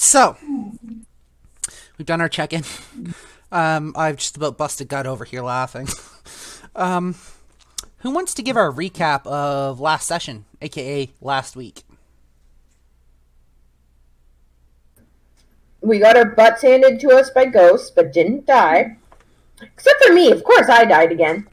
So, we've done our check-in. I've just about busted gut over here laughing. Who wants to give our recap of last session, aka last week? We got our butts handed to us by ghosts, but didn't die. Except for me, of course I died again.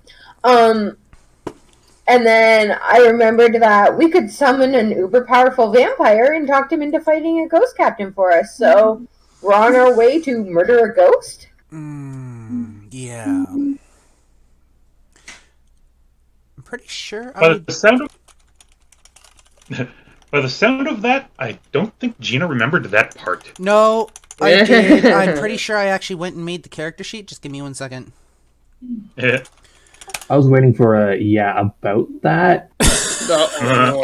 And then I remembered that we could summon an uber powerful vampire and talked him into fighting a ghost captain for us. So we're on our way to murder a ghost? Yeah. I'm pretty sure I By would... the sound of by the sound of that, I don't think Gina remembered that part. No, I did. I'm pretty sure I actually went and made the character sheet. Just give me 1 second. Eh. I was waiting for a yeah about that. No.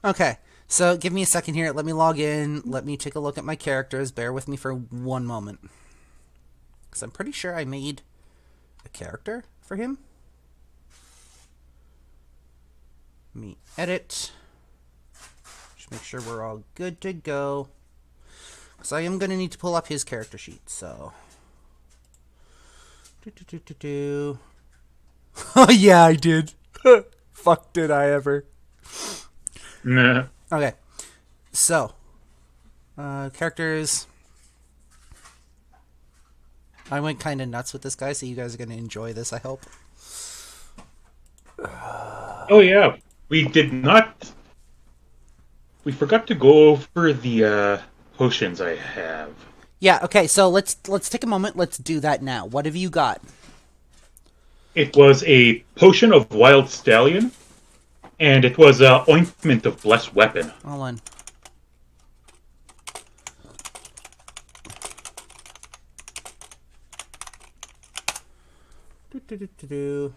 Okay, so give me a second here. Let me log in. Let me take a look at my characters. Bear with me for 1 moment. Because I'm pretty sure I made a character for him. Let me edit. Just make sure we're all good to go. Because I am going to need to pull up his character sheet, so... Oh, yeah, I did. Fuck, did I ever. Nah. Okay, so... characters... I went kind of nuts with this guy, so you guys are going to enjoy this, I hope. Oh yeah, we did not. We forgot to go over the potions I have. Yeah, okay, so let's take a moment. Let's do that now. What have you got? It was a potion of wild stallion, and it was a ointment of blessed weapon. Hold on. Do.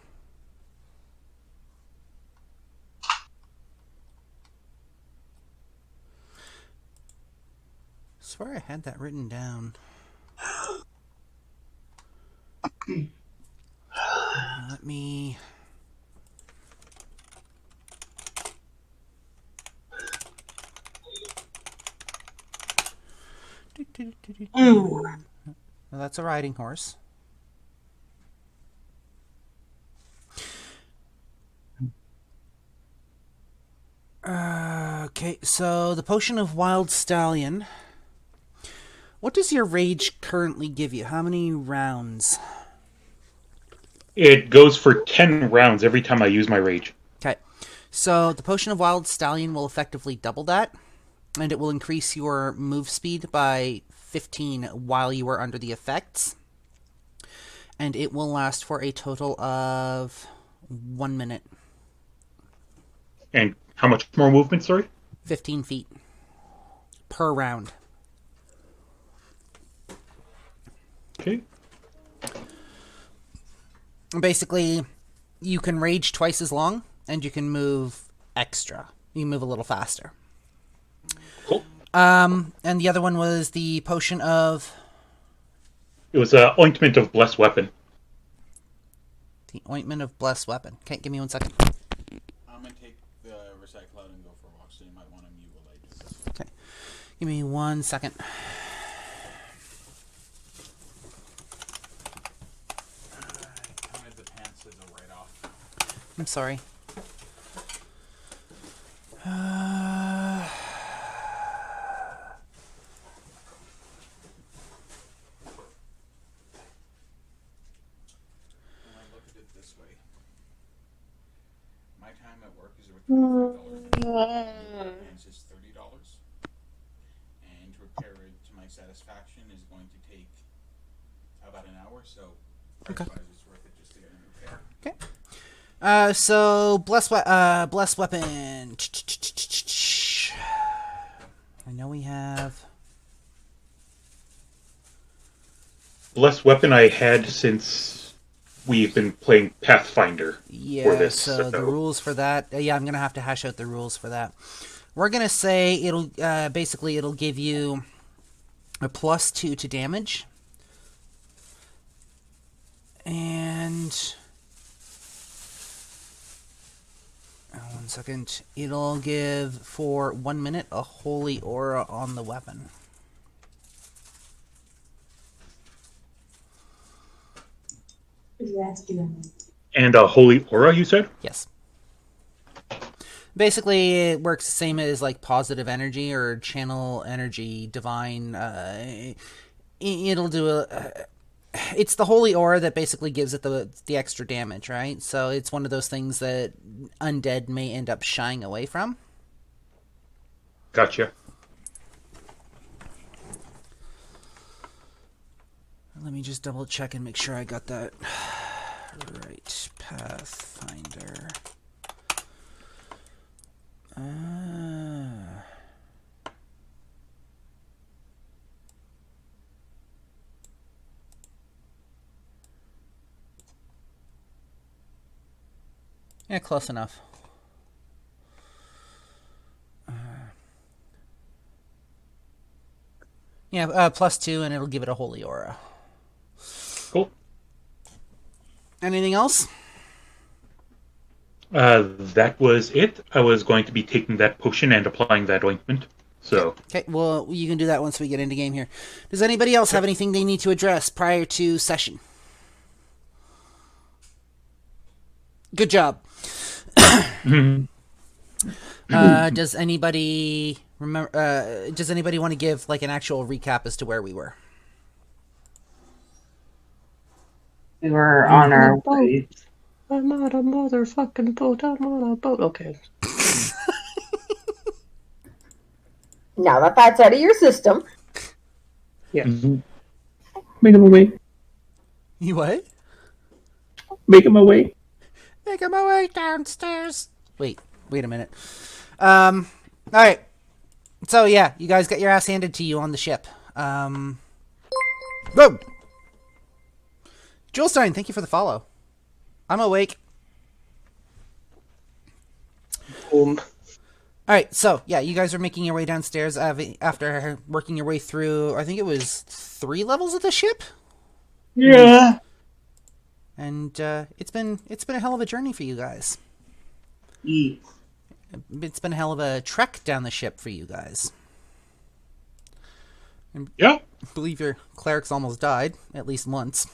Swear I had that written down. Let me... Well, that's a riding horse. Okay, so the potion of wild stallion. What does your rage currently give you? How many rounds? It goes for 10 rounds every time I use my rage. Okay, so the potion of wild stallion will effectively double that, and it will increase your move speed by 15 while you are under the effects, and it will last for a total of 1 minute. And how much more movement, sorry? 15 feet per round. Okay. Basically, you can rage twice as long, and you can move extra. You can move a little faster. Cool. And the other one was the potion of... It was a ointment of blessed weapon. The ointment of blessed weapon. Okay, give me 1 second. I'm gonna take the recycle out and go for a walk, so you might want to mute while I do this. Okay, give me 1 second. I counted the pants as a write-off. I'm sorry. When I look at it this way, my time at work is worth $35. Pants is $30, and to repair it to my satisfaction is going to take about an hour. So, Okay. price-wise, it's worth it just to get it repaired. Okay. So blessed weapon. I know we have... Blessed weapon I had since we've been playing Pathfinder for Yeah, this. so the rules for that... yeah, I'm going to have to hash out the rules for that. We're going to say it'll... basically, it'll give you a +2 to damage. And... 1 second. It'll give for 1 minute a holy aura on the weapon. And a holy aura, you said? Yes. Basically, it works the same as like positive energy or channel energy, divine. It'll do it's the holy aura that basically gives it the extra damage, right? So it's one of those things that undead may end up shying away from. Gotcha. Let me just double check and make sure I got that right. Pathfinder. Yeah, close enough. Yeah, +2, and it'll give it a holy aura. Cool. Anything else? That was it. I was going to be taking that potion and applying that ointment. So. Okay, well, you can do that once we get into game here. Does anybody else have anything they need to address prior to session? Good job. Does anybody remember? Does anybody want to give like an actual recap as to where we were? We were on our way. I'm on a motherfucking boat. I'm on a boat. Okay. Now that that's out of your system. Yeah. Make him away. You what? Make him away. Make my way downstairs. Wait a minute. All right. So yeah, you guys got your ass handed to you on the ship. Whoa! Julestein, thank you for the follow. I'm awake. All right, so yeah, you guys are making your way downstairs after working your way through. I think it was 3 levels of the ship. Yeah. And it's been a hell of a journey for you guys. Yeah. It's been a hell of a trek down the ship for you guys. Yeah. I believe your cleric's almost died, at least once.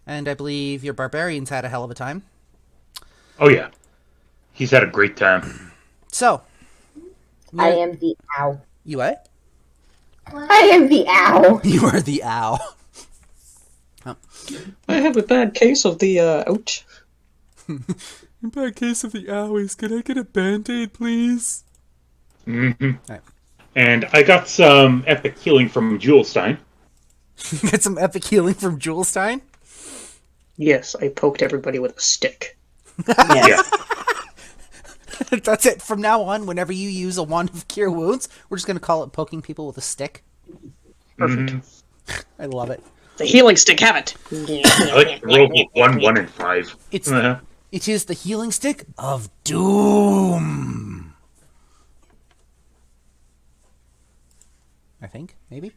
And I believe your barbarian's had a hell of a time. Oh, yeah. He's had a great time. So. I am the owl. You what? I am the owl. You are the owl. Oh. I have a bad case of the, ouch. In bad case of the owies, can I get a Band-Aid, please? Mm-hmm. Right. And I got some epic healing from Julestein. You got some epic healing from Julestein? Yes, I poked everybody with a stick. Yeah. That's it. From now on, whenever you use a wand of cure wounds, we're just going to call it poking people with a stick. Perfect. Mm-hmm. I love it. The healing stick, have it! I like to roll with 1, 1, and 5. It is the healing stick of doom. I think, maybe.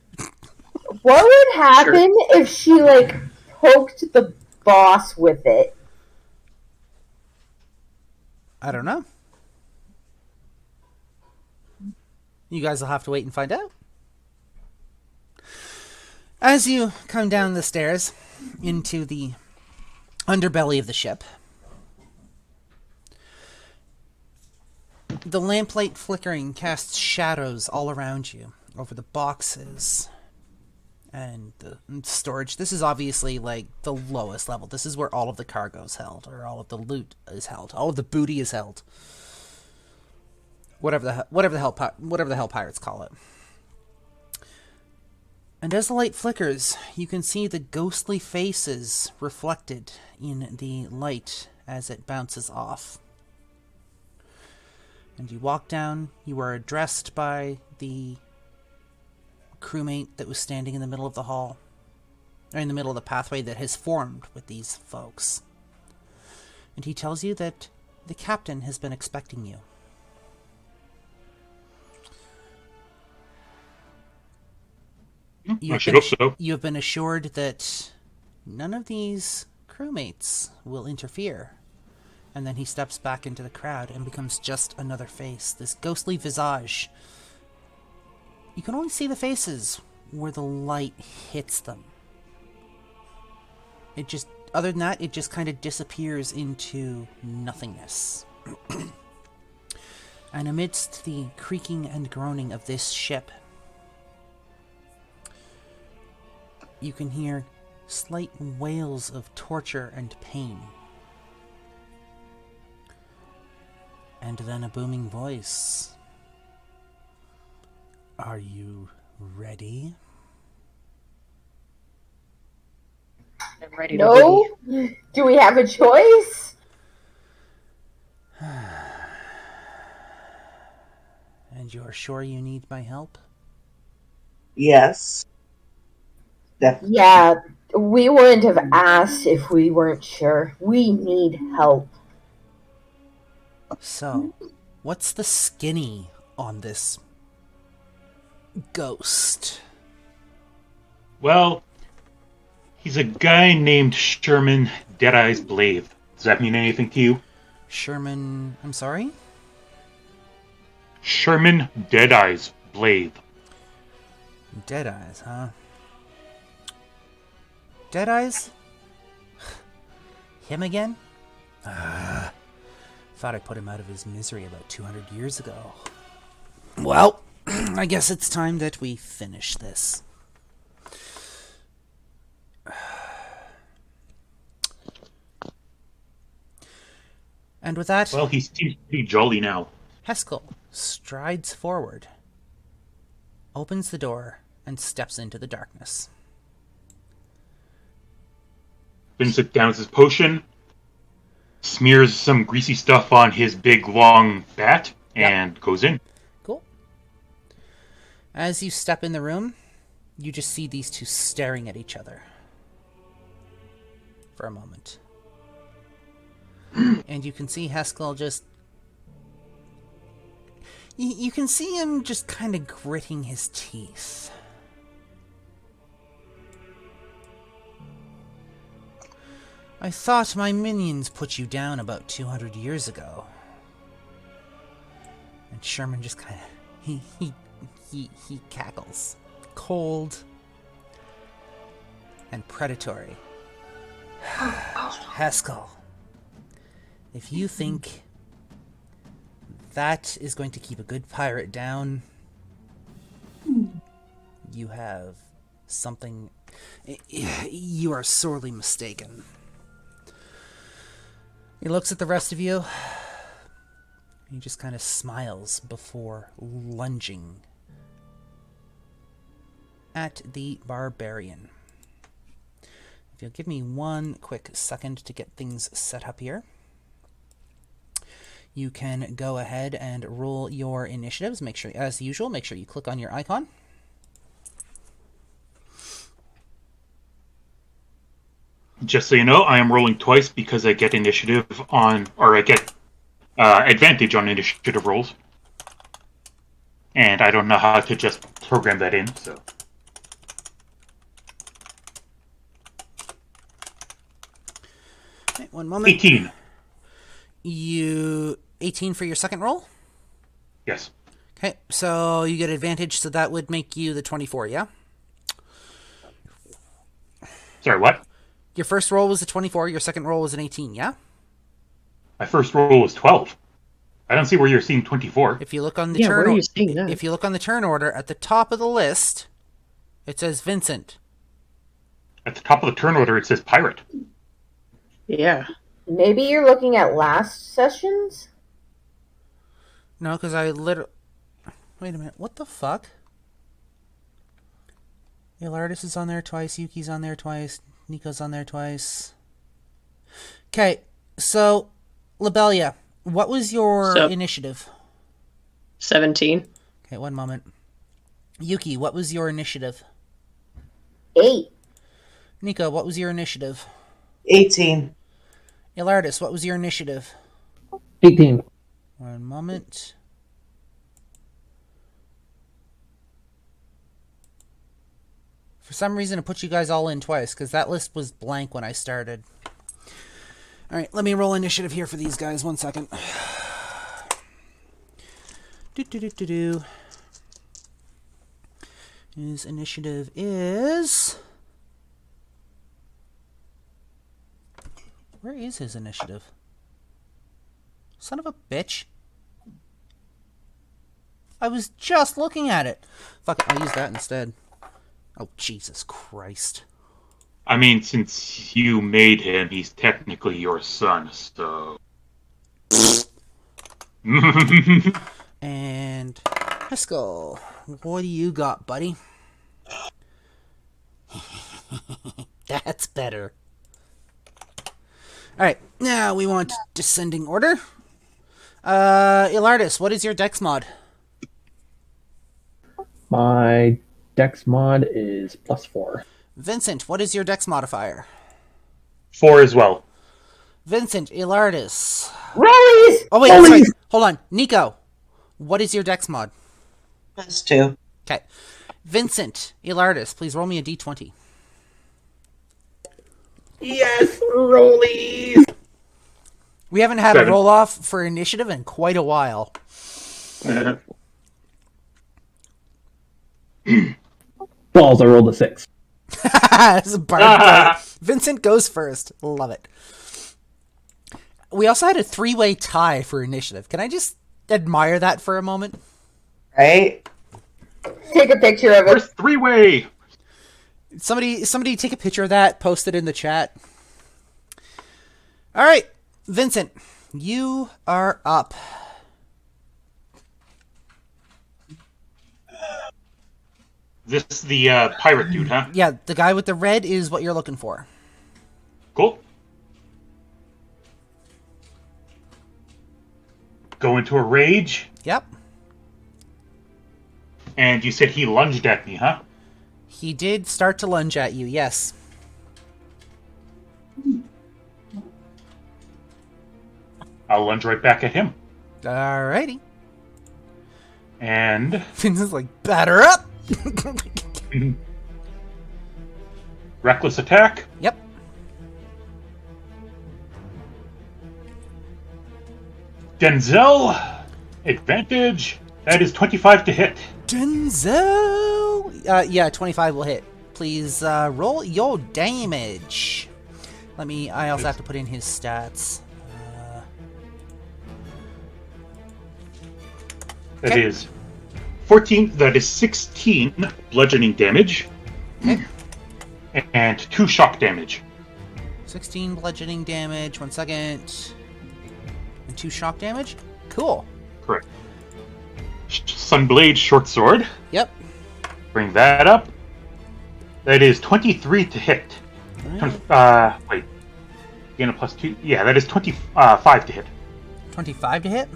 What would happen if she, like, poked the boss with it? I don't know. You guys will have to wait and find out. As you come down the stairs into the underbelly of the ship, the lamplight flickering casts shadows all around you over the boxes and the storage. This is obviously like the lowest level. This is where all of the cargo's held, or all of the loot is held, all of the booty is held. Whatever the hell pirates call it. And as the light flickers, you can see the ghostly faces reflected in the light as it bounces off. And you walk down, you are addressed by the crewmate that was standing in the middle of the hall, or in the middle of the pathway that has formed with these folks. And he tells you that the captain has been expecting you. I should hope so. You have been assured that none of these crewmates will interfere, And then he steps back into the crowd and becomes just another face. This ghostly visage. You can only see the faces where the light hits them. It just, other than that, it just kind of disappears into nothingness. And amidst the creaking and groaning of this ship, you can hear slight wails of torture and pain. And then a booming voice. Are you ready? I'm ready to No? boogie. Do we have a choice? And you're sure you need my help? Yes. Definitely. Yeah, we wouldn't have asked if we weren't sure. We need help. So, what's the skinny on this ghost? Well, he's a guy named Sherman Deadeye's Blade. Does that mean anything to you? Sherman... I'm sorry? Sherman Deadeye's Blade. Deadeyes, huh? Deadeyes? Him again? Thought I put him out of his misery about 200 years ago. Well, I guess it's time that we finish this. And with that, Well, he seems pretty jolly now. Heskel strides forward, opens the door, and steps into the darkness. Vincent downs his potion, smears some greasy stuff on his big long bat, and goes in. Cool. As you step in the room, you just see these two staring at each other for a moment. And you can see Heskel just... You can see him just kind of gritting his teeth. I thought my minions put you down about 200 years ago. And Sherman just kind of... He cackles. Cold. And predatory. Haskell, if you think that is going to keep a good pirate down, you have something... You are sorely mistaken. He looks at the rest of you. He just kind of smiles before lunging at the barbarian. If you'll give me one quick second to get things set up here, you can go ahead and roll your initiatives. Make sure, as usual, make sure you click on your icon. Just so you know, I am rolling twice because I get initiative on, or I get advantage on initiative rolls. And I don't know how to just program that in, so... Okay, one moment. 18. 18 for your second roll? Yes. Okay, so you get advantage, so that would make you the 24, yeah? Sorry, what? Your first roll was a 24, your second roll was an 18, yeah? My first roll was 12. I don't see where you're seeing 24. If you look on the Yeah, turn where are you seeing that? If you look on the turn order at the top of the list, it says Vincent. At the top of the turn order, it says pirate. Yeah. Maybe you're looking at last sessions? No, because I literally... Wait a minute, what the fuck? Ilardis is on there twice, Yuki's on there twice, Nico's on there twice. Okay, so, Labelia, what was your initiative? 17. Okay, one moment. Yuki, what was your initiative? 8. Nico, what was your initiative? 18. Ilardis, what was your initiative? 18. One moment. For some reason, it put you guys all in twice, because that list was blank when I started. All right, let me roll initiative here for these guys. 1 second. His initiative is... Where is his initiative? Son of a bitch. I was just looking at it. Fuck it, I'll use that instead. Oh, Jesus Christ. I mean, since you made him, he's technically your son, so... And... Haskell, what do you got, buddy? That's better. Alright, now we want descending order. Ilardis, what is your dex mod? My dex mod is +4. Vincent, what is your dex modifier? 4 as well. Vincent, Ilardis. Rollies! Oh, wait, sorry. Hold on. Nico, what is your dex mod? +2. Okay. Vincent, Ilardis, please roll me a d20. Yes, rollies! We haven't had 7. a roll-off for initiative in quite a while. Balls, I rolled a 6. It's a barbed Vincent goes first. Love it. We also had a 3-way tie for initiative. Can I just admire that for a moment? Right? Take a picture of it. First 3-way! Somebody take a picture of that, post it in the chat. All right, Vincent, you are up. This is the pirate dude, huh? Yeah, the guy with the red is what you're looking for. Cool. Go into a rage, Yep. and you said he lunged at me, huh? He did start to lunge at you, yes. I'll lunge right back at him. Alrighty. And... Vincent's like, batter up! reckless attack. Yep. Denzel, advantage. That is 25 to hit. Denzel! Yeah, 25 will hit. Please roll your damage. I also have to put in his stats. That Okay. is 14. That is 16 bludgeoning damage. Okay. And 2 shock damage. 16 bludgeoning damage, 1 second. And 2 shock damage? Cool. Correct. Sunblade short sword. Yep. Bring that up. That is 23 to hit. Wait. Gain a +2. Yeah, that is 25 to hit. 25 to hit?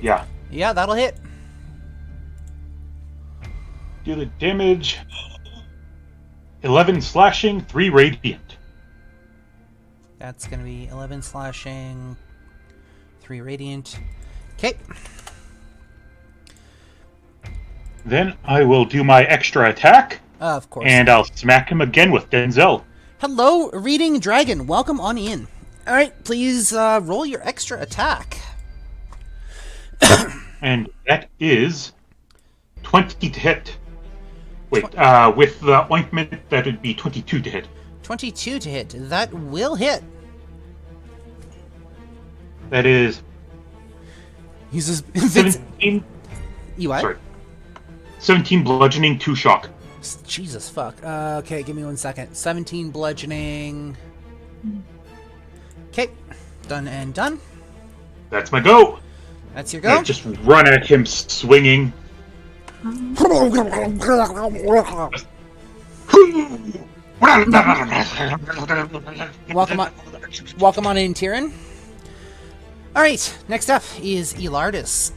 Yeah. Yeah, that'll hit. Do the damage. 11 slashing, 3 radiant. That's going to be 11 slashing, 3 radiant. Okay. Then I will do my extra attack. Of course. And I'll smack him again with Denzel. Hello, Reading Dragon. Welcome on in. All right, please roll your extra attack. And that is 20 to hit. Wait, with the ointment, that would be 22 to hit. 22 to hit. That will hit. That is Uses 17. You what? Sorry. 17 bludgeoning, 2 shock. Jesus fuck. Okay, give me 1 second. 17 bludgeoning. Okay, done and done. That's my go. That's your I go. just run at him swinging. Welcome on in, Tyrion. All right, next up is Ilardis.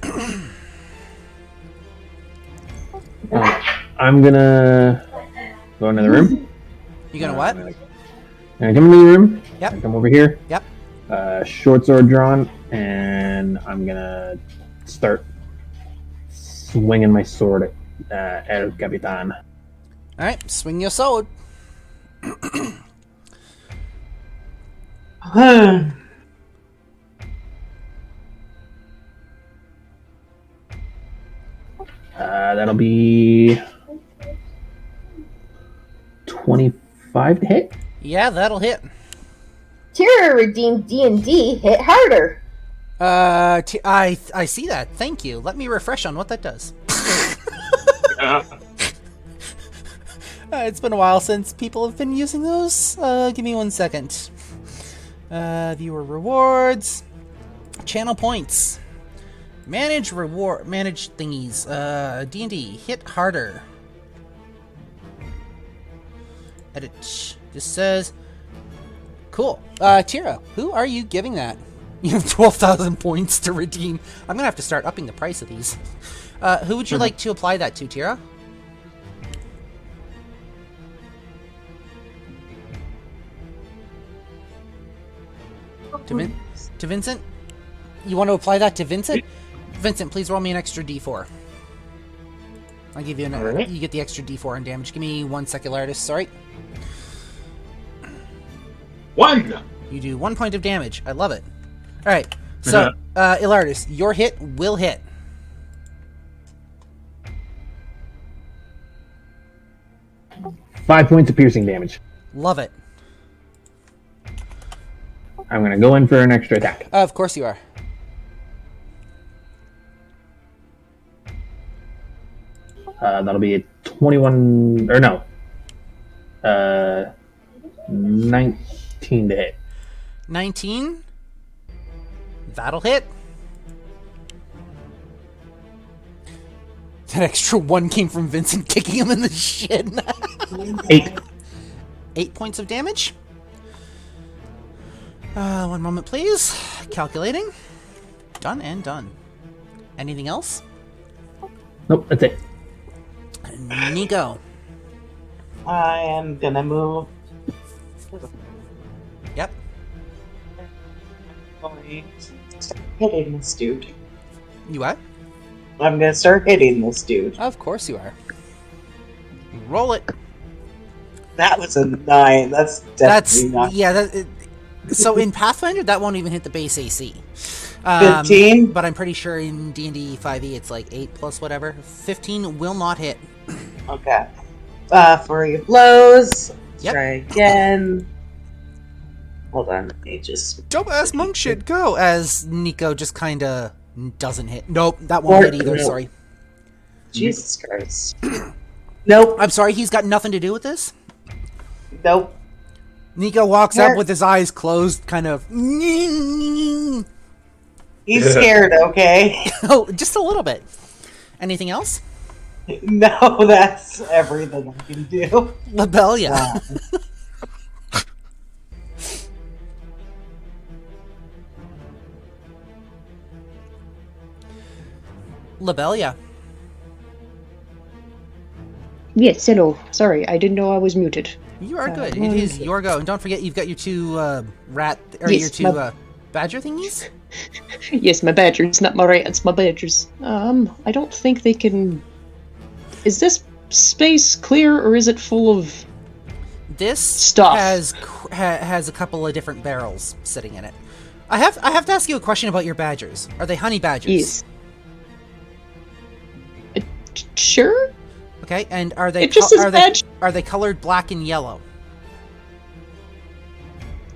I'm gonna go into the room. You gonna what? I'm gonna come into the room. Yep. Come over here. Yep. Short sword drawn, and I'm gonna start swinging my sword at El Capitan. All right, swing your sword. That'll be 25 to hit. Yeah, that'll hit. Tira redeemed D&D hit harder. I see that. Thank you. Let me refresh on what that does. It's been a while since people have been using those. Give me 1 second. Viewer rewards, channel points, manage thingies. D&D hit harder. Edit. This says, cool. Tira, who are you giving that? You have 12,000 points to redeem. I'm gonna have to start upping the price of these. Who would you like to apply that to, Tira? To Vincent? You want to apply that to Vincent? Vincent, please roll me an extra D4. I'll give you you get the extra D4 on damage. Give me 1 second, Lardis. Sorry. 1! You do 1 point of damage. I love it. Alright, so, Ilardis, your hit will hit. Five points of piercing damage. Love it. I'm going to go in for an extra attack. Of course you are. That'll be a 21, or no, 19 to hit. 19? That'll hit. That extra 1 came from Vincent kicking him in the shin. 8. 8 points of damage. 1 moment, please. Calculating. Done and done. Anything else? Nope, that's it. Nico. I am gonna move. Yep. Going to start hitting this dude. You what? I'm gonna start hitting this dude. Of course you are. Roll it. That was a 9. That's definitely not. Yeah. So in Pathfinder, that won't even hit the base AC. 15? But I'm pretty sure in D&D 5e it's like 8 plus whatever. 15 will not hit. Okay. 4 blows. Yep. Try again. Hold on, let me just... Dope ass monk shit, go! As Nico just kinda doesn't hit. Nope, that won't hit either, sorry. Jesus Christ. Nope. I'm sorry, he's got nothing to do with this? Nope. Nico walks up with his eyes closed, kind of... He's scared, okay? Oh, just a little bit. Anything else? No, that's everything I can do. Labelia. Wow. Labelia. Yes, hello. Sorry, I didn't know I was muted. You are good. It is your go. And don't forget, you've got your 2 rat... Or Yes, your 2 badger thingies? Yes, my badgers, not my rats, my badgers. I don't think they can... Is this space clear, or is it full of... This stuff? has a couple of different barrels sitting in it. I have to ask you a question about your badgers. Are they honey badgers? Yes. Sure? Okay, and are they It just says are they colored black and yellow?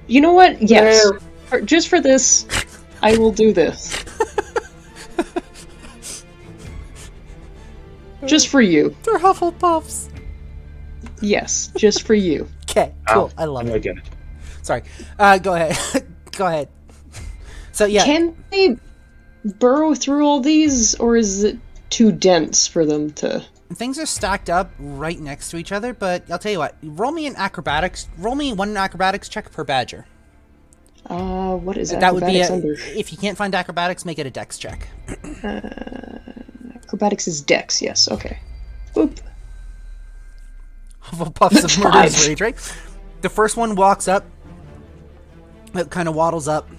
You know what? Yes. Just for this, I will do this. Just for you. They're Hufflepuffs. Yes, just for you. Okay, cool. I love it. Get it. Sorry. Go ahead. Go ahead. So yeah. Can they burrow through all these, or is it too dense for them to... Things are stacked up right next to each other, but I'll tell you what. Roll me 1 acrobatics check per badger. What is That would be under? if you can't find acrobatics, make it a dex check. Acrobatics is dex, yes, okay. Boop. Hufflepuffs of murderous 5. rage, right? The first one walks up, it kind of waddles up,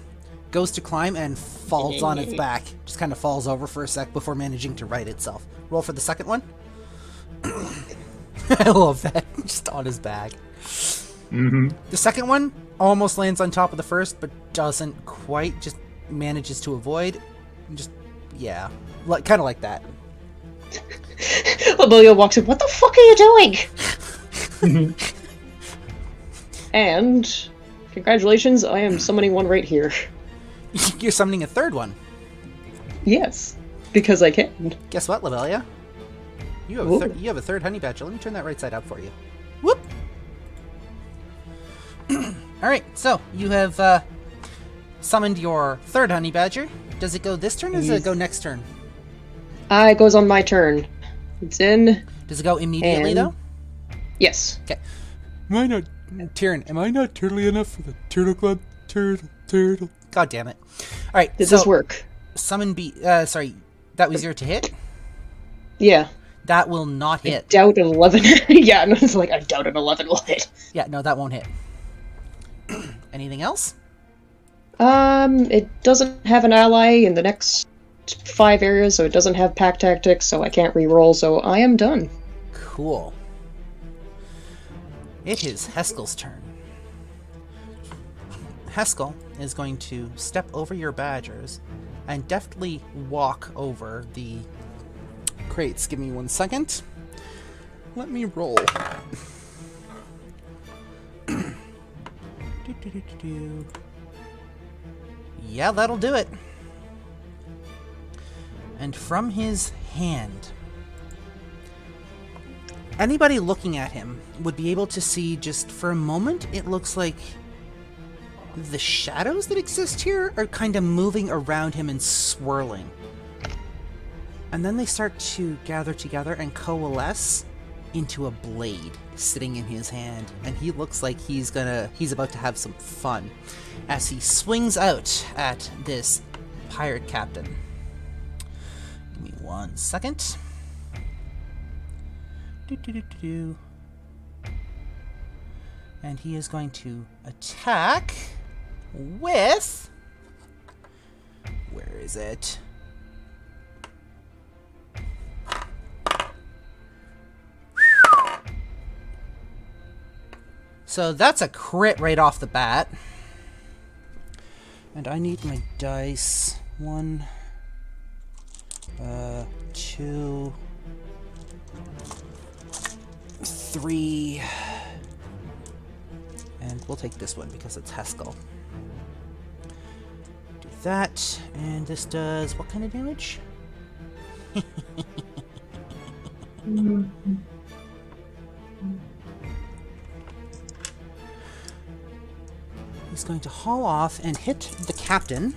goes to climb, and falls on its back. Just kind of falls over for a sec before managing to right itself. Roll for the second one. I love that. Just on his back. Mm-hmm. The second one almost lands on top of the first, but doesn't quite. Just manages to avoid. Just, yeah. Kind of like that. Libelia walks in. What the fuck are you doing? And congratulations, I am summoning one right here. You're summoning a third one. Yes, because I can. Guess what, Libelia? You have a third honey badger. Let me turn that right side up for you. Whoop! Alright, so you have summoned your third honey badger. Does it go this turn or does it go next turn? It goes on my turn. It's in. Does it go immediately, though? Yes. Okay. Tyrion, am I not turtly enough for the Turtle Club? Turtle. God damn it. Alright, Did this work? Summon sorry, that was 0 to hit? Yeah. That will not hit. I doubt an 11. Yeah, no, it's like, I doubt an 11 will hit. Yeah, no, that won't hit. Anything else? It doesn't have an ally in the next 5 areas, so it doesn't have pack tactics, so I can't re-roll, so I am done. Cool. It is Heskel's turn. Heskel is going to step over your badgers and deftly walk over the crates. Give me 1 second. Let me roll. Yeah, that'll do it. And from his hand, anybody looking at him would be able to see, just for a moment, it looks like the shadows that exist here are kind of moving around him and swirling. And then they start to gather together and coalesce into a blade sitting in his hand. And he looks like he's about to have some fun as he swings out at this pirate captain. Give me 1 second. And he is going to attack with... Where is it? So that's a crit right off the bat. And I need my dice. 1, 2, 3, and we'll take this one because it's Heskel. Do that, and this does what kind of damage? He's going to haul off and hit the captain.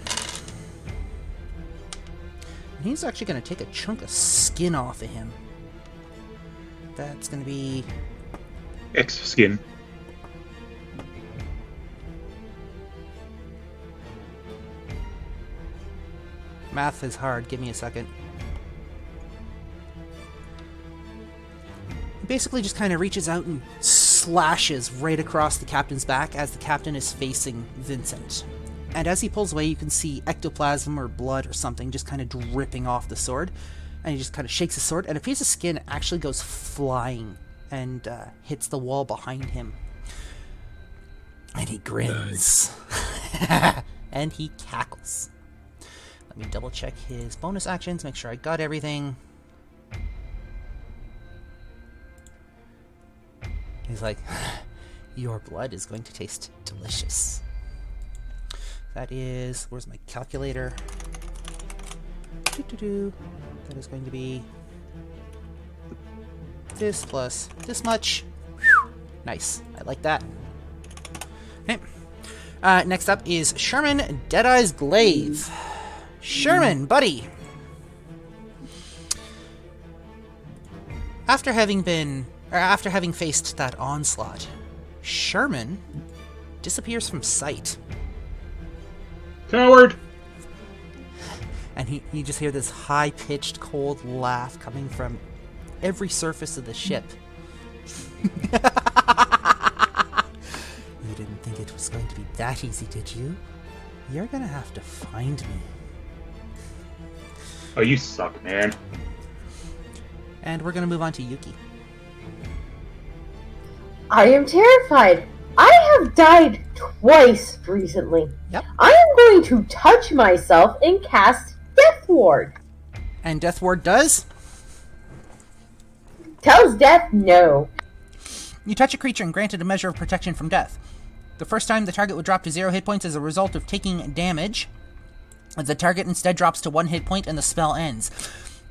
And he's actually going to take a chunk of skin off of him. That's going to be... X skin. Math is hard. Give me a second. He basically just kind of reaches out and slashes right across the captain's back as the captain is facing Vincent. And as he pulls away, you can see ectoplasm or blood or something just kind of dripping off the sword. And he just kind of shakes his sword, and a piece of skin actually goes flying and hits the wall behind him. And he grins. And he cackles. Let me double check his bonus actions, make sure I got everything. He's like, your blood is going to taste delicious. That is, where's my calculator? That is going to be this plus this much. Nice, I like that. Okay. Next up is Sherman Deadeye's Glaive. Sherman, buddy! After having faced that onslaught, Sherman disappears from sight. Coward! And you just hear this high-pitched, cold laugh coming from every surface of the ship. You didn't think it was going to be that easy, did you? You're gonna have to find me. Oh, you suck, man. And we're gonna move on to Yuki. I am terrified. I I have died twice recently. Yep. I am going to touch myself and cast Death Ward. And Death Ward does? Tells Death no. You touch a creature and grant it a measure of protection from death. The first time, the target would drop to 0 hit points as a result of taking damage. The target instead drops to 1 hit point and the spell ends.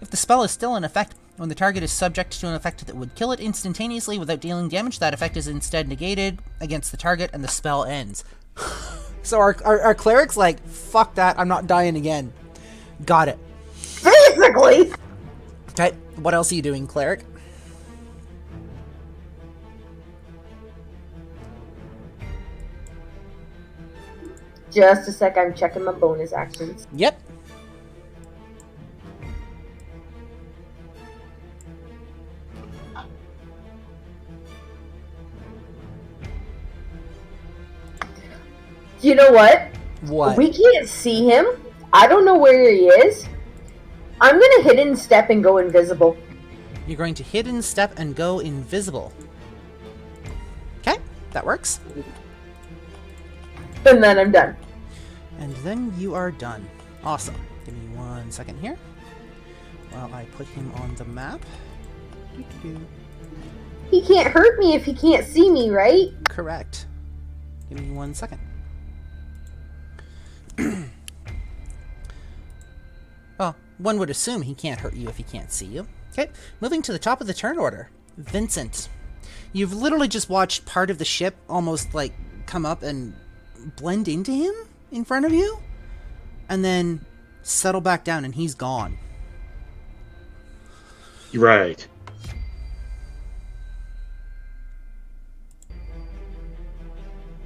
If the spell is still in effect, when the target is subject to an effect that would kill it instantaneously without dealing damage, that effect is instead negated against the target and the spell ends. So our cleric's like, fuck that, I'm not dying again. Got it. Basically. Okay, what else are you doing, cleric? Just a sec, I'm checking my bonus actions. Yep. You know what? What? We can't see him. I don't know where he is. I'm gonna hidden step and go invisible. You're going to hidden step and go invisible. Okay, that works. And then I'm done. And then you are done. Awesome. Give me 1 second here while I put him on the map. Doo-doo-doo. He can't hurt me if he can't see me, right? Correct. Give me 1 second. Well, one would assume he can't hurt you if he can't see you. Okay, moving to the top of the turn order. Vincent. You've literally just watched part of the ship almost like come up and blend into him in front of you, and then settle back down, and he's gone. You're right.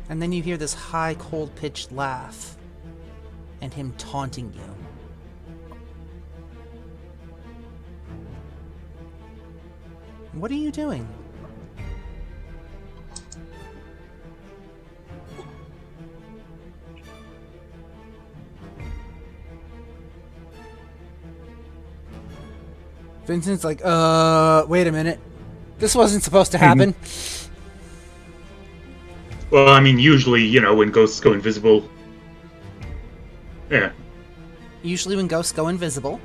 And then you hear this high, cold-pitched laugh, and him taunting you. What are you doing? Vincent's like, wait a minute. This wasn't supposed to happen. Well, I mean, usually, when ghosts go invisible... Yeah. Usually when ghosts go invisible.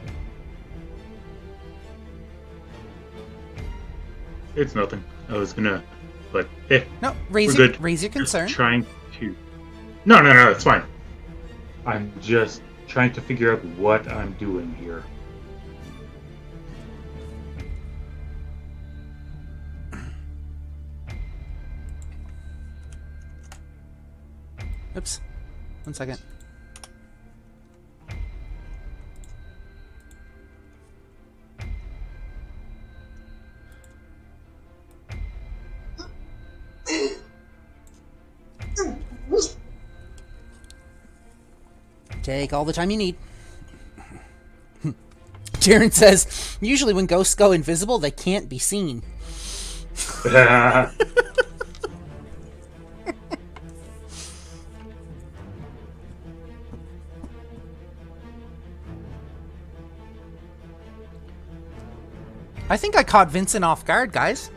It's nothing. I was gonna... But, eh. No, we're raise good. your concern. Just trying to... No, it's fine. I'm just trying to figure out what I'm doing here. Oops. 1 second. Take all the time you need. Jaren says, usually when ghosts go invisible, they can't be seen. I think I caught Vincent off guard, guys.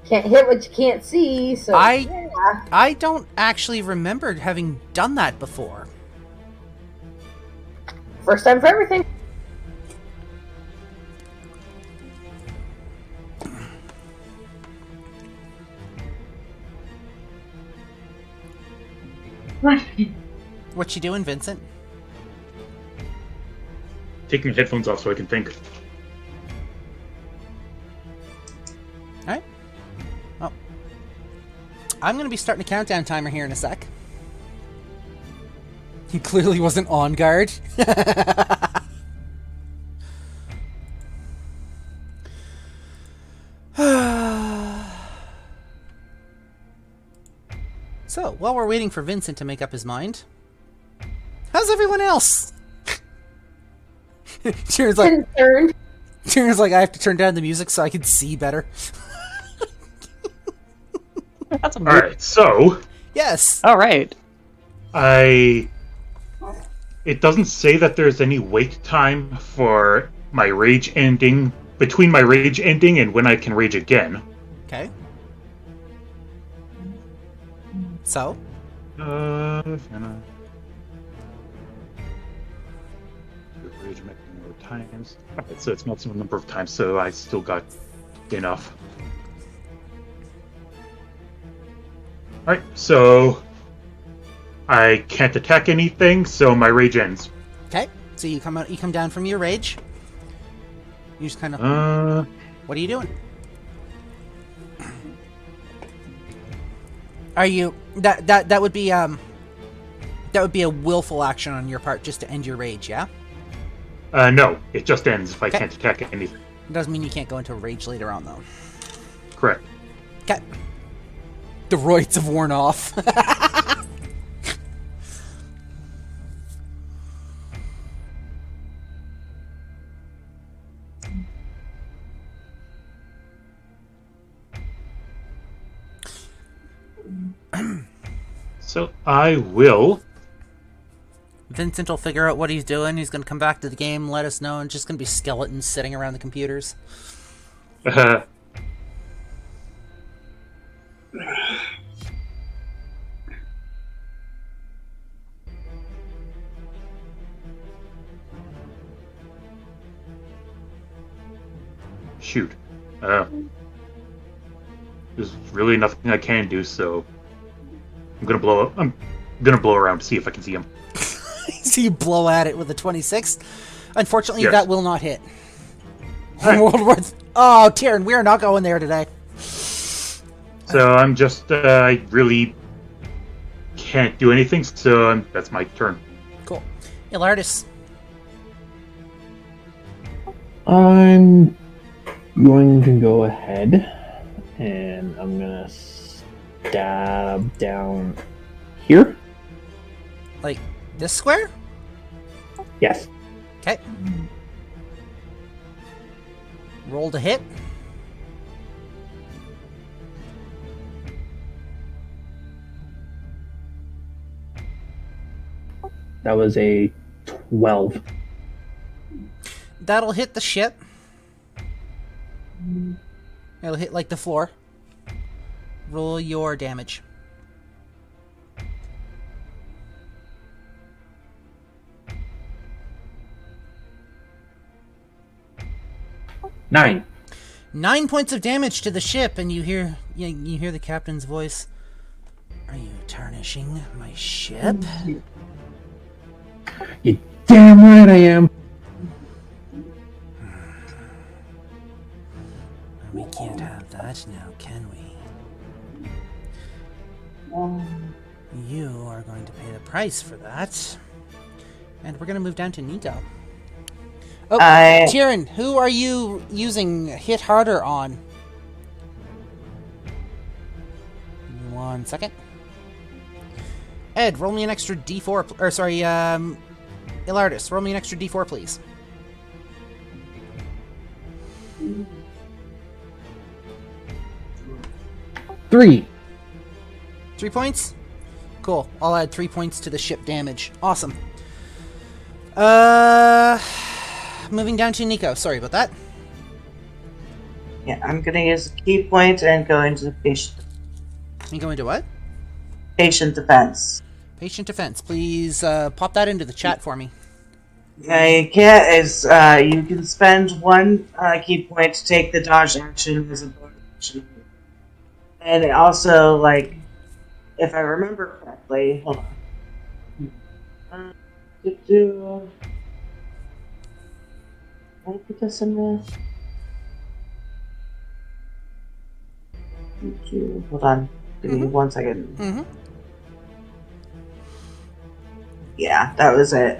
Can't hit what you can't see, so I don't actually remember having done that before. First time for everything. What you doing, Vincent? Taking headphones off so I can think. Alright. Well, I'm going to be starting a countdown timer here in a sec. He clearly wasn't on guard. So, while we're waiting for Vincent to make up his mind, how's everyone else? Concerned. Tina's like, I have to turn down the music so I can see better. That's a Alright, so... Yes! Alright. It doesn't say that there's any wait time for my rage ending, between my rage ending and when I can rage again. Okay. So? Gonna do rage maximum number of times. Alright, so it's maximum number of times, so I still got enough. Alright, so I can't attack anything, so my rage ends. Okay. So you come down from your rage. You just kind of. What are you doing? Are you that would be a willful action on your part just to end your rage, yeah? No, it just ends if I Okay. can't attack anything. It doesn't mean you can't go into rage later on, though. Correct. Okay. The roids have worn off. So I will. Vincent will figure out what he's doing. He's going to come back to the game, let us know, and just going to be skeletons sitting around the computers. Shoot. There's really nothing I can do, so I'm gonna blow up. I'm gonna blow around to see if I can see him. So you blow at it with a 26. Unfortunately, Yes. that will not hit. World War Oh, Tyrion, we are not going there today. So I'm just, I really can't do anything, so that's my turn. Cool. Ilardis. I'm going to go ahead and I'm gonna stab down here. Like, this square? Yes. Okay. Roll to hit. That was a 12. That'll hit the ship. It'll hit, like, the floor. Roll your damage. Nine. 9 points of damage to the ship, and you hear the captain's voice. Are you tarnishing my ship? You damn right I am. We can't have that now, can we? You are going to pay the price for that. And we're going to move down to Nico. Oh, Tyrion, who are you using hit harder on? 1 second. Ed, roll me an extra D4, or sorry, Ilardis, roll me an extra D4, please. 3. 3 points? Cool. I'll add 3 points to the ship damage. Awesome. Moving down to Nico. Sorry about that. Yeah, I'm gonna use a key point and go into You go into what? patient defense. Patient defense. Please pop that into the chat for me. You can spend 1 key point to take the dodge action as a bonus action. And it also, like, if I remember correctly, hold on. Can I put this in the... Hold on. Give me 1 second. Mm-hmm. Yeah, that was it.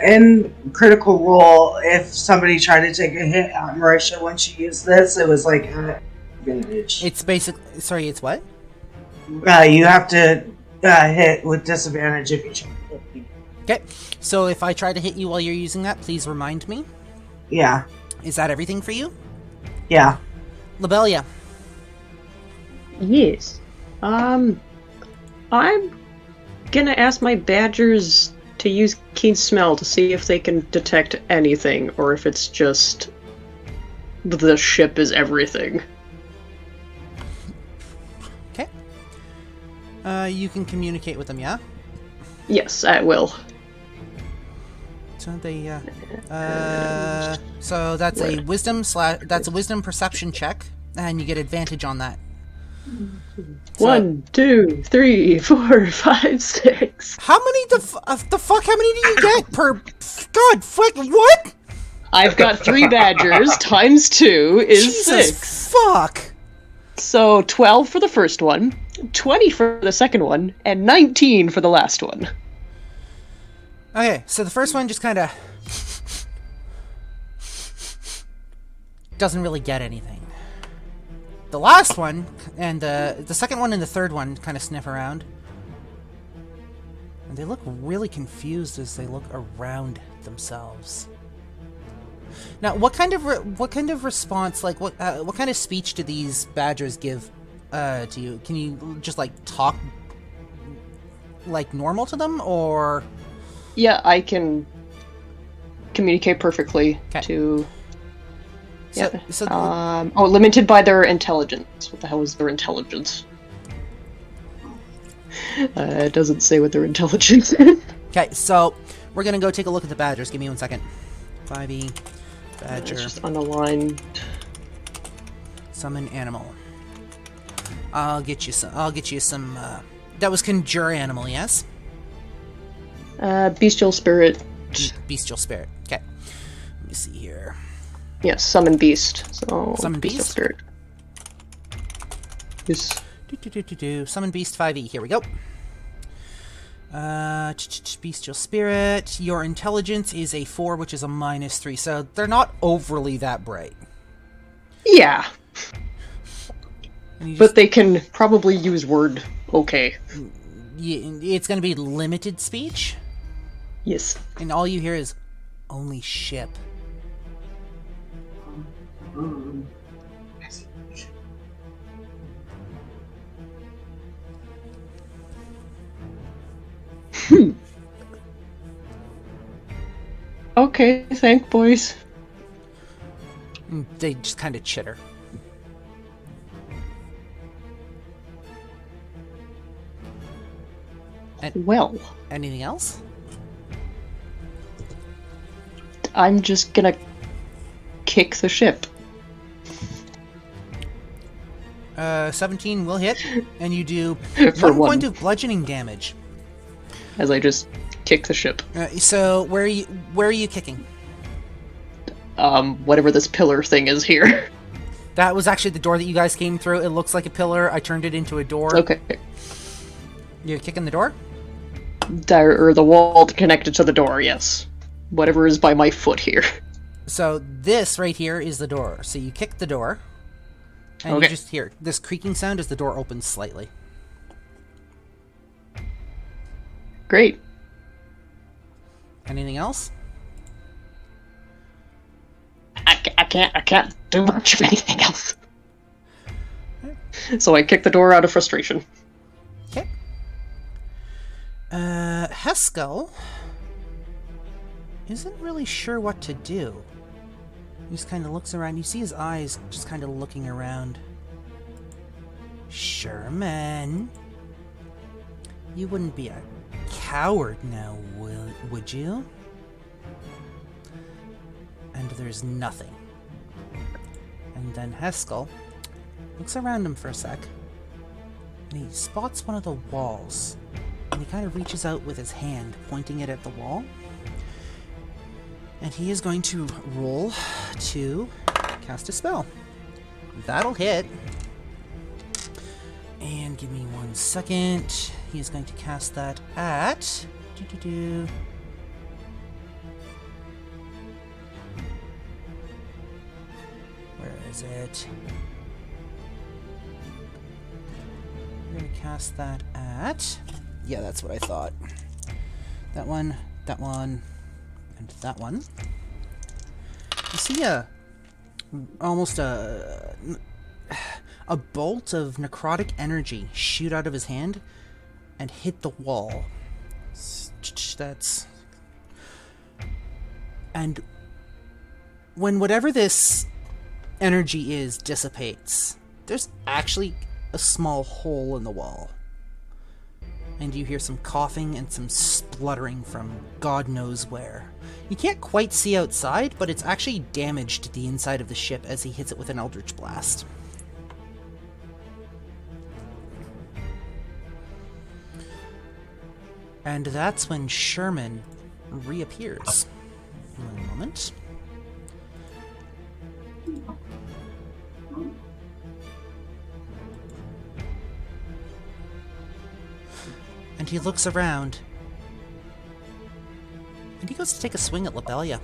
In Critical Role, if somebody tried to take a hit at Marisha when she used this, it was like advantage. It's basically... Sorry, it's what? You have to hit with disadvantage if you try to hit me. Okay. So if I try to hit you while you're using that, please remind me. Yeah. Is that everything for you? Yeah. Labelia. Yes. I'm gonna ask my badgers to use keen smell to see if they can detect anything, or if it's just the ship is everything. Okay. You can communicate with them, yeah? Yes, I will. So they, so that's a wisdom perception check, and you get advantage on that. So, 1, 2, 3, 4, 5, 6. how many the fuck? How many do you get per? God, fuck, what? I've got 3 badgers times 2 is Jesus 6. fuck. So 12 for the first one, 20 for the second one, and 19 for the last one. Okay, so the first one just kind of doesn't really get anything. The last one and the second one and the third one kind of sniff around, and they look really confused as they look around themselves. Now, what kind of response, like what kind of speech do these badgers give to you? Can you just like talk like normal to them, or? Yeah, I can communicate perfectly to. Yeah. Limited by their intelligence. What the hell is their intelligence? It doesn't say what their intelligence is. Okay, so we're gonna go take a look at the badgers. Give me 1 second. 5e badger. It's just unaligned. Summon animal. I'll get you some. That was conjure animal, yes? Bestial spirit. Bestial spirit. Okay. Let me see here. Yes, summon beast. So Summon bestial beast? spirit. Yes. Summon beast 5e. Here we go. Bestial spirit. Your intelligence is a 4, which is a -3. So they're not overly that bright. Yeah. And you But they can probably use word okay. it's going to be limited speech, Yes. and all you hear is only ship. Okay, thank boys. And they just kind of chitter. Well, Anything else? I'm just gonna kick the ship. 17 will hit, and you do For 1 one. point of bludgeoning damage. As I just kick the ship. So where are you kicking? Whatever this pillar thing is here. That was actually the door that you guys came through. It looks like a pillar. I turned it into a door. Okay. You're kicking the door? Or the wall connected to the door, yes. Whatever is by my foot here. So this right here is the door. So you kick the door, and Okay. you just hear this creaking sound as the door opens slightly. Great. Anything else? I can't do much of anything else. So I kick the door out of frustration. Okay. Heskel isn't really sure what to do. He just kind of looks around. You see his eyes just kind of looking around. Sherman, you wouldn't be a coward now, would you? And there's nothing. And then Heskel looks around him for a sec, and he spots one of the walls, and he kind of reaches out with his hand, pointing it at the wall. And he is going to roll to cast a spell. That'll hit. And give me 1 second. He is going to cast that at... Where is it? I'm going to cast that at... Yeah, that's what I thought. That one, and that one. You see almost a bolt of necrotic energy shoot out of his hand and hit the wall. That's... And when whatever this energy is dissipates, there's actually a small hole in the wall. and you hear some coughing and some spluttering from God knows where. You can't quite see outside, but it's actually damaged the inside of the ship as he hits it with an Eldritch Blast. And that's when Sherman reappears. One moment. And he looks around. And he goes to take a swing at Lobelia.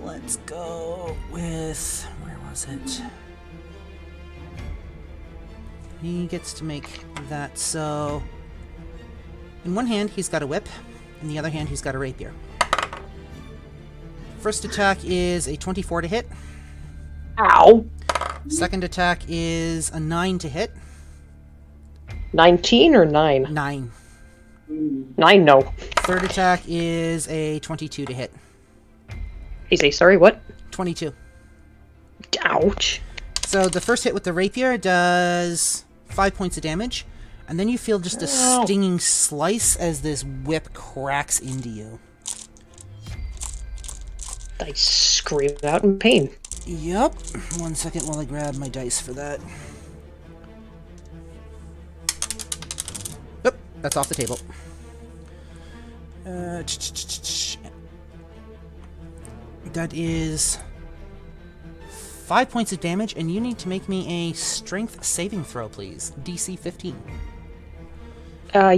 Let's go with... where was it? He gets to make that, so... in one hand, he's got a whip. In the other hand, he's got a rapier. First attack is a 24 to hit. Ow! Second attack is a 9 to hit. 19 or 9? 9. 9, no. Third attack is a 22 to hit. He's a, sorry, what? 22. Ouch. So the first hit with the rapier does 5 points of damage, and then you feel just a stinging slice as this whip cracks into you. I scream out in pain. Yep. 1 second while I grab my dice for that. Oop, that's off the table. That is 5 points of damage, and you need to make me a strength saving throw, please. DC 15.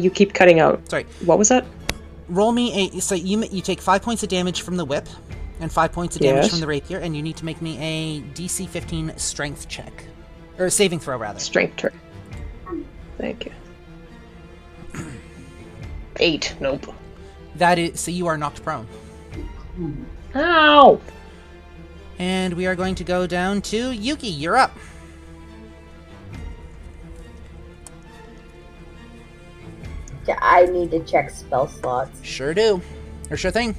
You keep cutting out. Sorry. What was that? Roll me a... so you take 5 points of damage from the whip, and 5 points of damage from the rapier, and you need to make me a DC 15 strength check. Or a saving throw, rather. Strength check. Thank you. 8. Nope. That is... so you are knocked prone. Ow! And we are going to go down to Yuki. You're up. I need to check spell slots. Sure do. Or sure thing.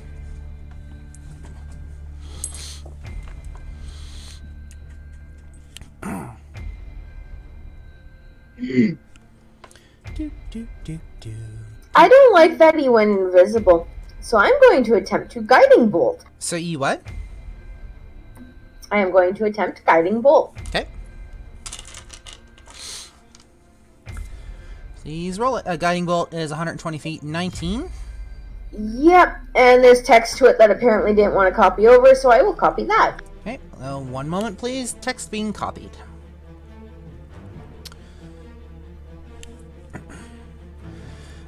I don't like that he went invisible, so I'm going to attempt to Guiding Bolt. So you what? I am going to attempt Guiding Bolt. Okay. Please roll it. A Guiding Bolt is 120 feet, 19. Yep, and there's text to it that apparently didn't want to copy over, so I will copy that. Okay, 1 moment please. Text being copied.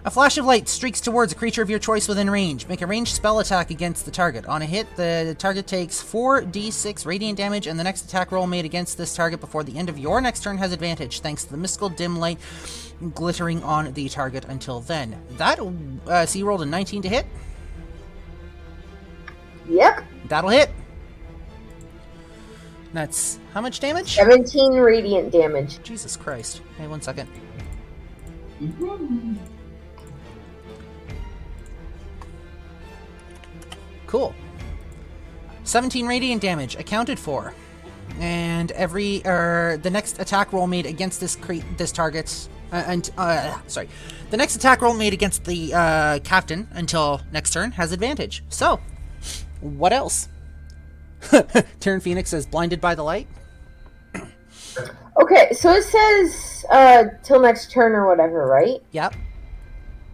A flash of light streaks towards a creature of your choice within range. Make a ranged spell attack against the target. On a hit, the target takes 4d6 radiant damage, and the next attack roll made against this target before the end of your next turn has advantage, thanks to the mystical dim light glittering on the target until then. That, so you rolled a 19 to hit? Yep. That'll hit. That's how much damage? 17 radiant damage. Jesus Christ. Hey, 1 second. Cool. 17 radiant damage accounted for. And the next attack roll made against this target, the next attack roll made against the captain until next turn has advantage. So, what else? Terran Phoenix says, blinded by the light. Okay, so it says till next turn or whatever, right? Yep.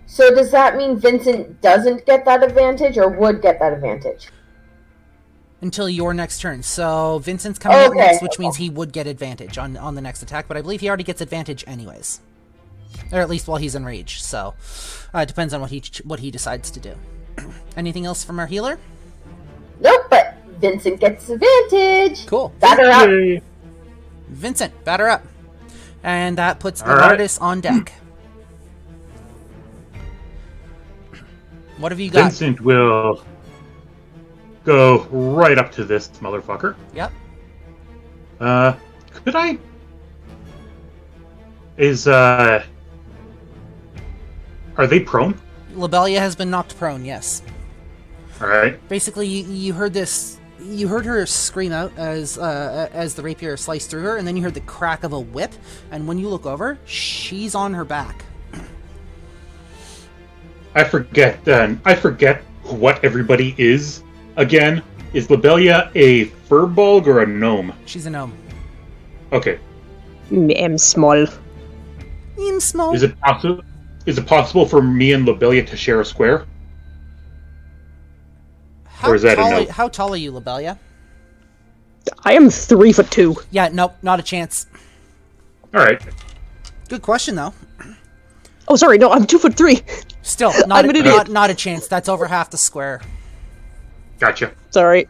So does that mean Vincent doesn't get that advantage or would get that advantage? Until your next turn. So Vincent's coming up next, which means he would get advantage on the next attack, but I believe he already gets advantage anyways. Or at least while he's enraged, so it depends on what he decides to do. Anything else from our healer? Nope, but Vincent gets advantage. Cool. Batter up. Vincent, batter up. And that puts Artis on deck. What have you got? Vincent will go right up to this motherfucker. Yep. Could I? Are they prone? Lobelia has been knocked prone, yes. Alright. Basically, you heard this You heard her scream out as the rapier sliced through her, and then you heard the crack of a whip, and when you look over, she's on her back. I forget what everybody is again. Is Lobelia a furbolg or a gnome? She's a gnome. Okay. I'm small. I'm small. Is it possible for me and Lobelia to share a square? Or is that a no? How tall are you, Lobelia? I am 3'2". Yeah, nope, not a chance. All right. Good question, though. Oh, sorry, no, I'm 2'3". Still, I'm an idiot. Not a chance. That's over half the square. Gotcha. Sorry.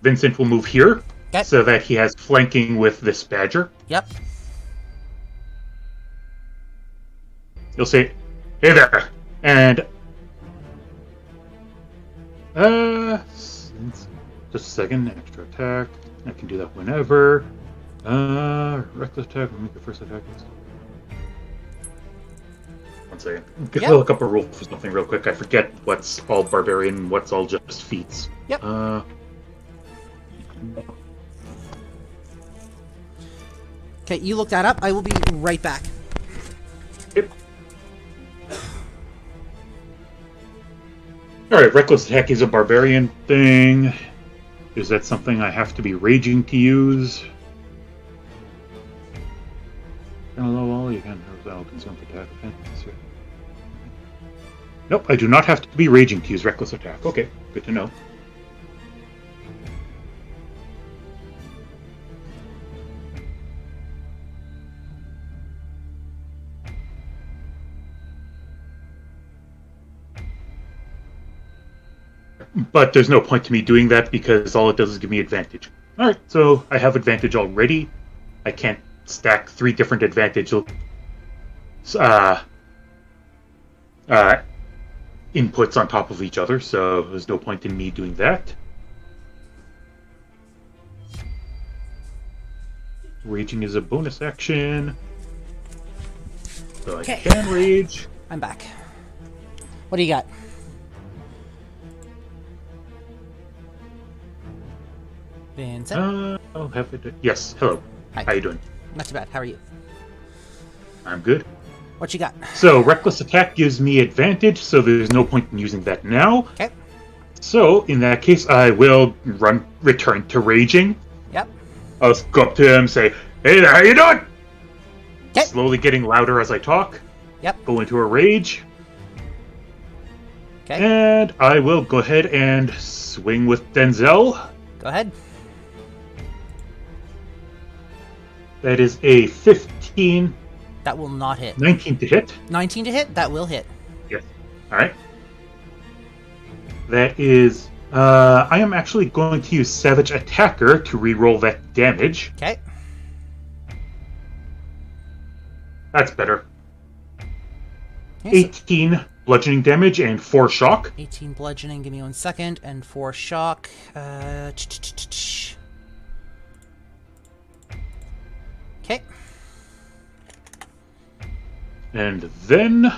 Vincent will move here, okay, so that he has flanking with this badger. Yep. You'll say, "Hey there," and just a second. Extra attack. I can do that whenever. Reckless attack. Make the first attack. 1 second. Yep. Look up a rule for something real quick. I forget what's all barbarian and what's all just feats. Yep. Okay, you look that up. I will be right back. Yep. Alright, reckless attack is a barbarian thing. Is that something I have to be raging to use? Hello, you can have consume attack. Nope, I do not have to be raging to use reckless attack. Okay, good to know. But there's no point to me doing that because all it does is give me advantage. Alright, so I have advantage already. I can't stack 3 different advantage inputs on top of each other, so there's no point in me doing that. Raging is a bonus action. So I can rage. I'm back. What do you got? Vincent? I'll have it. Yes, hello. Hi. How you doing? Not too bad. How are you? I'm good. What you got? So, reckless attack gives me advantage, so there's no point in using that now. Okay. So, in that case, I will return to raging. Yep. I'll go up to him, say, "Hey there, how you doing?" Okay. Slowly getting louder as I talk. Yep. Go into a rage. Okay. And I will go ahead and swing with Denzel. Go ahead. That is a 15. That will not hit. 19 to hit. 19 to hit? That will hit. Yes. Alright. That is... I am actually going to use Savage Attacker to reroll that damage. Okay. That's better. Okay, 18 bludgeoning damage and 4 shock. 18 bludgeoning, give me 1 second, and 4 shock. Okay. And then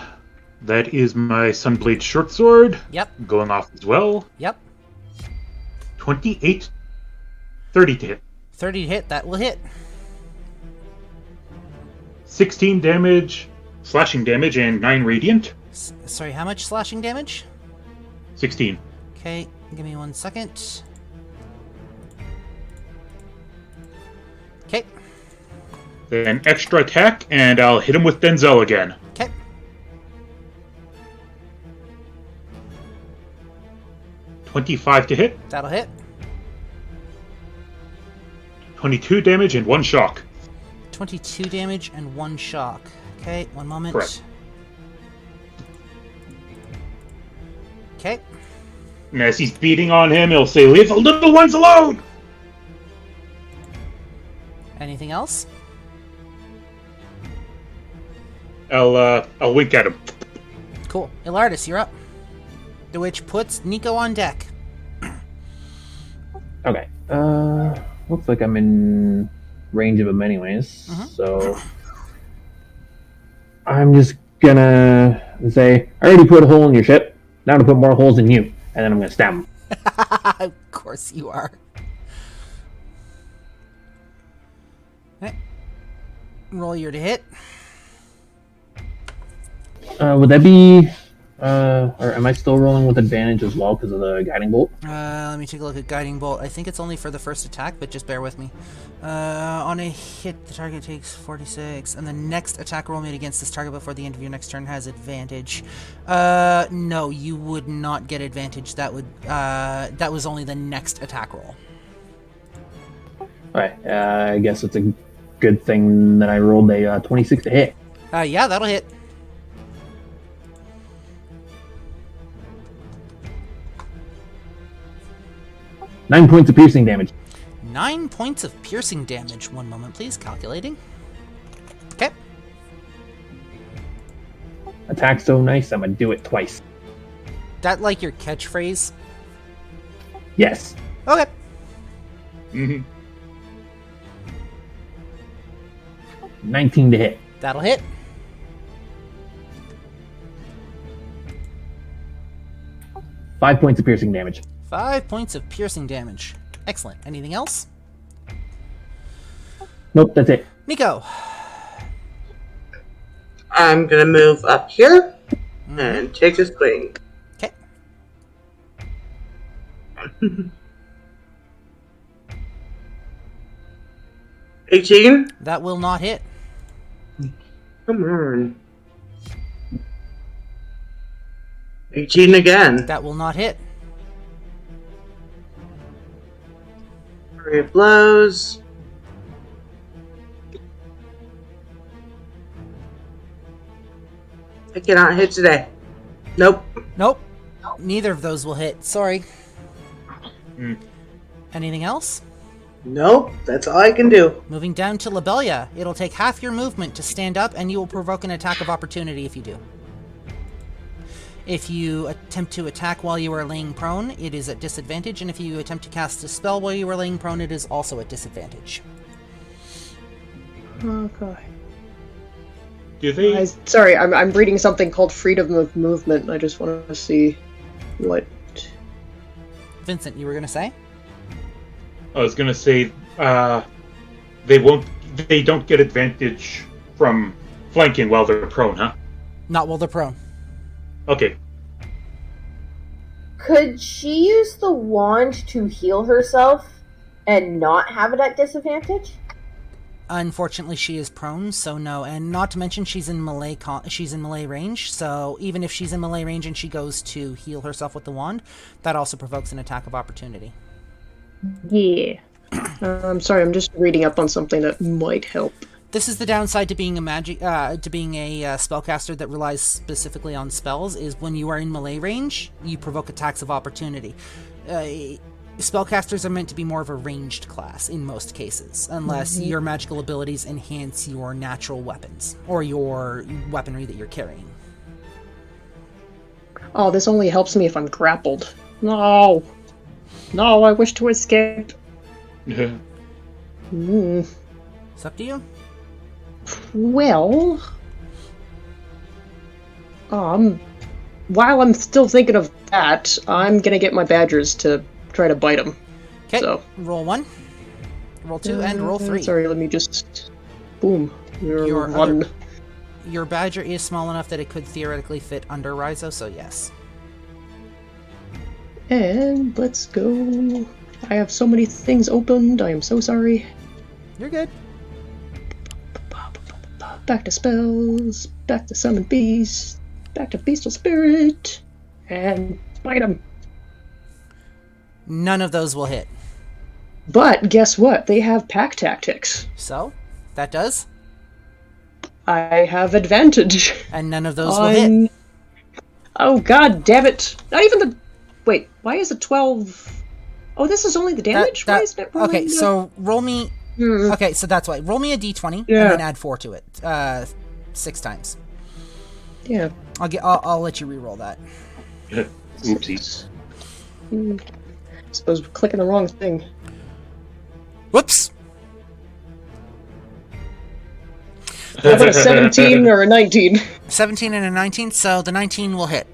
that is my Sunblade Shortsword. Yep. Going off as well. Yep. 28. 30 to hit. 30 to hit, that will hit. 16 damage, slashing damage, and 9 radiant. Sorry, how much slashing damage? 16. Okay, give me 1 second. Okay. Then extra attack, and I'll hit him with Denzel again. Okay. $25 to hit. That'll hit. 22 damage and 1 shock. 22 damage and 1 shock. Okay, 1 moment. Correct. Okay. And as he's beating on him, he'll say, "Leave the little ones alone!" Anything else? I'll wink at him. Cool. Ilardis, you're up. The witch puts Nico on deck. Okay. Looks like I'm in range of him anyways. So I'm just gonna say, I already put a hole in your ship. Now I'm gonna put more holes in you, and then I'm gonna stab him. Of course you are. Roll your to hit. Would that be... or am I still rolling with advantage as well because of the guiding bolt? Let me take a look at guiding bolt. I think it's only for the first attack, but just bear with me. On a hit, the target takes 46, and the next attack roll made against this target before the end of your next turn has advantage. No, you would not get advantage. That was only the next attack roll. Alright, I guess it's a good thing that I rolled a 26 to hit. Yeah, that'll hit. Nine points of piercing damage. 9 points of piercing damage. One moment, please. Calculating. Okay. Attack so nice, I'm gonna do it twice. That like your catchphrase? Yes. Okay. Mm-hmm. 19 to hit. That'll hit. Five points of piercing damage. 5 points of piercing damage. Excellent. Anything else? Nope, that's it. Nico. I'm gonna move up here and take a swing. Okay. 18? That will not hit. Come on. 18 again. That will not hit. Flurry of blows. I cannot hit today. Nope. Nope. Neither of those will hit. Sorry. Anything else? Nope. That's all I can do. Moving down to Lobelia. It'll take half your movement to stand up, and you will provoke an attack of opportunity if you do. If you attempt to attack while you are laying prone, it is at disadvantage, and if you attempt to cast a spell while you are laying prone, it is also at disadvantage. Okay. Do they? Sorry, I'm reading something called freedom of movement. I just want to see what. Vincent, you were going to say? I was gonna say, they don't get advantage from flanking while they're prone, huh? Not while they're prone. Okay. Could she use the wand to heal herself and not have it at disadvantage? Unfortunately, she is prone, so no. And not to mention, she's in melee range. So even if she's in melee range and she goes to heal herself with the wand, that also provokes an attack of opportunity. Yeah. I'm sorry. I'm just reading up on something that might help. This is the downside to being a spellcaster that relies specifically on spells. Is when you are in melee range, you provoke attacks of opportunity. Spellcasters are meant to be more of a ranged class in most cases, unless your magical abilities enhance your natural weapons or your weaponry that you're carrying. Oh, this only helps me if I'm grappled. No, I wish to escape. It's up to you. Well, while I'm still thinking of that, I'm gonna get my badgers to try to bite them. Okay, so. Roll 1, roll 2, and roll 3. Sorry, let me just... Boom. Your badger is small enough that it could theoretically fit under Raizo, so yes. And let's go. I have so many things opened, I am so sorry. You're good. Back to spells, back to summon beast, back to bestial spirit, and bite them. None of those will hit. But guess what? They have pack tactics. So, that does? I have advantage. And none of those will hit. Oh god damn it. Not even the... Wait, why is it 12... Oh, this is only the damage? Why is it rolling? Okay, so roll me... Okay, so that's why. Roll me a d20 and then add 4 to it. 6 times. Yeah. I'll let you re-roll that. Oopsies. Suppose we're clicking the wrong thing. Whoops! How about a 17 or a 19? 17 and a 19, so the 19 will hit.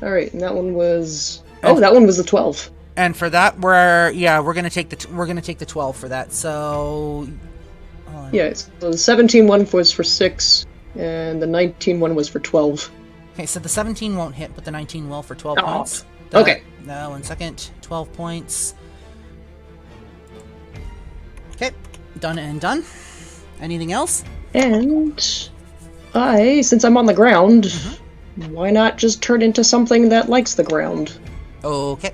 Alright, and that one was... Oh, that one was the 12. And for that, we're gonna take the 12 for that. So, on. Yeah, so the 17 one was for 6, and the 19 one was for 12. Okay, so the 17 won't hit, but the 19 will for 12 points. Okay. No, 1 second. 12 points. Okay, done and done. Anything else? And since I'm on the ground, why not just turn into something that likes the ground? Okay.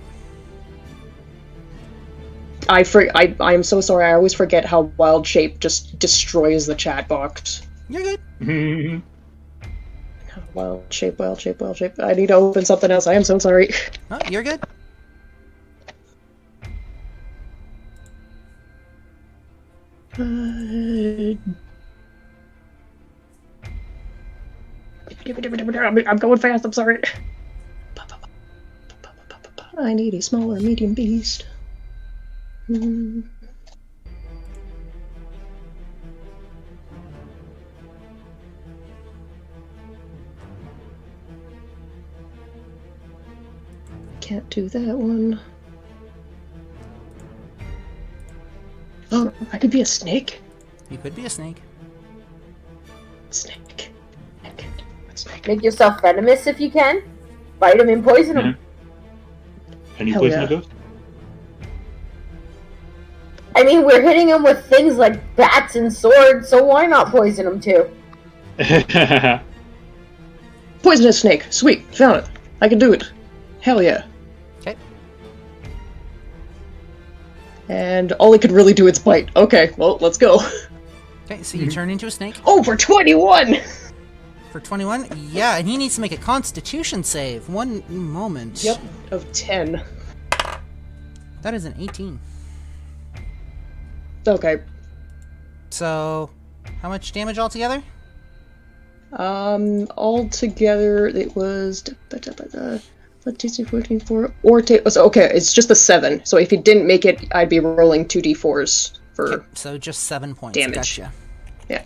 I'm so sorry, I always forget how Wild Shape just destroys the chat box. You're good. Wild Shape, Wild Shape, Wild Shape. I need to open something else, I am so sorry. Oh, you're good. I'm going fast, I'm sorry. I need a smaller medium beast. Can't do that one. Oh, I could be a snake? You could be a snake. Snake. Make yourself venomous if you can. Bite him and poison him. Can you Hell poison yeah. a ghost? I mean, we're hitting him with things like bats and swords, so why not poison him too? Poisonous snake. Sweet. Found it. I can do it. Hell yeah. Okay. And all it could really do is bite. Okay, well, let's go. Okay, so you turn into a snake. Oh, for 21! For 21? Yeah, and he needs to make a constitution save. One moment. Yep, of 10. That is an 18. Okay. So, how much damage altogether? Altogether it was 14, 4, or so okay, it's just a 7. So if he didn't make it, I'd be rolling 2d4s for Okay, so just 7 points. damage. Gotcha. Yeah.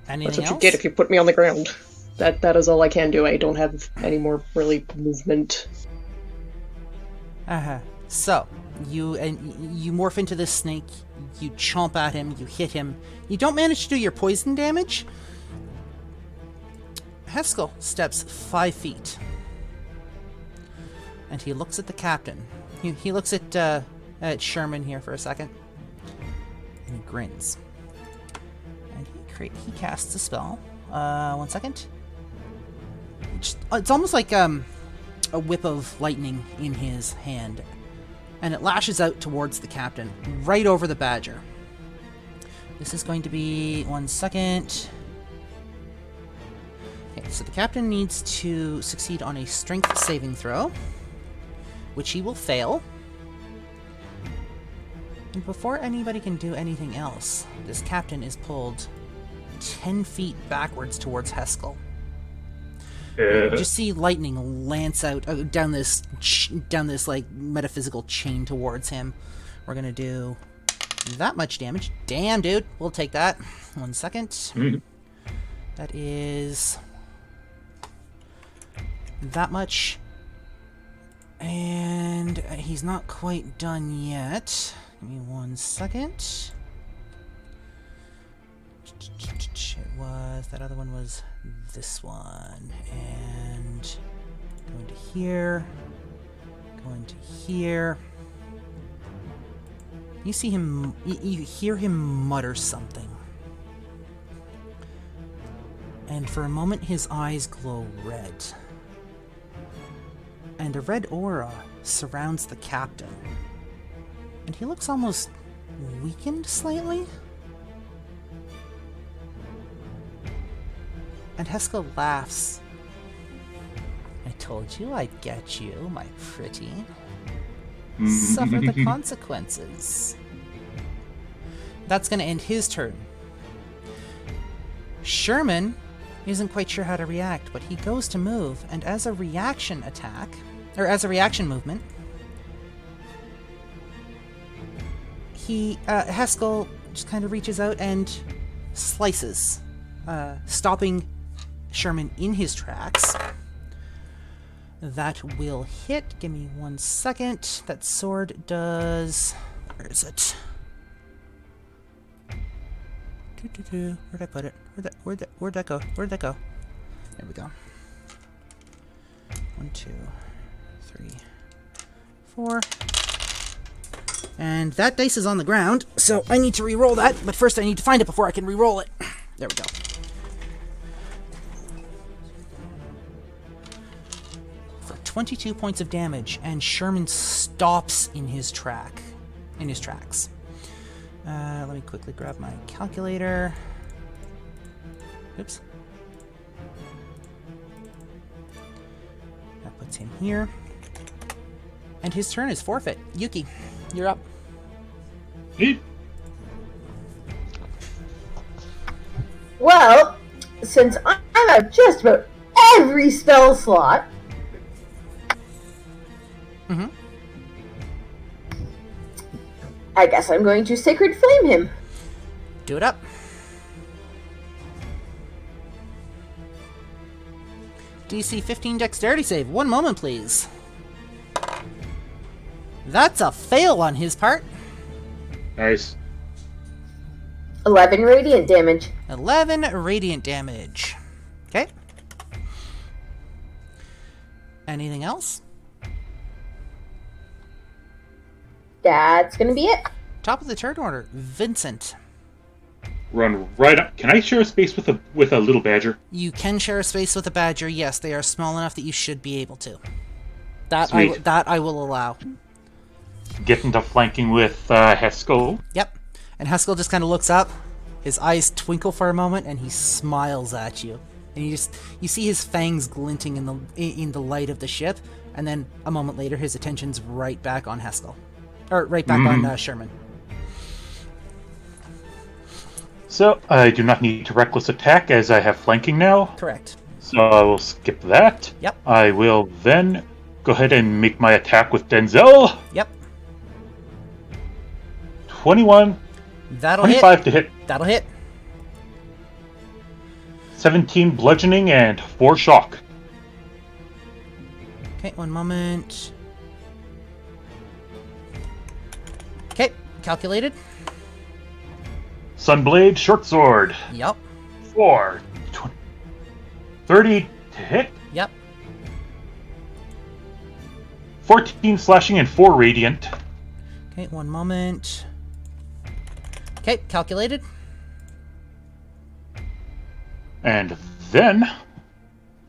Anything That's what else? you get if you put me on the ground. That is all I can do. I don't have any more really movement. So, you morph into this snake, you chomp at him, you hit him. You don't manage to do your poison damage. Haskell steps 5 feet. And he looks at the captain. He looks at Sherman here for a second. And he grins. And he casts a spell. 1 second. It's almost like a whip of lightning in his hand. And it lashes out towards the captain, right over the badger. This is going to be 1 second. Okay, so the captain needs to succeed on a strength saving throw, which he will fail. And before anybody can do anything else, this captain is pulled 10 feet backwards towards Haskell. You just see lightning lance out down this like metaphysical chain towards him. We're gonna do that much damage. Damn, dude, we'll take that. 1 second. That is that much, and he's not quite done yet. Give me 1 second. It was that other one was this one, and going to here, going to here. You see him, you hear him mutter something, and for a moment his eyes glow red, and a red aura surrounds the captain, and he looks almost weakened slightly. And Haskell laughs. I told you I'd get you, my pretty. Suffer the consequences. That's going to end his turn. Sherman isn't quite sure how to react, but he goes to move, and as a reaction attack, or as a reaction movement, Haskell just kind of reaches out and slices, stopping Sherman in his tracks. That will hit. Give me 1 second. That sword does Where is it? Where'd I put it? Where'd that go? Where'd that go? There we go. 1, 2, 3, 4. And that dice is on the ground, so I need to re-roll that, but first I need to find it before I can re-roll it. There we go. For 22 points of damage, and Sherman stops in his tracks. Let me quickly grab my calculator. Oops. That puts him here. And his turn is forfeit. Yuki, you're up. Well, since I'm at just about every spell slot, I guess I'm going to Sacred Flame him. Do it up. DC 15 Dexterity save. 1 moment, please. That's a fail on his part. Nice. 11 radiant damage. 11 radiant damage. Okay. Anything else? That's gonna be it. Top of the turn order, Vincent. Run right up. Can I share a space with a little badger? You can share a space with a badger. Yes, they are small enough that you should be able to. That I will allow. Get into flanking with Heskel. Yep. And Haskell just kind of looks up. His eyes twinkle for a moment, and he smiles at you. And you see his fangs glinting in the light of the ship. And then a moment later, his attention's right back on Haskell, or right back on Sherman. So I do not need to reckless attack as I have flanking now. Correct. So I will skip that. Yep. I will then go ahead and make my attack with Denzel. Yep. 21. That'll 25 hit. to hit. That'll hit. 17 bludgeoning and 4 shock. Okay, 1 moment. Okay, calculated. Sunblade, short sword. Yep. 4. 20, 30 to hit. Yep. 14 slashing and 4 radiant. Okay, 1 moment. Okay, calculated. And then,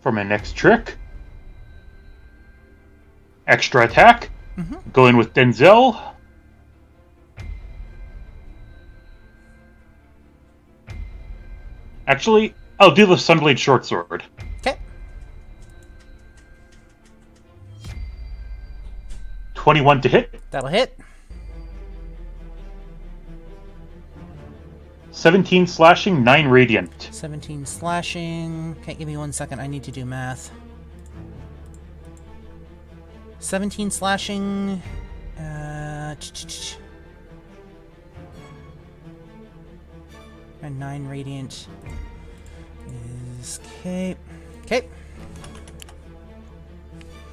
for my next trick, extra attack. Go in with Denzel. Actually, I'll do the Sunblade short sword. Okay. 21 to hit. That'll hit. 17 slashing, 9 radiant. 17 slashing. Okay, give me 1 second. I need to do math. 17 slashing. And 9 radiant is okay. Okay.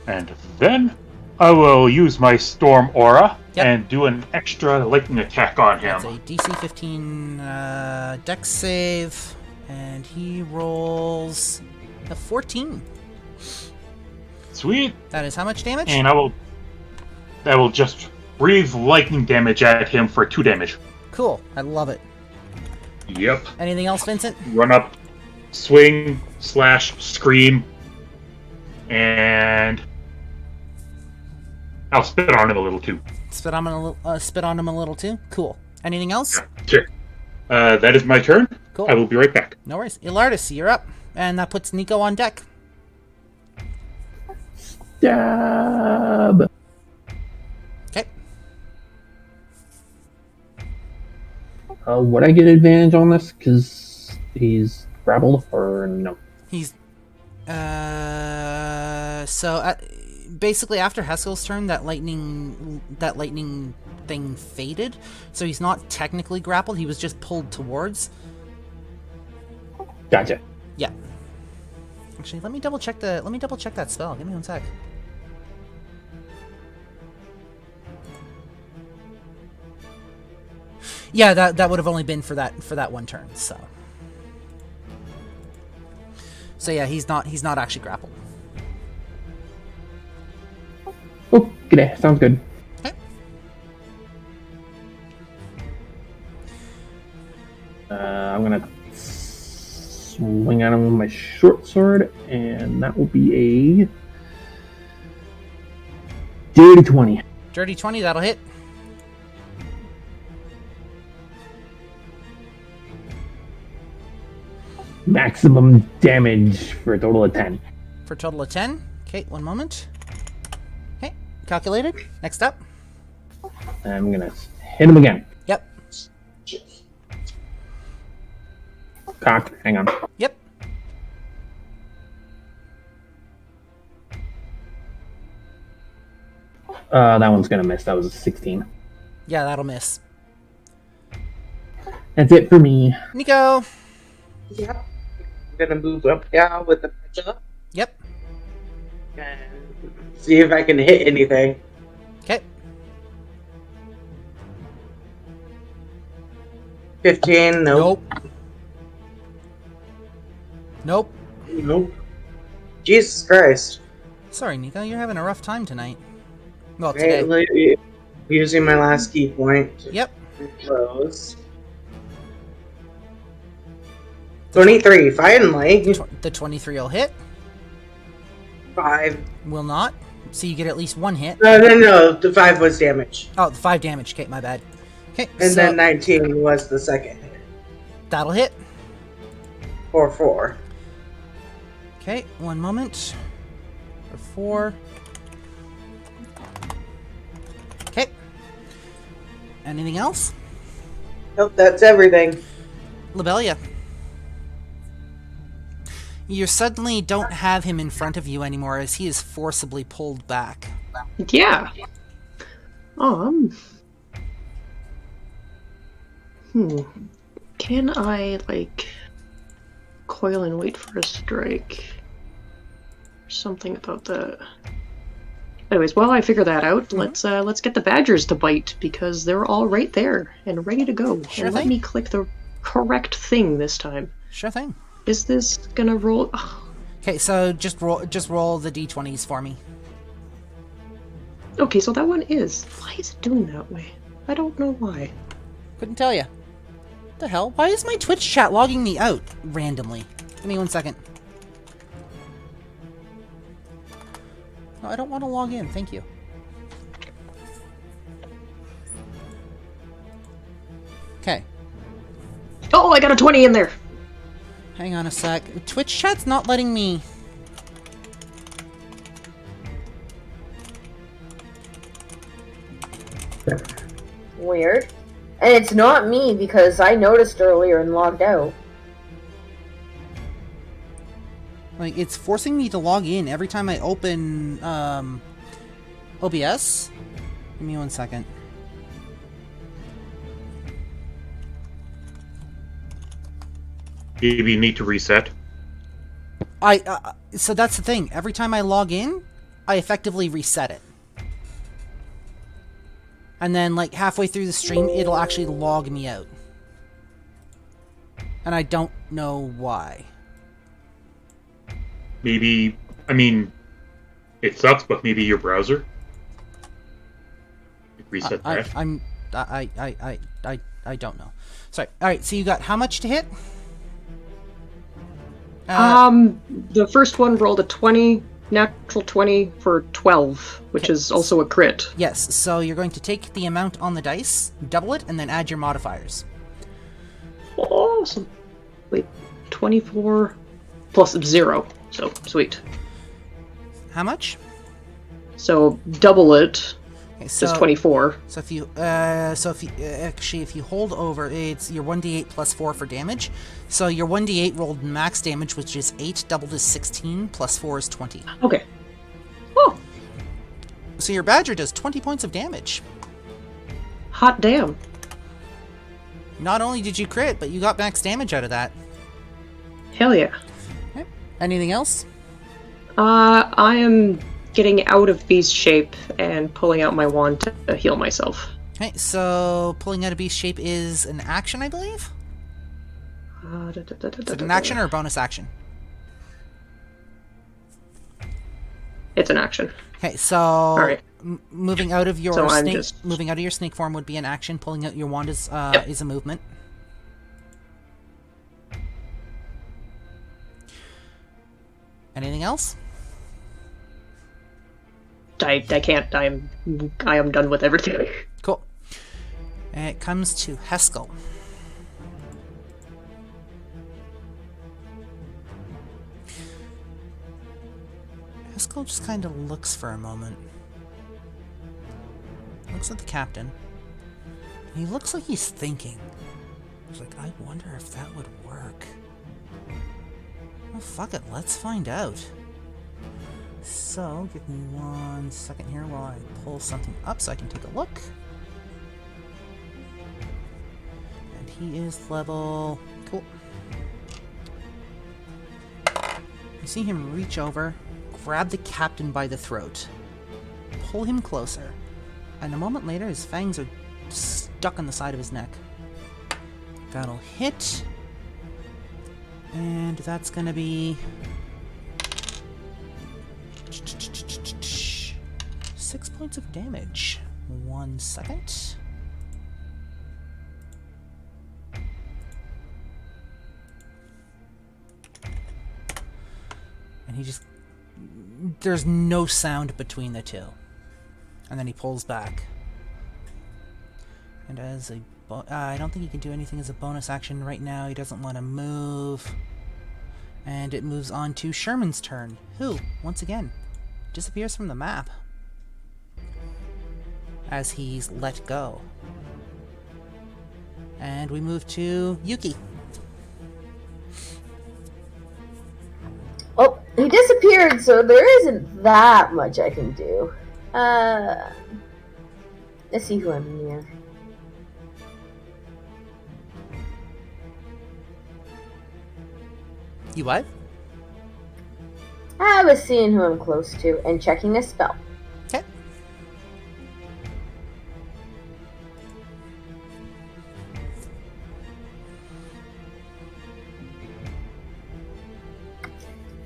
And then I will use my Storm Aura Yep. and do an extra lightning attack on him. That's a DC 15 Dex save, and he rolls a 14. Sweet. That is how much damage? And I will just breathe lightning damage at him for 2 damage. Cool. I love it. Yep. Anything else, Vincent? Run up, swing, slash, scream, and I'll spit on him a little too. Spit on him a little too? Cool. Anything else? Yeah, sure. That is my turn. Cool. I will be right back. No worries. Ilardis, you're up. And that puts Nico on deck. Stab. Okay. Would I get advantage on this because he's grappled or no? He's basically after Heskel's turn, that lightning thing faded, so he's not technically grappled. He was just pulled towards. Gotcha. Yeah. Actually, let me double check that spell. Give me 1 sec. Yeah, that would have only been for that one turn. So yeah, he's not actually grappled. Okay, sounds good. Okay. I'm gonna swing at him with my short sword, and that will be a dirty 20. Dirty 20, that'll hit. Maximum damage for a total of 10. For a total of 10. Okay, one moment. Okay, calculated. Next up. I'm gonna hit him again. Yep. Cocked. Hang on. Yep. That one's gonna miss. That was a 16. Yeah, that'll miss. That's it for me. Nico. Yep. I'm gonna move up now with the matchup. Yep. And see if I can hit anything. Okay. 15, nope. Nope. Nope. Jesus Christ. Sorry, Nico, you're having a rough time tonight. Well, today. Right, using my last key point. Yep. Close. 23, finally. The 23 will hit. 5. Will not. So you get at least one hit. No. The 5 was damage. Oh, the 5 damage. Okay, my bad. Okay. And then 19 was the second hit. That'll hit. For 4. Okay, one moment. For 4. Okay. Anything else? Nope, that's everything. Lobelia. You suddenly don't have him in front of you anymore as he is forcibly pulled back. Yeah. Can I, like, coil and wait for a strike? Something about that. Anyways, while I figure that out, let's get the badgers to bite, because they're all right there and ready to go. Sure and thing. let me click the correct thing this time. Sure thing. Is this gonna roll? Okay, so just roll the d20s for me. Okay, so that one is. Why is it doing that way? I don't know why. Couldn't tell you. What the hell? Why is my Twitch chat logging me out randomly? Give me 1 second. No, I don't want to log in. Thank you. Okay. Oh, I got a 20 in there. Hang on a sec. Twitch chat's not letting me... Weird. And it's not me because I noticed earlier and logged out. Like, it's forcing me to log in every time I open, OBS. Give me 1 second. Maybe you need to reset. So that's the thing. Every time I log in, I effectively reset it. And then, like, halfway through the stream, it'll actually log me out. And I don't know why. Maybe, I mean, it sucks, but maybe your browser. Reset that. I don't know. Sorry. All right. So you got how much to hit? The first one rolled a 20, natural 20 for 12, which is also a crit. Yes. So you're going to take the amount on the dice, double it, and then add your modifiers. Awesome. Wait, 24 plus 0. So sweet. How much? So double it. Okay, so is 24. So if you if you hold over, it's your 1d8 plus 4 for damage. So your 1d8 rolled max damage, which is 8, doubled is 16, plus 4 is 20. Okay. Oh. So your badger does 20 points of damage. Hot damn. Not only did you crit, but you got max damage out of that. Hell yeah. Okay. Anything else? I am getting out of beast shape and pulling out my wand to heal myself. Okay, so pulling out a beast shape is an action, I believe? Is it an action or a bonus action? It's an action. Okay, so right. moving out of your So I'm snake, just- moving out of your snake form would be an action. Pulling out your wand is Yep. is a movement. Anything else? I can't. I am done with everything. Cool. And it comes to Heskel. Heskel just kind of looks for a moment. Looks at the captain. He looks like he's thinking. He's like, I wonder if that would work. Well, fuck it, let's find out. So, give me 1 second here while I pull something up so I can take a look. And he is level... Cool. You see him reach over, grab the captain by the throat, pull him closer, and a moment later his fangs are stuck on the side of his neck. That'll hit, and that's gonna be 6 points of damage. 1 second. And he just... There's no sound between the two. And then he pulls back. And as a... I don't think he can do anything as a bonus action right now. He doesn't want to move. And it moves on to Sherman's turn, who, once again, disappears from the map as he's let go. And we move to Yuki. Oh, he disappeared, so there isn't that much I can do. Let's see who I'm near. You what? I was seeing who I'm close to and checking a spell. Okay.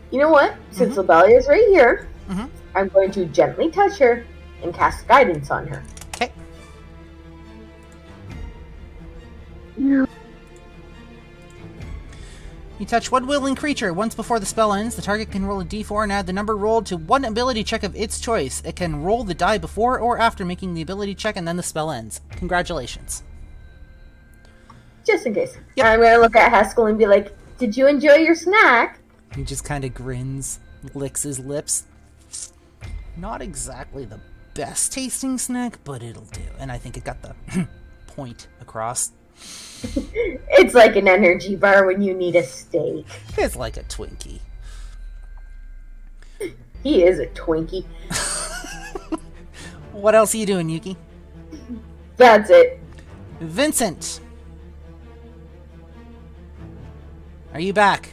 You know what? Since Lobelia's right here, Mhm. I'm going to gently touch her and cast guidance on her. Okay. You touch one willing creature. Once before the spell ends, the target can roll a d4 and add the number rolled to one ability check of its choice. It can roll the die before or after making the ability check, and then the spell ends. Congratulations. Just in case. Yep. I'm going to look at Haskell and be like, did you enjoy your snack? He just kind of grins, licks his lips. Not exactly the best tasting snack, but it'll do. And I think it got the point across. It's like an energy bar when you need a steak. It's like a Twinkie. He is a Twinkie. What else are you doing, Yuki? That's it. Vincent! Are you back?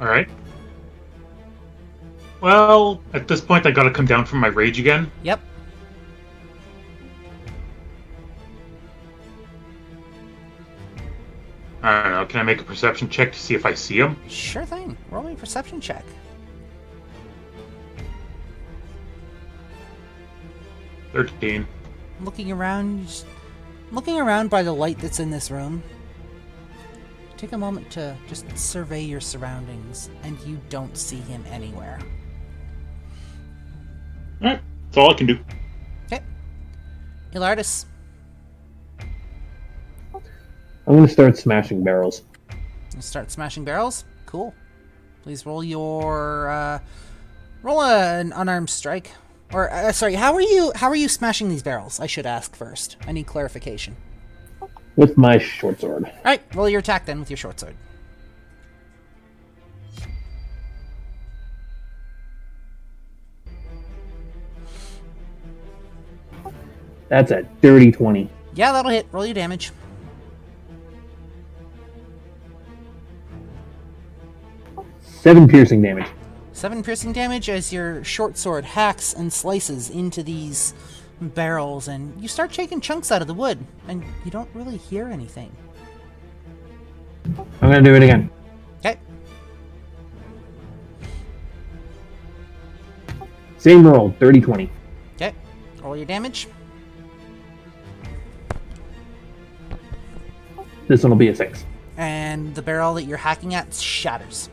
Alright. Well, at this point I gotta come down from my rage again. Yep. I don't know, can I make a perception check to see if I see him? Sure thing. Roll me a perception check. 13. Looking around, looking around by the light that's in this room. Take a moment to just survey your surroundings, and you don't see him anywhere. Alright, that's all I can do. Okay. Ilardis. I'm going to start smashing barrels. You start smashing barrels? Cool. Please roll your, roll an unarmed strike. Or, sorry, how are you smashing these barrels? I should ask first. I need clarification. With my short sword. Alright, roll your attack then with your short sword. That's a dirty 20. Yeah, that'll hit. Roll your damage. 7 piercing damage. 7 piercing damage as your short sword hacks and slices into these barrels, and you start taking chunks out of the wood, and you don't really hear anything. I'm gonna do it again. Okay. Same roll, 30-20. Okay. Roll your damage. This one will be a 6. And the barrel that you're hacking at shatters.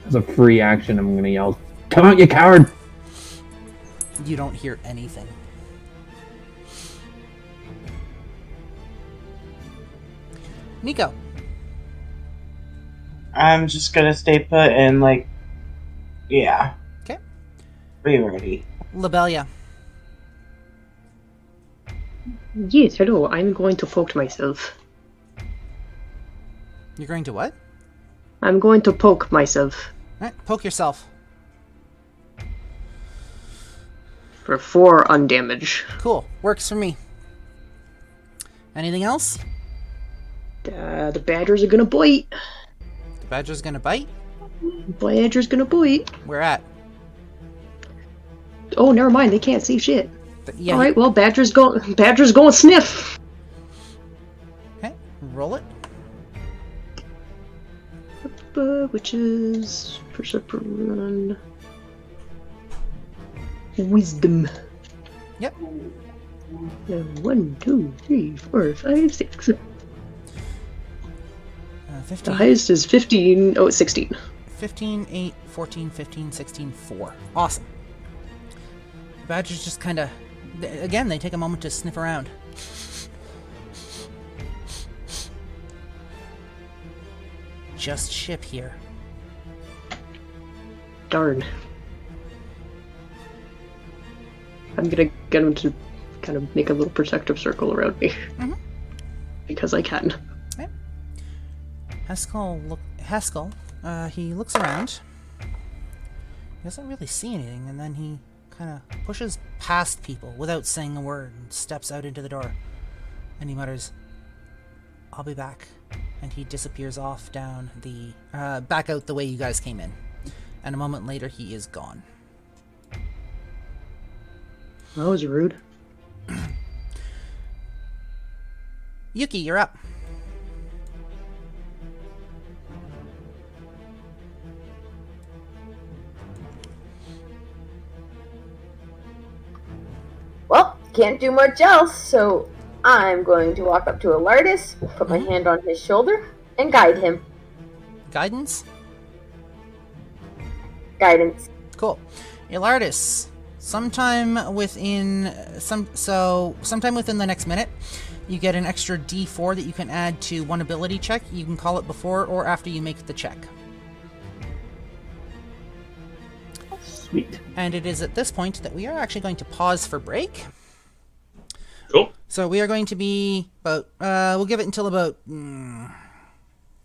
As a free action, I'm gonna yell, "Come out, you coward!" You don't hear anything. Nico. I'm just gonna stay put and, like, yeah. Okay. Be ready. Lobelia. Yes, hello. I'm going to poke myself. You're going to what? I'm going to poke myself. Alright, poke yourself. For 4 undamage. Cool. Works for me. Anything else? The badgers are gonna bite. The badger's gonna bite? Badger's gonna bite. Where at? Oh, never mind. They can't see shit. Yeah. All right. Well, badger's going sniff. Okay. Roll it. Which is perception. Wisdom. Yep. 1, 2, 3, 4, 5, 6. 15. The highest is 15. Oh, it's 16. 15, 8, 14, 15, 16, 4. Awesome. The badgers just kind of... Again, they take a moment to sniff around. Just ship here. Darn. I'm gonna get him to kind of make a little protective circle around me. Mm-hmm. Because I can. Okay. Haskell, he looks around. He doesn't really see anything, and then he kind of pushes past people without saying a word and steps out into the door. And he mutters, "I'll be back." And he disappears off down the... back out the way you guys came in. And a moment later, he is gone. That was rude. Yuki, you're up. Well, can't do much else, so I'm going to walk up to Alardis, put my hand on his shoulder, and guide him. Guidance? Guidance. Cool. Ilardis, sometime within the next minute, you get an extra D4 that you can add to one ability check. You can call it before or after you make the check. Sweet. And it is at this point that we are actually going to pause for break. Cool. So we are going to be about, we'll give it until about,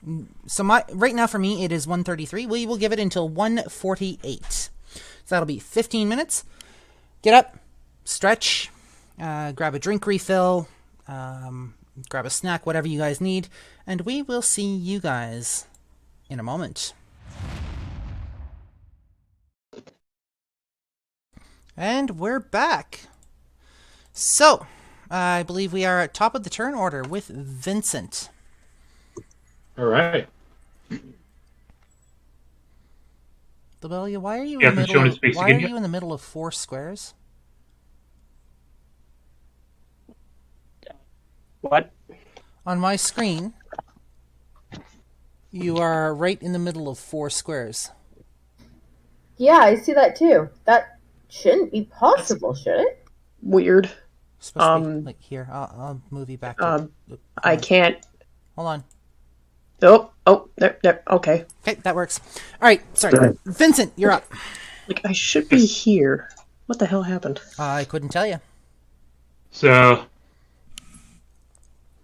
right now for me it is 1:33. We will give it until 1:48. So that'll be 15 minutes. Get up, stretch, grab a drink refill, grab a snack, whatever you guys need, and we will see you guys in a moment. And we're back. So, I believe we are at top of the turn order with Vincent. All right. Lobelia, why are you You in the haven't shown middle? his face Why again are yet? you in the middle of 4 squares? What? On my screen, you are right in the middle of 4 squares. Yeah, I see that too. That shouldn't be possible, should it? Weird. It's supposed to be, like, here, I'll move you back. I can't. Hold on. There. Okay. Okay, that works. All right, sorry. Vincent, you're up. Like, I should be here. What the hell happened? I couldn't tell you. So,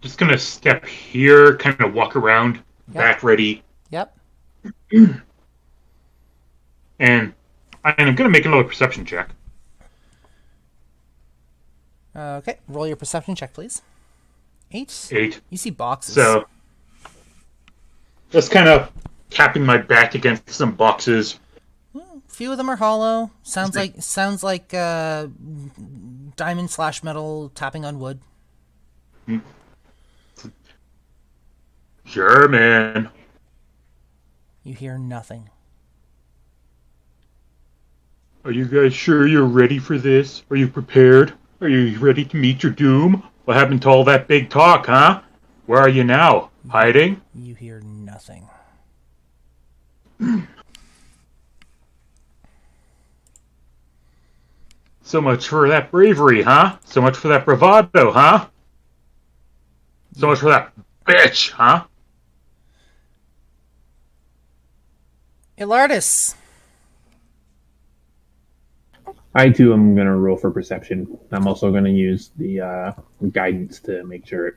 just gonna step here, kind of walk around, back ready, Yep. and I'm gonna make another perception check. Okay, roll your perception check, please. 8? 8. You see boxes. So, Just kind of tapping my back against some boxes. A few of them are hollow. Sounds like diamond/metal tapping on wood. Sure, man. You hear nothing. Are you guys sure you're ready for this? Are you prepared? Are you ready to meet your doom? What happened to all that big talk, huh? Where are you now? Hiding? You hear nothing. So much for that bravery, huh? So much for that bravado, huh? So much for that bitch, huh? Ilardis. I too am going to roll for perception. I'm also going to use the guidance to make sure it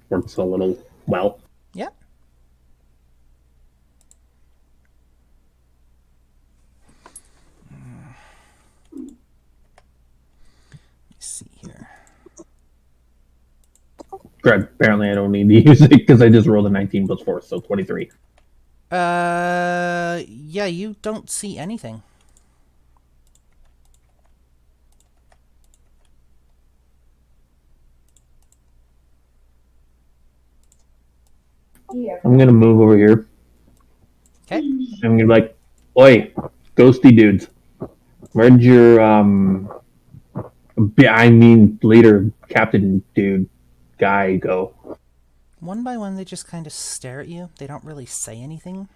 works a little well. Yep. Let's see here. Great. Apparently, I don't need to use it because I just rolled a 19 plus 4, so 23. Yeah, you don't see anything. I'm going to move over here. Okay. I'm going to be like, oi, ghosty dudes. Where'd your, leader, captain dude guy go? One by one, they just kind of stare at you. They don't really say anything.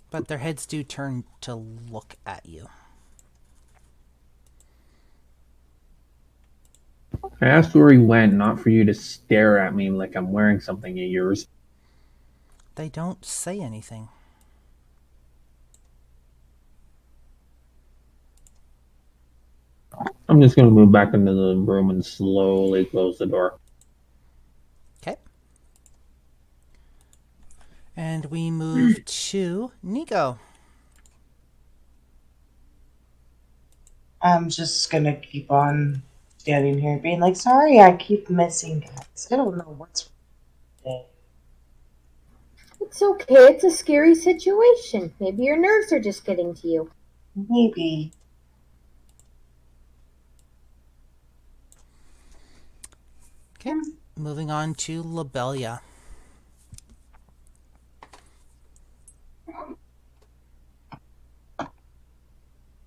But their heads do turn to look at you. I asked where he went, not for you to stare at me like I'm wearing something of yours. They don't say anything. I'm just going to move back into the room and slowly close the door. Okay. And we move to Nico. I'm just gonna keep on standing here being like, sorry, I keep missing guys. I don't know what's wrong. It's okay. It's a scary situation. Maybe your nerves are just getting to you. Maybe. Okay. Moving on to Lobelia.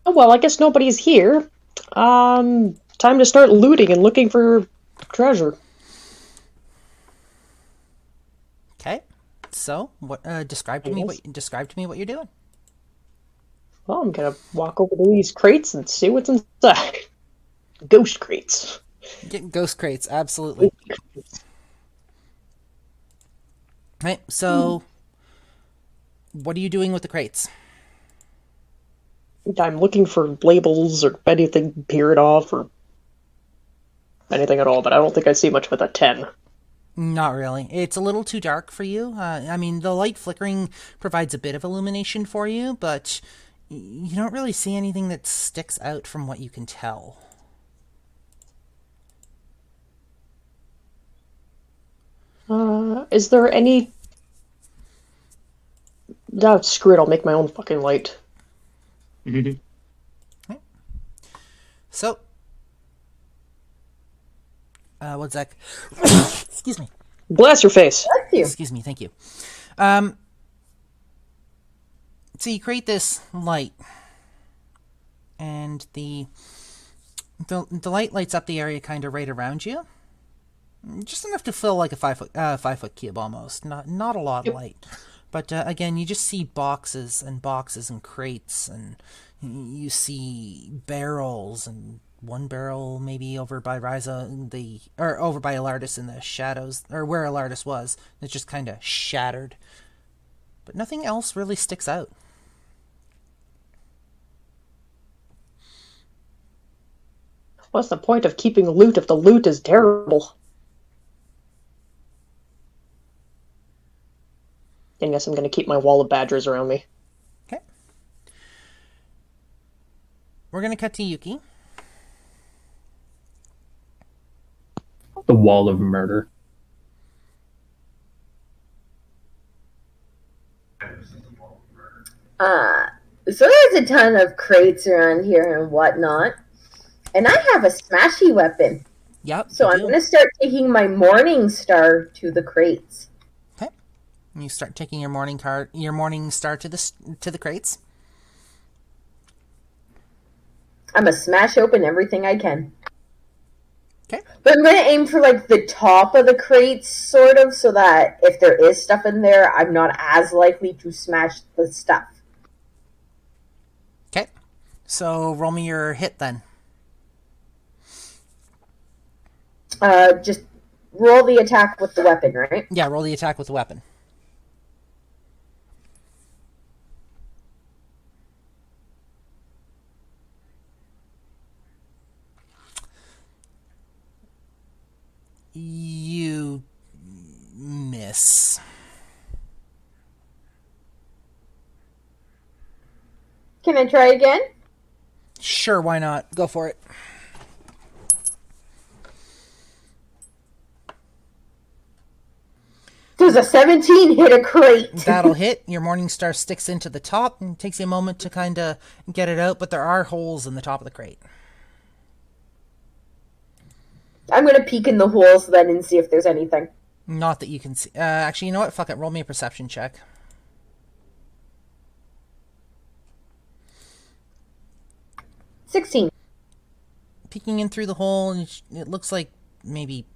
Oh, well, I guess nobody's here. Time to start looting and looking for treasure. Okay. So, what? Describe to me what you're doing. Well, I'm gonna walk over to these crates and see what's inside. Ghost crates. Get ghost crates, absolutely. Right. So, what are you doing with the crates? I'm looking for labels or anything peered off or anything at all, but I don't think I see much with a 10. Not really. It's a little too dark for you. I mean, the light flickering provides a bit of illumination for you, but you don't really see anything that sticks out from what you can tell. Is there any... No, screw it, I'll make my own fucking light. So, what's that? Excuse me. Bless your face. Bless you. Excuse me, thank you. So you create this light, and the light lights up the area kind of right around you, just enough to fill like a 5 foot cube almost. Not a lot of light, but again, you just see boxes and boxes and crates, and you see barrels, and one barrel maybe over by over by Ilardis in the shadows, or where Ilardis was. It's just kind of shattered, but nothing else really sticks out. What's the point of keeping loot if the loot is terrible? I guess I'm gonna keep my wall of badgers around me. Okay. We're gonna cut to Yuki. The wall of murder. So there's a ton of crates around here and whatnot. And I have a smashy weapon. Yep, So you I'm do. going to start taking my morning star to the crates. Okay. You start taking your morning star to the crates. I'm going to smash open everything I can. Okay. But I'm going to aim for like the top of the crates, sort of, so that if there is stuff in there, I'm not as likely to smash the stuff. Okay. So roll me your hit then. Just roll the attack with the weapon, right? Yeah, roll the attack with the weapon. You miss. Can I try again? Sure, why not? Go for it. Does a 17 hit a crate? That'll hit. Your morning star sticks into the top and it takes you a moment to kind of get it out, but there are holes in the top of the crate. I'm going to peek in the holes then and see if there's anything. Not that you can see. Actually, you know what? Fuck it. Roll me a perception check. $16. Peeking in through the hole, and it looks like maybe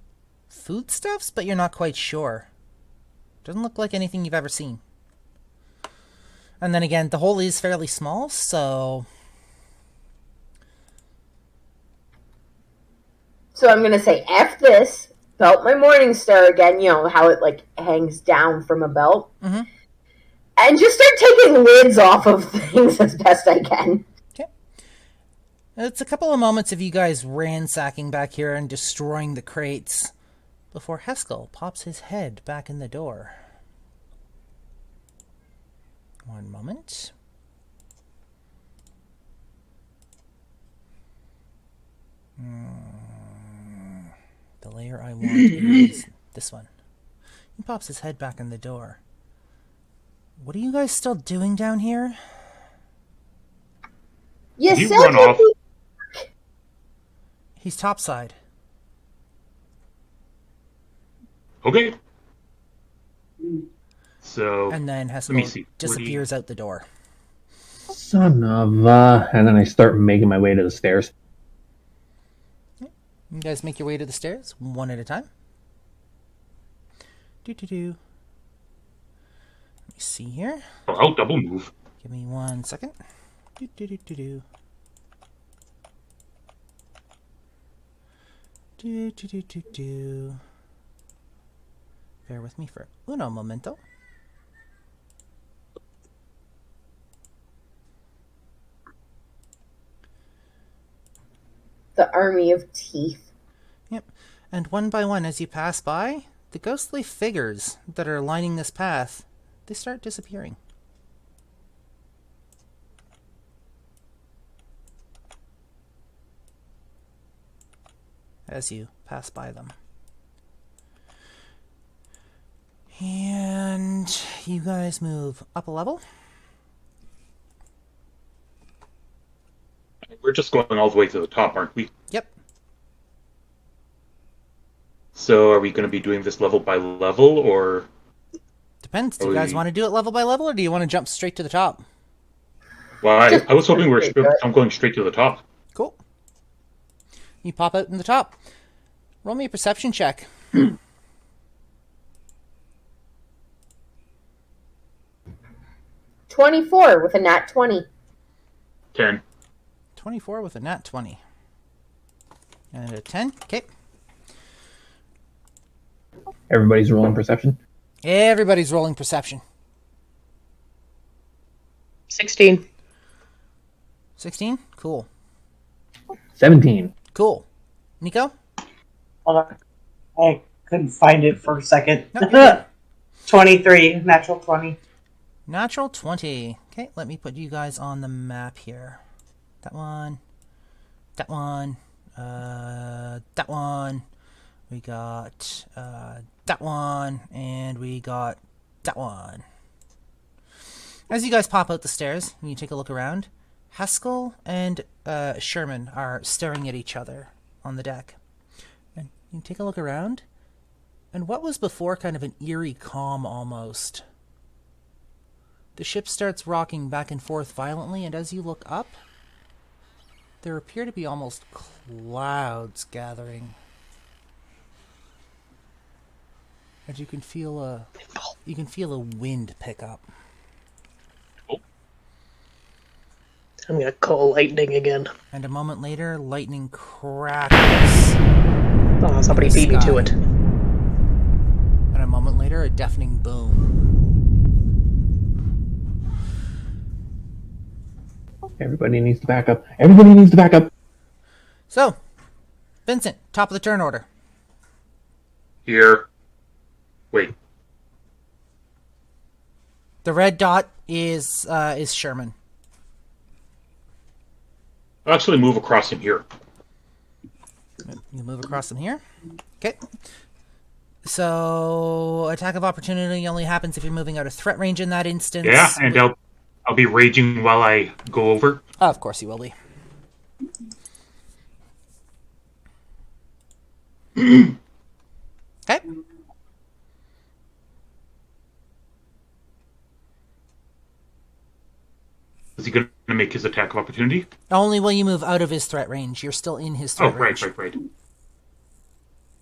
foodstuffs, but you're not quite sure. Doesn't look like anything you've ever seen. And then again, the hole is fairly small, so... So I'm going to say, F this, belt my morning star again, you know, how it like hangs down from a belt. Mm-hmm. And just start taking lids off of things as best I can. Okay. It's a couple of moments of you guys ransacking back here and destroying the crates before Heskel pops his head back in the door. One moment. The layer I want is this one. He pops his head back in the door. What are you guys still doing down here? You Did he said run you'd off? be- He's topside. Okay. So And then let me Heskel see. disappears out the door. Son of and then I start making my way to the stairs. You guys make your way to the stairs, one at a time. Do. Let me see here. Oh, I'll double move. Give me 1 second. Do. Do. Bear with me for uno momento. The army of teeth. Yep. And one by one, as you pass by, the ghostly figures that are lining this path, they start disappearing. As you pass by them. And you guys move up a level. We're just going all the way to the top, aren't we? Yep. So are we going to be doing this level by level, or... Depends. Do you guys want to do it level by level, or do you want to jump straight to the top? Well, I was hoping I'm going straight to the top. Cool. You pop out in the top. Roll me a perception check. 24 with a nat 20. 10. 24 with a nat 20. And a 10. Okay. Everybody's rolling perception. Everybody's rolling perception. 16. 16? Cool. 17. Cool. Nico? Hold on. I couldn't find it for a second. No, you're good. 23. Natural 20. Natural 20. Okay, let me put you guys on the map here. That one. That one. That one. We got that one. And we got that one. As you guys pop out the stairs and you take a look around, Haskell and Sherman are staring at each other on the deck. And you take a look around, and what was before kind of an eerie calm almost. The ship starts rocking back and forth violently, and as you look up, there appear to be almost clouds gathering. And you can feel a wind pick up. I'm gonna call lightning again. And a moment later, lightning crackles. Oh, somebody beat me to it. And a moment later, a deafening boom. Everybody needs to back up. Everybody needs to back up. So, Vincent, top of the turn order. Here. Wait. The red dot is Sherman. I'll actually move across him here. You move across him here. Okay. So, attack of opportunity only happens if you're moving out of threat range in that instance. Yeah, and I'll be raging while I go over. Oh, of course you will be. Okay. Is he going to make his attack of opportunity? Only will you move out of his threat range. You're still in his threat range. Right.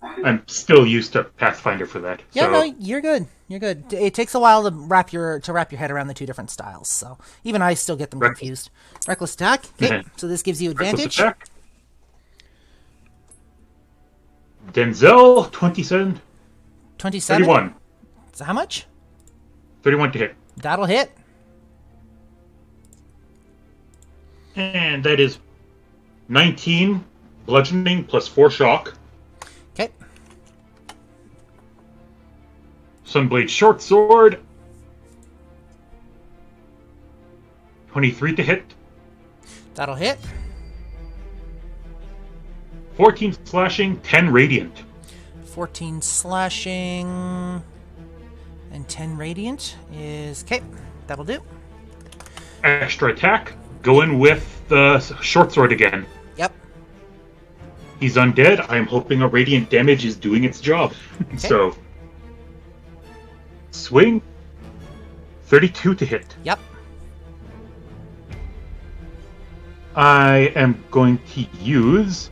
I'm still used to Pathfinder for that. Yeah, so. no, you're good. You're good. It takes a while to wrap your head around the two different styles. So even I still get them confused. Reckless attack. Okay, so this gives you advantage. Reckless attack. Denzel, 27. 27. 31. So how much? 31 to hit. That'll hit. And that is 19 bludgeoning plus 4 shock. Okay. Sunblade short sword. 23 to hit. That'll hit. 14 slashing, 10 radiant. 14 slashing and 10 radiant is okay. That'll do. Extra attack. Going with the short sword again. Yep. He's undead. I'm hoping a radiant damage is doing its job. Okay. So, swing. 32 to hit. Yep. I am going to use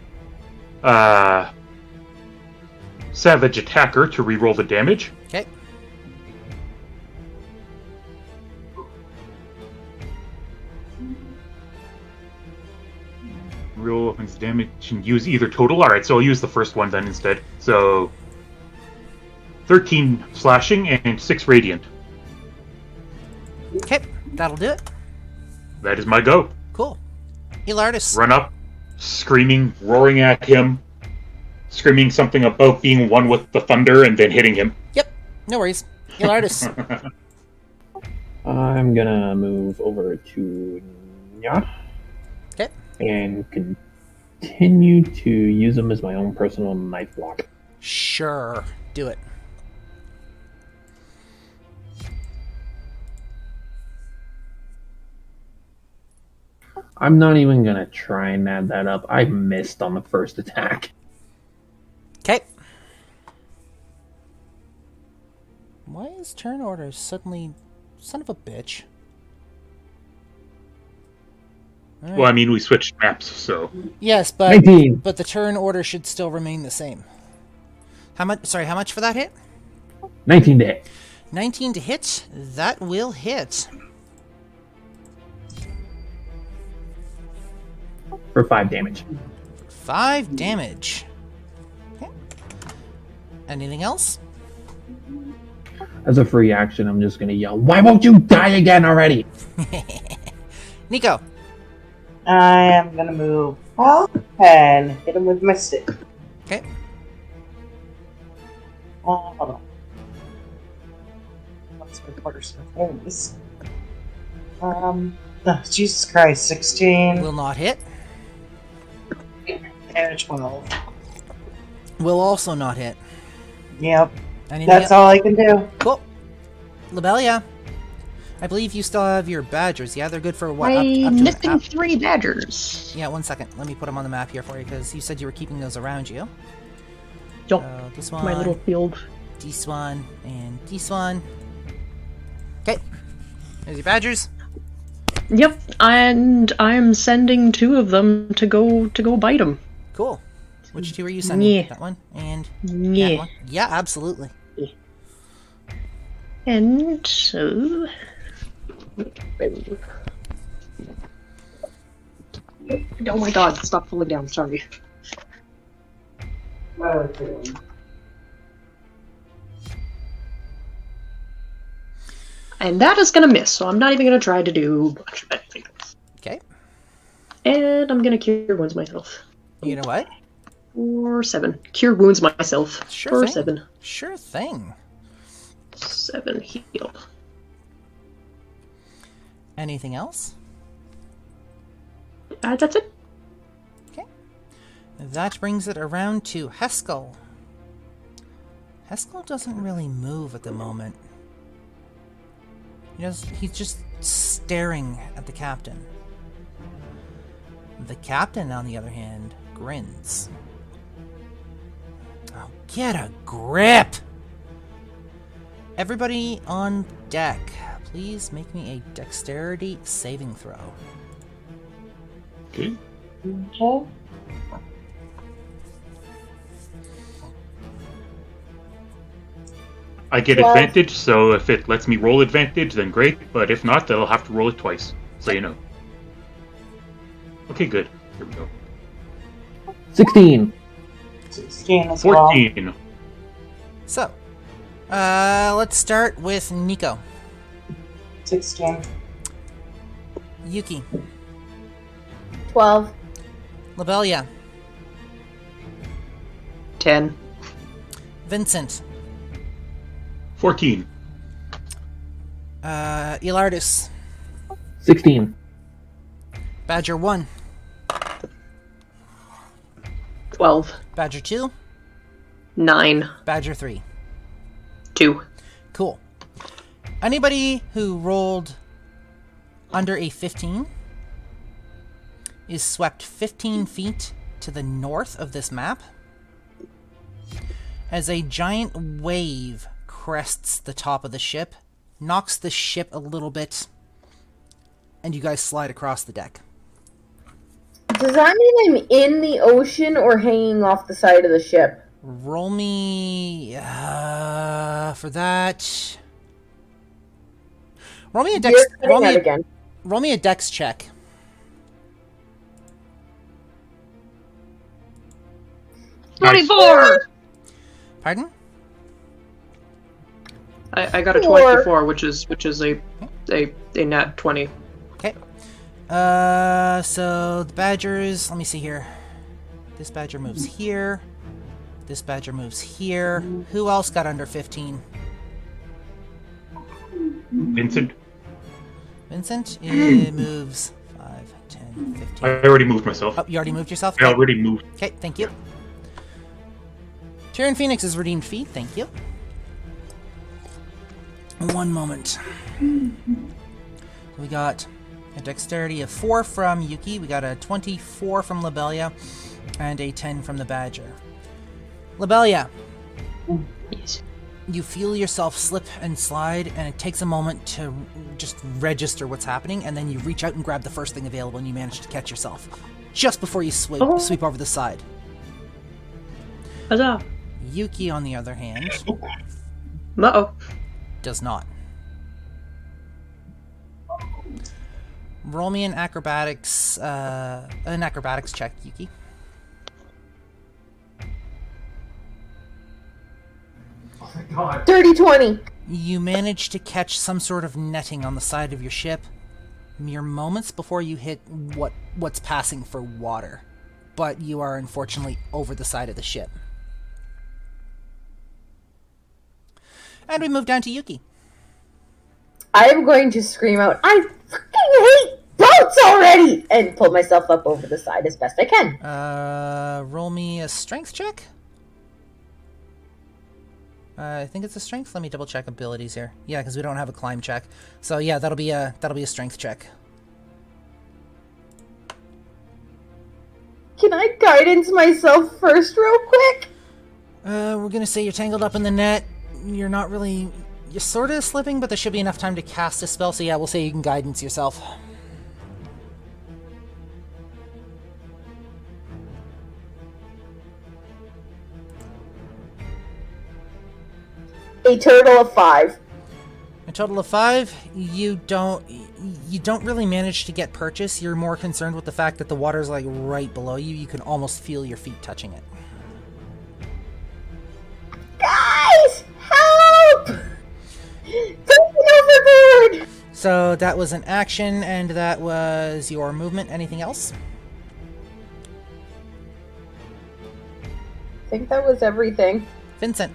Savage Attacker to reroll the damage. Okay. Roll weapons damage and use either total. Alright, so I'll use the first one then instead. So 13 slashing and 6 radiant. Okay, that'll do it. That is my go. Cool. Elardis. Run up, screaming, roaring at him, screaming something about being one with the thunder and then hitting him. Yep, no worries. Elardis. I'm gonna move over to Nya. Okay. And continue to use them as my own personal knife block. Sure, do it. I'm not even gonna try and add that up. I missed on the first attack. Okay. Why is turn order suddenly... Son of a bitch. All right. Well, I mean, we switched maps, so... Yes, but 19. But the turn order should still remain the same. How much? Sorry, how much for that hit? 19 to hit. 19 to hit. That will hit. For 5 damage. 5 damage. Okay. Anything else? As a free action, I'm just gonna yell, "Why won't you die again already?" Nico. I am gonna move 12 and hit him with my stick. Okay. Hold on. What's my quartersmith? There it is. Jesus Christ, 16 Will not hit. and 12. Will also not hit. Yep, Anything that's all I can do. Cool. Lobelia. I believe you still have your badgers. Yeah, they're good for what? Up I'm to missing 3 badgers. Yeah, 1 second. Let me put them on the map here for you because you said you were keeping those around you. Yup, This one, my little field. this one, and this one. Okay. There's your badgers. Yep, and I'm sending 2 of them to go bite them. Cool. Which 2 are you sending? Yeah. That one and Yeah. that one? Yeah, absolutely. And so... Oh my god, stop falling down, sorry. And that is gonna miss, so I'm not even gonna try to do much of anything. Okay. And I'm gonna cure wounds myself. You know what? For 7. Cure wounds myself. Sure for thing. 7. Sure thing. 7 heal. Anything else? That's it. Okay. That brings it around to Heskel. Heskel doesn't really move at the moment. He's just staring at the captain. The captain, on the other hand, grins. Oh, get a grip! Everybody on deck, please make me a dexterity saving throw. Okay. I get 12. advantage, so if it lets me roll advantage, then great. But if not, then I'll have to roll it twice. So you know. Okay, good. Here we go. 16. 16 as well. 14. So, let's start with Nico. 16. Yuki. 12. Labelia. 10. Vincent. 14. Ilardis. 16. Badger 1. 12. Badger 2. 9. Badger 3. 2. Cool. Anybody who rolled under a 15 is swept 15 feet to the north of this map as a giant wave crests the top of the ship, knocks the ship a little bit, and you guys slide across the deck. Does that mean I'm in the ocean or hanging off the side of the ship? Roll me for that. Roll me a dex. You're cutting out again. Roll me a dex check. Nice. 24! Pardon? I got a 4. 24, which is a nat 20. Okay. So the badgers. Let me see here. This badger moves here. This badger moves here. Who else got under 15? Vincent. Vincent? It moves 5, 10, 15. I already moved myself. Oh, you already moved yourself? I already moved. Okay, thank you. Tyrion Phoenix is redeemed feat, thank you. 1 moment. We got a dexterity of 4 from Yuki, we got a 24 from Labelia, and a 10 from the Badger. Labelia, Yes. you feel yourself slip and slide, and it takes a moment to just register what's happening, and then you reach out and grab the first thing available, and you manage to catch yourself just before you sweep over the side. Huzzah! Yuki, on the other hand, Uh-oh. does not. Roll me an acrobatics check, Yuki. God. 30-20. You manage to catch some sort of netting on the side of your ship mere moments before you hit what's passing for water. But you are unfortunately over the side of the ship. And we move down to Yuki. I am going to scream out, I fucking hate boats already! And pull myself up over the side as best I can. Roll me a strength check. I think it's a strength. Let me double check abilities here. Yeah, because we don't have a climb check. So yeah, that'll be a strength check. Can I guidance myself first real quick? We're gonna say you're tangled up in the net. You're not really... You're sort of slipping, but there should be enough time to cast a spell. So yeah, we'll say you can guidance yourself. A total of 5. A total of 5. You don't really manage to get purchase. You're more concerned with the fact that the water's like right below you. You can almost feel your feet touching it. Guys, help! Taking overboard! So that was an action, and that was your movement. Anything else? I think that was everything. Vincent.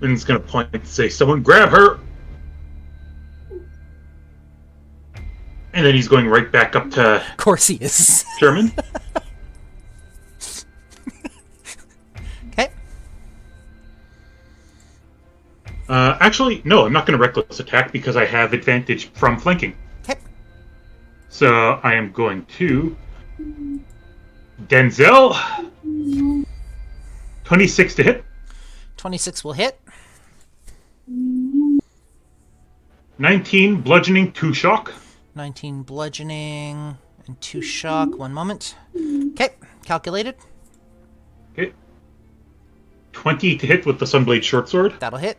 Rin's gonna point and say, "Someone grab her!" And then he's going right back up to Of course he is. Sherman. Okay. Actually, no, I'm not going to reckless attack because I have advantage from flanking. Okay. So I am going to Denzel. 26 to hit. 26 will hit. 19 bludgeoning, 2 shock. 19 bludgeoning and 2 shock. 1 moment. Okay. Calculated. Okay. 20 to hit with the Sunblade Shortsword. That'll hit.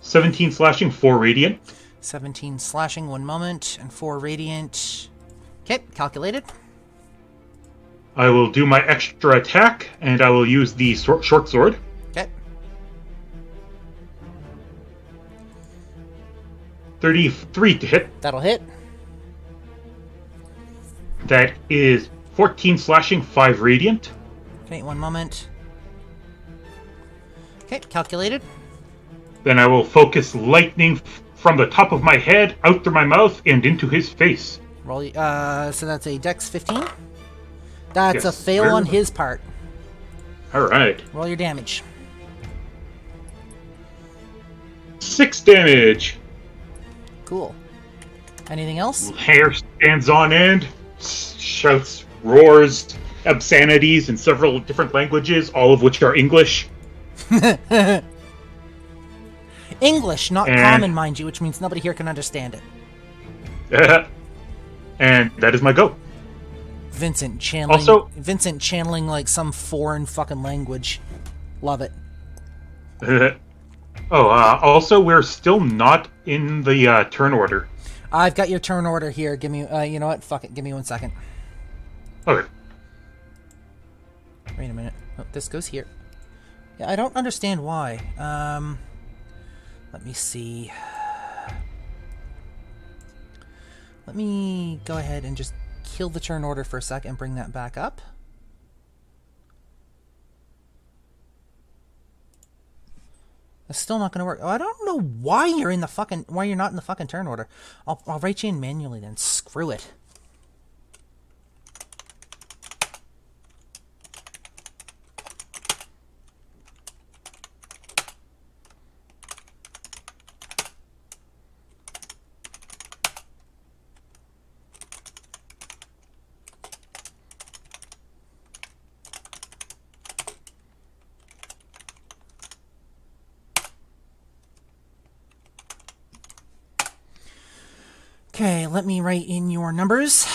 17 slashing, 4 radiant. 17 slashing. 1 moment. And 4 radiant. Okay. Calculated. I will do my extra attack, and I will use the short sword. Okay. 33 to hit. That'll hit. That is 14 slashing, 5 radiant. Okay. 1 moment. Okay. Calculated. Then I will focus lightning from the top of my head, out through my mouth, and into his face. Roll. So that's a Dex 15. That's Yes, a fail where- on his part. Alright. Roll your damage. 6 damage. Cool. Anything else? Hair stands on end, shouts, roars, obscenities in several different languages, all of which are English. English, not And- common, mind you, which means nobody here can understand it. And that is my go. Vincent channeling. Also- Vincent channeling like some foreign fucking language. Love it. Also, we're still not in the turn order. I've got your turn order here. Give me. You know what? Fuck it. Give me 1 second. Okay. Wait a minute. Oh, this goes here. Yeah, I don't understand why. Let me see. Let me go ahead and just kill the turn order for a sec and bring that back up. That's still not going to work. Oh, I don't know why you're not in the fucking turn order. I'll write you in manually then. Screw it. Okay, let me write in your numbers.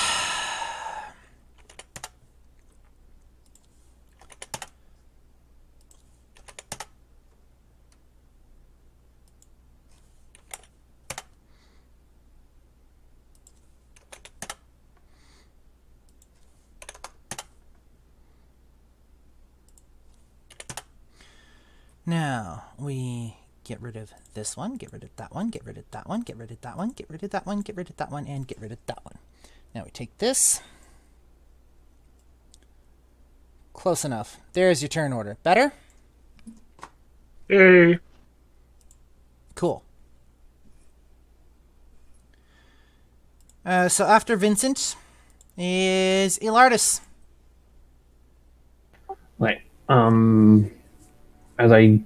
Now, we get rid of this one, get rid of that one, get rid of that one, get rid of that one, get rid of that one, get rid of that one, and get rid of that one. Now we take this. Close enough. There's your turn order. Better? Hey. So after Vincent is Ilardis. Like, as I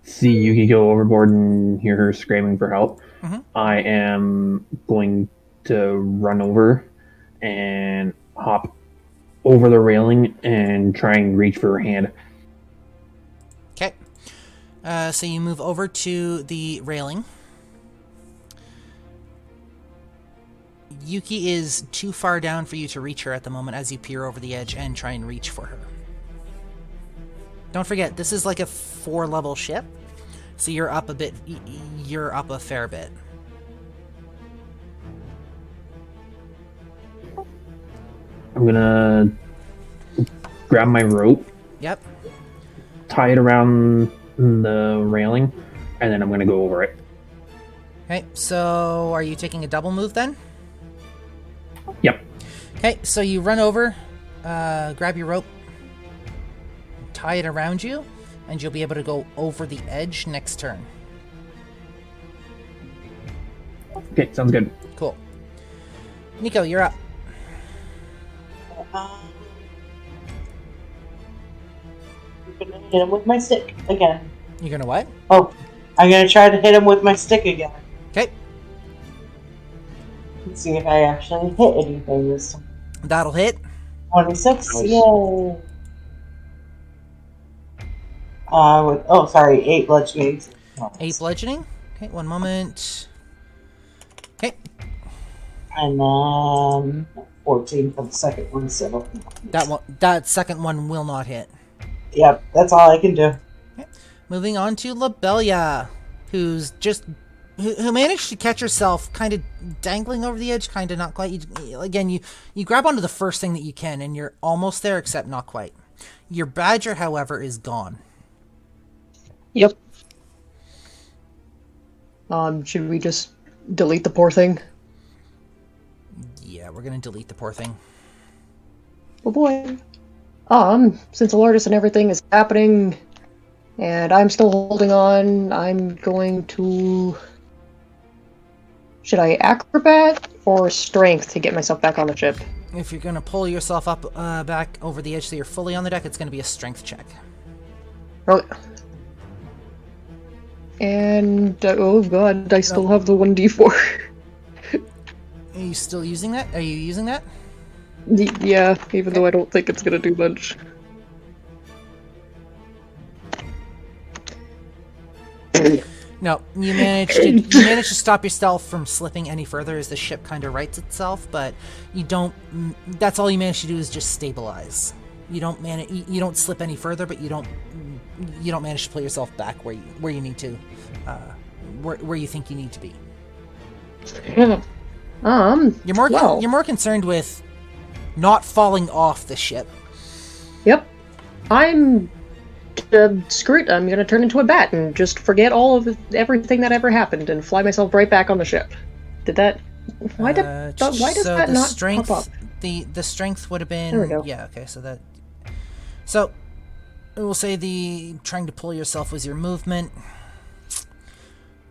see Yuki go overboard and hear her screaming for help, I am going to run over and hop over the railing and try and reach for her hand. Okay. So you move over to the railing. Yuki is too far down for you to reach her at the moment as you peer over the edge and try and reach for her. Don't forget, this is like a 4-level ship, so you're up a bit. You're up a fair bit. I'm gonna grab my rope, Yep. tie it around the railing, and then I'm gonna go over it. Okay, so are you taking a double move then? Yep. Okay, so you run over, grab your rope, tie it around you, and you'll be able to go over the edge next turn. Okay, sounds good. Cool. Nico, you're up. I'm gonna hit him with my stick again. You're gonna what? Oh, I'm gonna try to hit him with my stick again. Okay, Let's see if I actually hit anything this time. that'll hit. 26, Nice. yay! Sorry, 8 bludgeoning. 8 bludgeoning. Okay, one moment. Okay, And then 14 for the second one, so... that second one will not hit. Yep, that's all I can do. Moving on to Labelia, who's just who managed to catch herself kind of dangling over the edge, kind of not quite. You grab onto the first thing that you can, and you're almost there, except not quite. Your badger, however, is gone. Yep. Should we just delete the poor thing? Yeah, we're gonna delete the poor thing. Oh boy. Since Alartis and everything is happening, and I'm still holding on, I'm going to... Should I acrobat or strength to get myself back on the ship? If you're gonna pull yourself up back over the edge so you're fully on the deck, it's gonna be a strength check. Okay. And, oh god, I still have the 1d4. Are you still using that? Are you using that? Yeah, even though I don't think it's gonna do much. No, you managed to stop yourself from slipping any further as the ship kind of rights itself, but you don't. That's all you managed to do is just stabilize. You don't slip any further, but you don't manage to pull yourself back where you need to, where you think you need to be. You're more concerned with not falling off the ship. Yep. Screw it, I'm gonna turn into a bat and just forget all of everything that ever happened and fly myself right back on the ship. Did that... Why does that not strength, pop up? The strength would have been... There we go. Yeah, okay, So, we'll say the trying to pull yourself was your movement.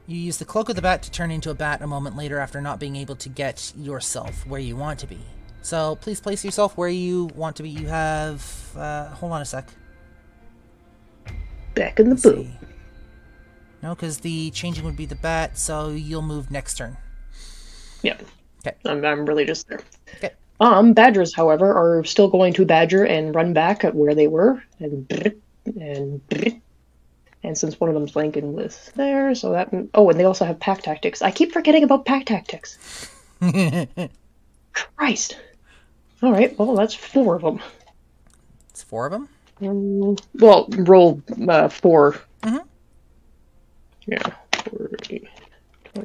You use the Cloak of the Bat to turn into a bat a moment later after not being able to get yourself where you want to be. So, please place yourself where you want to be. You have... hold on a sec. Back in the Let's boot. see. No, because the changing would be the bat, so you'll move next turn. Yep. Okay. I'm really just there. Okay. Badgers, however, are still going to badger and run back at where they were, and since one of them's flanking with there, so that... Oh, and they also have pack tactics. I keep forgetting about pack tactics. Christ. Alright, well, that's 4 of them. It's 4 of them? Well, roll 4. Mm-hmm. Yeah. 40. Yeah,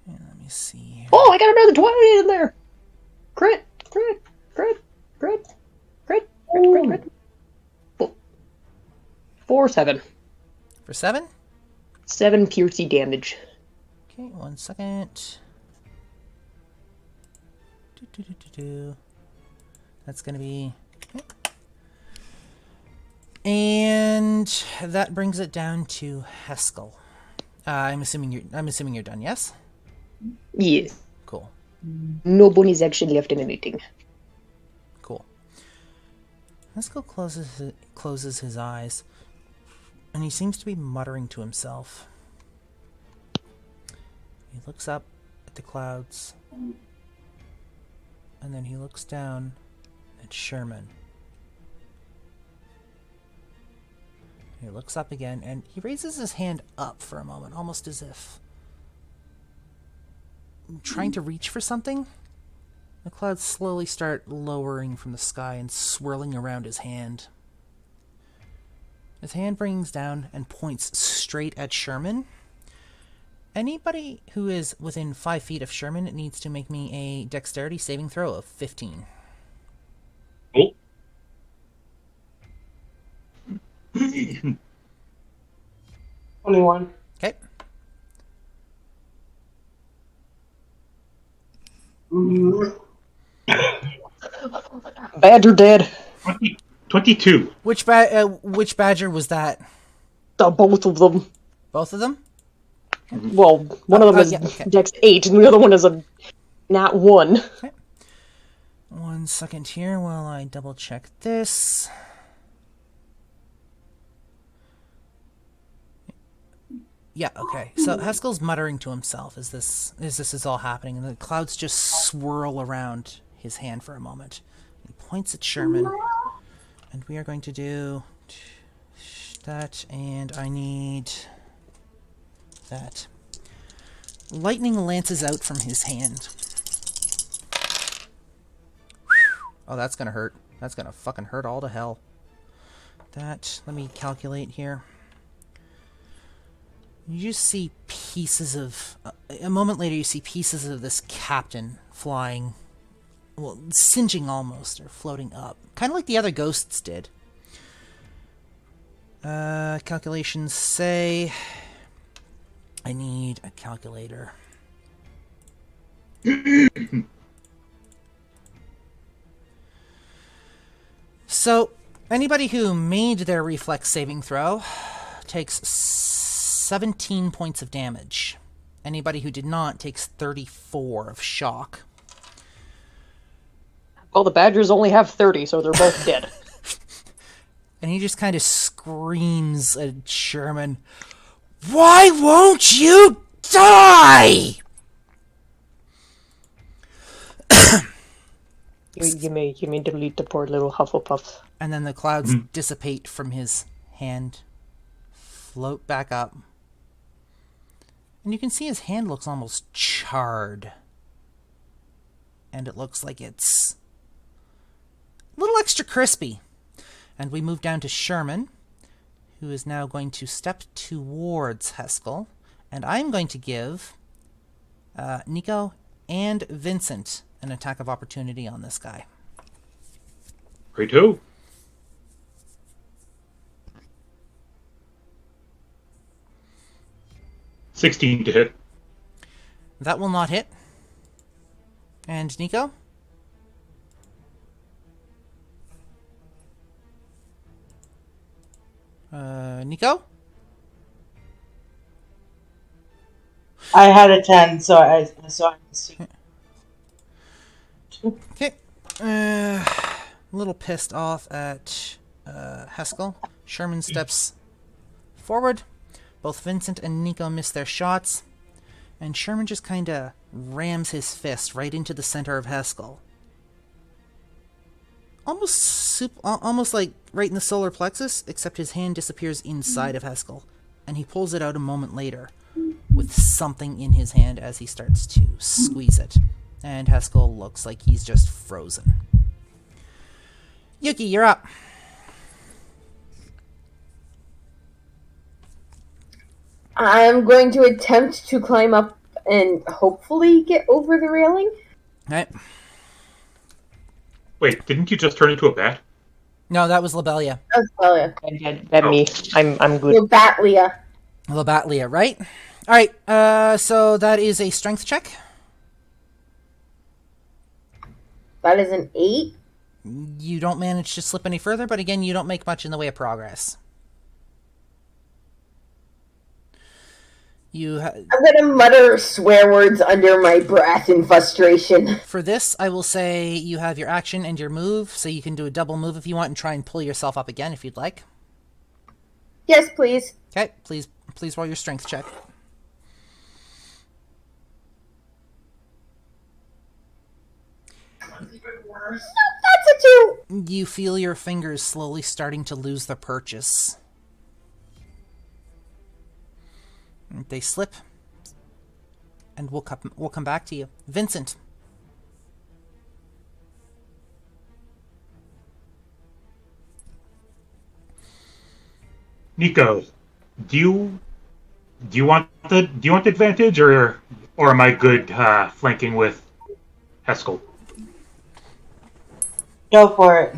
let me see here. Oh, I got another 20 in there! Crit! 4-7. For 7? 7 piercy damage. Okay, 1 second. That's gonna be... Okay. And that brings it down to Heskel. I'm assuming you're done, yes? Yes. Cool. No bonus action left in anything. Cool. Haskell closes his eyes, and he seems to be muttering to himself. He looks up at the clouds, and then he looks down at Sherman. He looks up again, and he raises his hand up for a moment, almost as if trying to reach for something. The clouds slowly start lowering from the sky and swirling around his hand. His hand brings down and points straight at Sherman. Anybody who is within 5 feet of Sherman needs to make me a dexterity saving throw of 15. Oh. 21. Okay. Badger dead. 22. Which badger was that? Both of them. Both of them? Well, one of them is yeah, okay. Dex 8, and the other one is a Nat 1. Okay. 1 second here while I double check this. Yeah, okay. So Haskell's muttering to himself as this is all happening, and the clouds just swirl around his hand for a moment. He points at Sherman, and we are going to do that, and I need that. Lightning lances out from his hand. Oh, that's gonna hurt. That's gonna fucking hurt all to hell. That, let me calculate here. You just see pieces of... a moment later, you see pieces of this captain flying... well, singeing almost, or floating up. Kind of like the other ghosts did. Calculations say... I need a calculator. So, anybody who made their reflex saving throw takes 17 points of damage. Anybody who did not takes 34 of shock. Well, the Badgers only have 30, so they're both dead. And he just kind of screams at Sherman, "Why won't you die?" You may delete the poor little Hufflepuff. And then the clouds dissipate from his hand, float back up. And you can see his hand looks almost charred. And it looks like it's a little extra crispy. And we move down to Sherman, who is now going to step towards Haskell. And I'm going to give Nico and Vincent an attack of opportunity on this guy. Righto. $16 to hit. That will not hit. And Nico? Nico? I had a 10, so I Okay. A little pissed off at Haskell. Sherman steps forward. Both Vincent and Nico miss their shots. And Sherman just kind of rams his fist right into the center of Haskell. Almost like right in the solar plexus, except his hand disappears inside of Haskell. And he pulls it out a moment later with something in his hand as he starts to squeeze it. And Haskell looks like he's just frozen. Yuki, you're up. I'm going to attempt to climb up and hopefully get over the railing. Alright. Wait, didn't you just turn into a bat? No, that was Lobelia. That's Lelia. That me. I'm good. Batlia. Lobatlia, right? Alright, so that is a strength check. That is an 8. You don't manage to slip any further, but again, you don't make much in the way of progress. I'm gonna mutter swear words under my breath in frustration. For this, I will say you have your action and your move, so you can do a double move if you want and try and pull yourself up again if you'd like. Yes, please. Okay, please roll your strength check. That's a 2. You feel your fingers slowly starting to lose their purchase. They slip, and we'll come back to you. Vincent. Nico, do you want the advantage, or am I good flanking with Heskel? Go for it.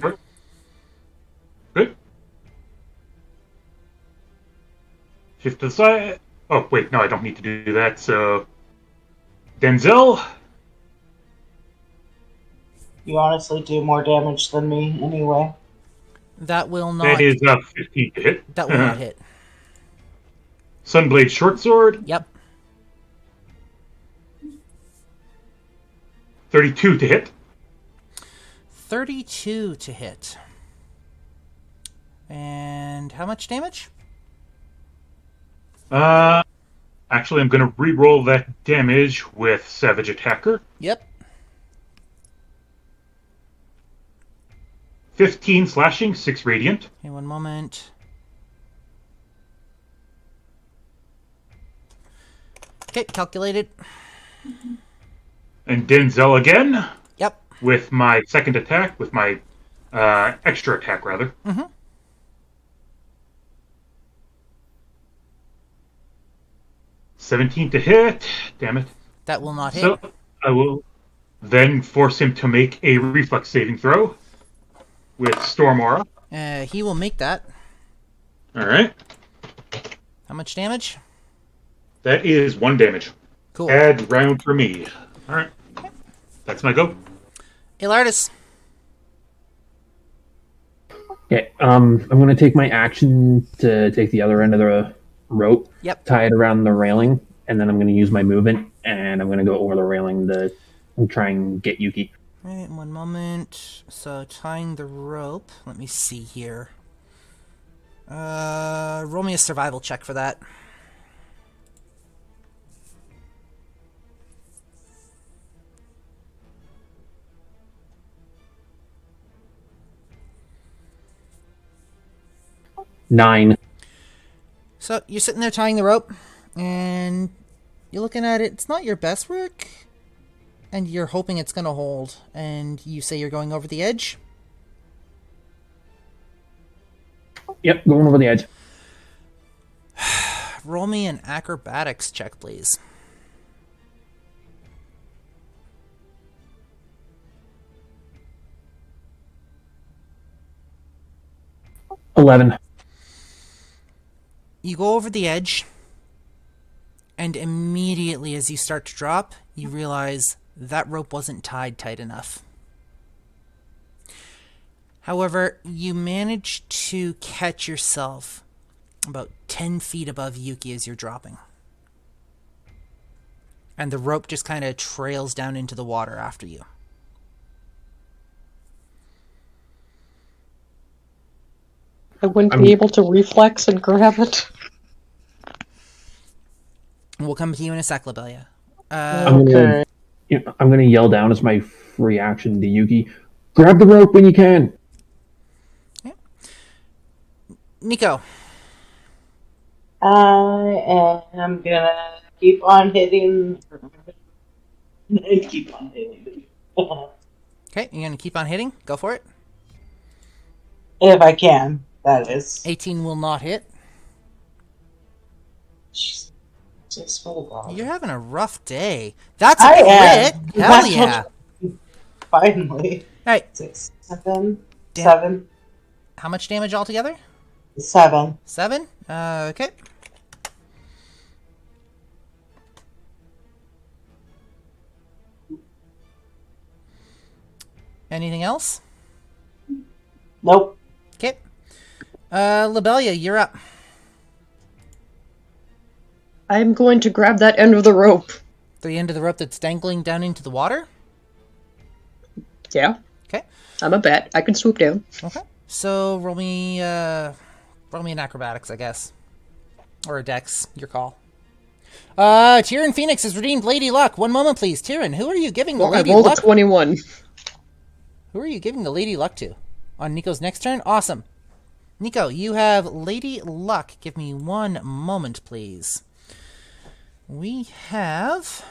Good. Shift to the side. Oh wait, no, I don't need to do that. So, Denzel. You honestly do more damage than me anyway. That will not. That is 15 to hit. That will not hit. Sunblade Shortsword. Yep. 32 to hit. 32 to hit. And how much damage? Actually, I'm going to re-roll that damage with Savage Attacker. Yep. 15 slashing, 6 radiant. Okay, one moment. Okay, calculated. And Denzel again. Yep. With my second attack, with my extra attack, rather. Mm-hmm. 17 to hit. Damn it. That will not hit. So I will then force him to make a reflex saving throw with Storm Aura. He will make that. Alright. How much damage? That is 1 damage. Cool. Add round for me. Alright. That's my go. Ilardis. Okay, I'm going to take my action to take the other end of the rope, Yep. tie it around the railing, and then I'm going to use my movement, and I'm going to go over the railing to try and get Yuki. Alright, one moment. So, tying the rope. Let me see here. Roll me a survival check for that. Nine. So, you're sitting there tying the rope, and you're looking at it. It's not your best work, and you're hoping it's going to hold, and you say you're going over the edge. Yep, going over the edge. Roll me an acrobatics check, please. $11. You go over the edge, and immediately as you start to drop, you realize that rope wasn't tied tight enough. However, you manage to catch yourself about 10 feet above Yuki as you're dropping. And the rope just kind of trails down into the water after you. I wouldn't be able to reflex and grab it. We'll come to you in a sec, Labelia. I'm gonna yell down as my free action to Yuki. Grab the rope when you can. Yeah. Nico. I am gonna keep on hitting. Keep on hitting. Okay, you're gonna keep on hitting? Go for it. If I can, that is. 18 will not hit. Just for the ball. You're having a rough day. That's a crit! Hell yeah! Finally. Alright. 6, 7, Damn. 7. How much damage altogether? 7. 7? Okay. Anything else? Nope. Okay. Labelia, you're up. I'm going to grab that end of the rope. The end of the rope that's dangling down into the water? Yeah. Okay. I'm a bat. I can swoop down. Okay. So roll me an acrobatics, I guess. Or a dex, your call. Tyrion Phoenix has redeemed Lady Luck. 1 moment, please. Tyrion, who are you giving the Lady I rolled Luck? a 21. Who are you giving the Lady Luck to? On Nico's next turn? Awesome. Nico, you have Lady Luck. Give me 1 moment, please. We have...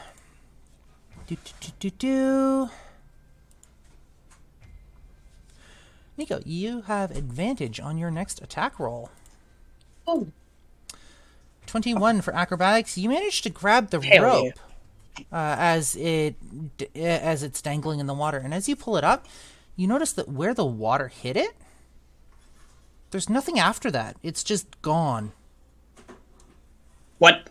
Nico, you have advantage on your next attack roll. Oh. 21 for acrobatics. You managed to grab the Hell rope as it's dangling in the water, and as you pull it up, you notice that where the water hit it, there's nothing after that. It's just gone. What?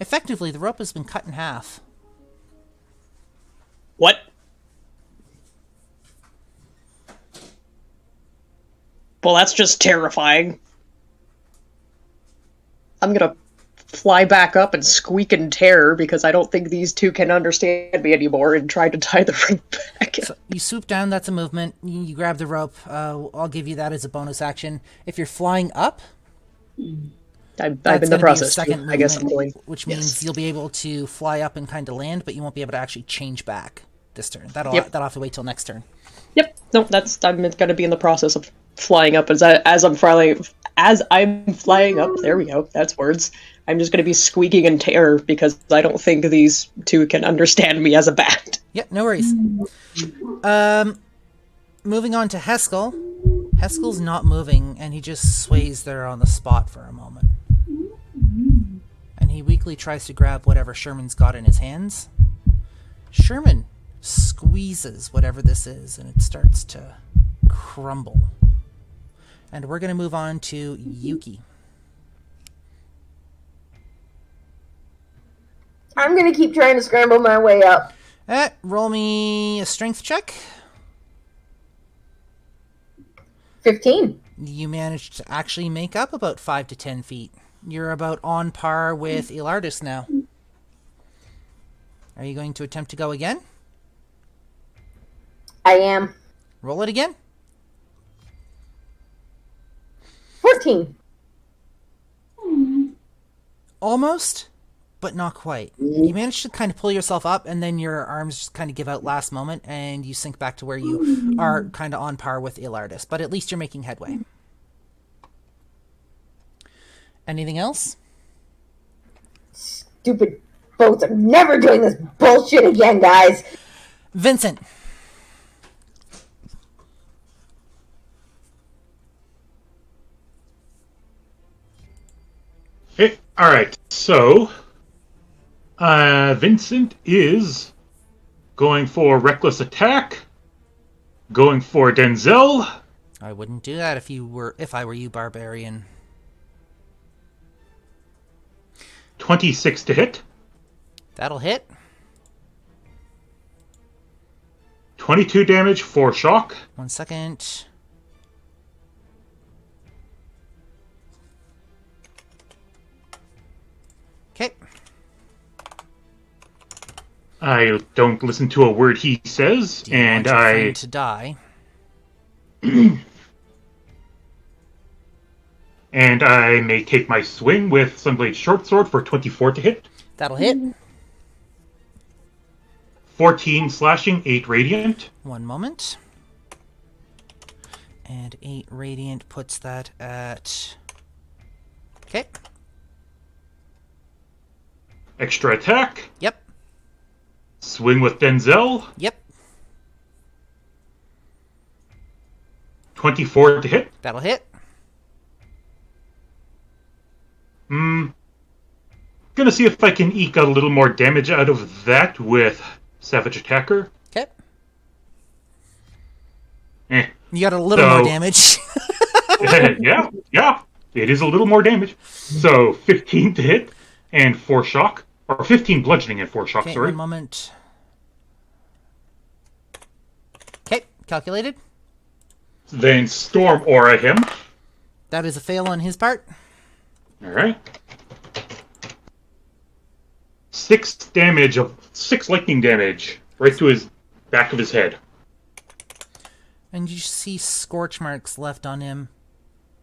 Effectively, the rope has been cut in half. What? Well, that's just terrifying. I'm gonna fly back up and squeak in terror because I don't think these two can understand me anymore and try to tie the rope back. So you swoop down, that's a movement. You grab the rope. I'll give you that as a bonus action. If you're flying up, I'm that's in the gonna be your process. second I guess I'm movement, going. which means you'll be able to fly up and kind of land, but you won't be able to actually change back this turn. That'll have to wait till next turn. Yep. No, I'm gonna be in the process of flying up as I'm flying up. There we go. That's words. I'm just gonna be squeaking in terror because I don't think these two can understand me as a bat. Yep, no worries. Moving on to Heskel. Heskel's not moving, and he just sways there on the spot for a moment. And he weakly tries to grab whatever Sherman's got in his hands. Sherman squeezes whatever this is, and it starts to crumble. And we're going to move on to Yuki. I'm going to keep trying to scramble my way up. Roll me a strength check. 15. You managed to actually make up about 5 to 10 feet. You're about on par with Ilardis now. Are you going to attempt to go again? I am. Roll it again. 14. Almost, but not quite. You managed to kind of pull yourself up, and then your arms just kind of give out last moment, and you sink back to where you are kind of on par with Ilardis. But at least you're making headway. Anything else? Stupid boats. I'm never doing this bullshit again, guys. Vincent. Okay, alright, so Vincent is going for reckless attack, going for Denzel. I wouldn't do that if I were you, barbarian. 26 to hit. That'll hit. 22 damage for shock. 1 second. Okay. I don't listen to a word he says, Do you and want your friend to die? And I may take my swing with Sunblade Shortsword for 24 to hit. That'll hit. 14 slashing, 8 radiant. 1 moment. And 8 radiant puts that at... Okay. Extra attack. Yep. Swing with Denzel. Yep. 24 to hit. That'll hit. Gonna see if I can eke a little more damage out of that with Savage Attacker. Okay. Eh. You got a little more damage. yeah. It is a little more damage. So 15 to hit and 4 shock. Or 15 bludgeoning and 4 shock, Okay, sorry. 1 moment. Okay, calculated. Then Storm Aura him. That is a fail on his part. All right. 6 lightning damage right to his back of his head. And you see scorch marks left on him.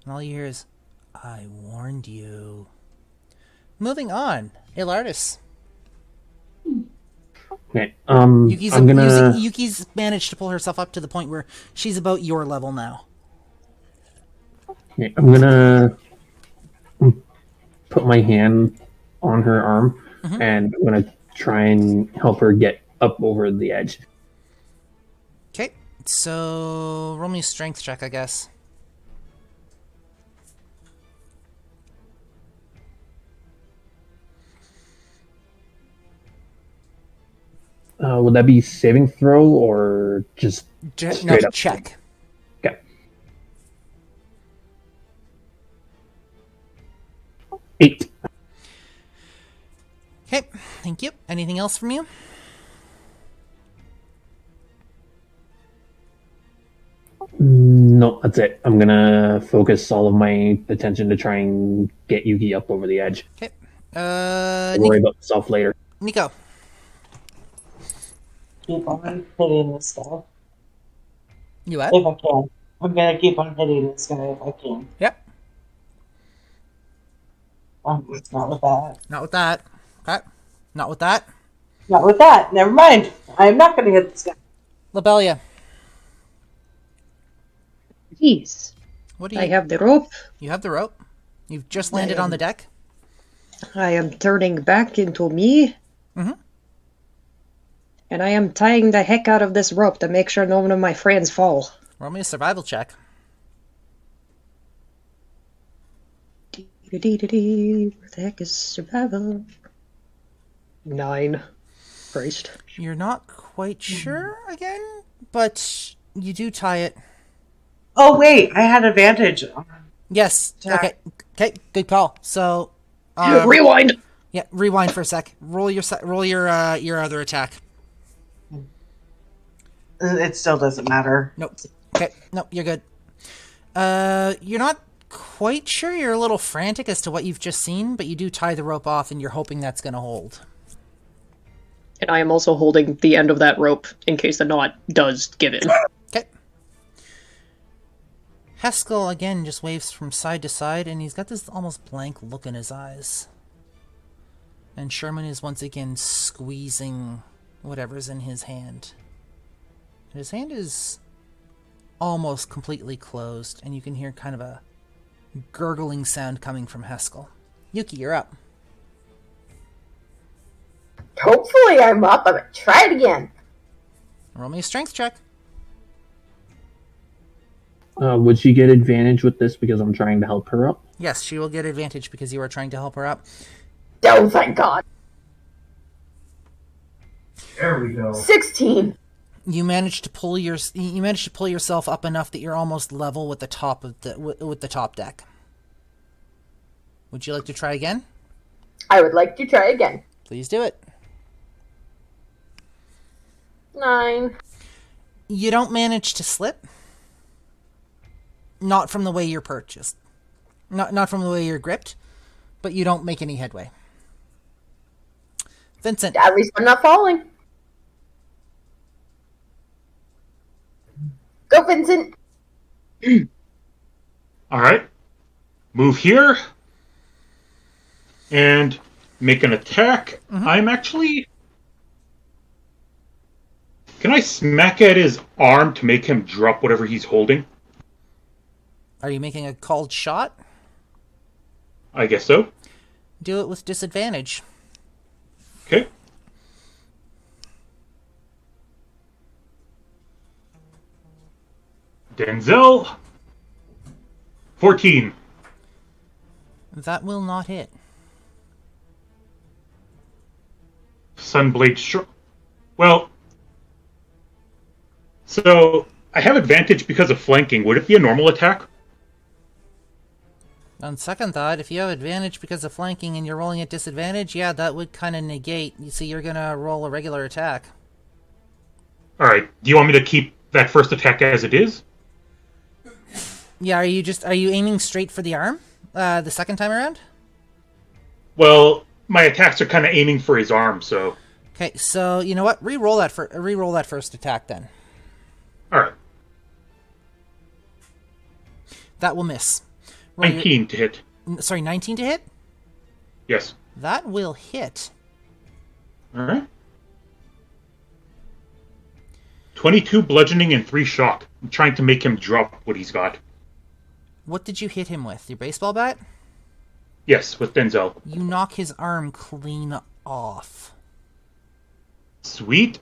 And all you hear is, I warned you. Moving on. Ilardis. Okay. Yuki's managed to pull herself up to the point where she's about your level now. Okay, I'm gonna put my hand on her arm, and I'm gonna try and help her get up over the edge. Okay, so roll me a strength check, I guess. Would that be saving throw or just straight up? Check. Okay. 8. Okay, thank you. Anything else from you? No, that's it. I'm gonna focus all of my attention to try and get Yuki up over the edge. Okay. I'll worry about myself later. Nico. Keep on hitting this guy. You what? If I can. I'm gonna keep on hitting this guy if I can. Yep. Not with that. Not with that. Okay. Not with that. Not with that. Never mind. I'm not gonna hit this guy. Labelia. Jeez. What do you I have the rope. You have the rope? You've just landed on the deck? I am turning back into me. Mm-hmm. And I am tying the heck out of this rope to make sure no one of my friends fall. Roll me a survival check. Where the heck is survival? 9. Christ. You're not quite sure again, but you do tie it. Oh wait, I had advantage. Yes. Okay. Okay. Good call. So, Rewind. Yeah. Rewind for a sec. Roll your other attack. It still doesn't matter. Nope. Okay. Nope. You're good. You're not quite sure. You're a little frantic as to what you've just seen, but you do tie the rope off, and you're hoping that's going to hold. And I am also holding the end of that rope in case the knot does give in. Okay. Haskell, again, just waves from side to side, and he's got this almost blank look in his eyes. And Sherman is once again squeezing whatever's in his hand. His hand is almost completely closed, and you can hear kind of a gurgling sound coming from Haskell. Yuki, you're up. Hopefully I'm up. I'm gonna try it again. Roll me a strength check. Would she get advantage with this because I'm trying to help her up? Yes, she will get advantage because you are trying to help her up. Oh, thank God. There we go. 16. You managed to pull yourself up enough that you're almost level with the top of with the top deck. Would you like to try again? I would like to try again. Please do it. 9. You don't manage to slip. Not from the way you're purchased. Not from the way you're gripped, but you don't make any headway. Vincent. At least I'm not falling. Go, Vincent. All right. Move here. And make an attack. I'm actually... Can I smack at his arm to make him drop whatever he's holding? Are you making a called shot? I guess so. Do it with disadvantage. Okay. Denzel. 14. That will not hit. Sunblade Well, so I have advantage because of flanking. Would it be a normal attack? On second thought, if you have advantage because of flanking and you're rolling at disadvantage, yeah, that would kind of negate. You see, you're gonna roll a regular attack. All right. Do you want me to keep that first attack as it is? Yeah, are you aiming straight for the arm? The second time around? Well, my attacks are kind of aiming for his arm, so... Okay, so you know what? Reroll that first attack then. Alright. That will miss. Roll 19 to hit. Sorry, 19 to hit? Yes. That will hit. Alright. 22 bludgeoning and 3 shock. I'm trying to make him drop what he's got. What did you hit him with? Your baseball bat? Yes, with Denzel. You knock his arm clean off. Sweet.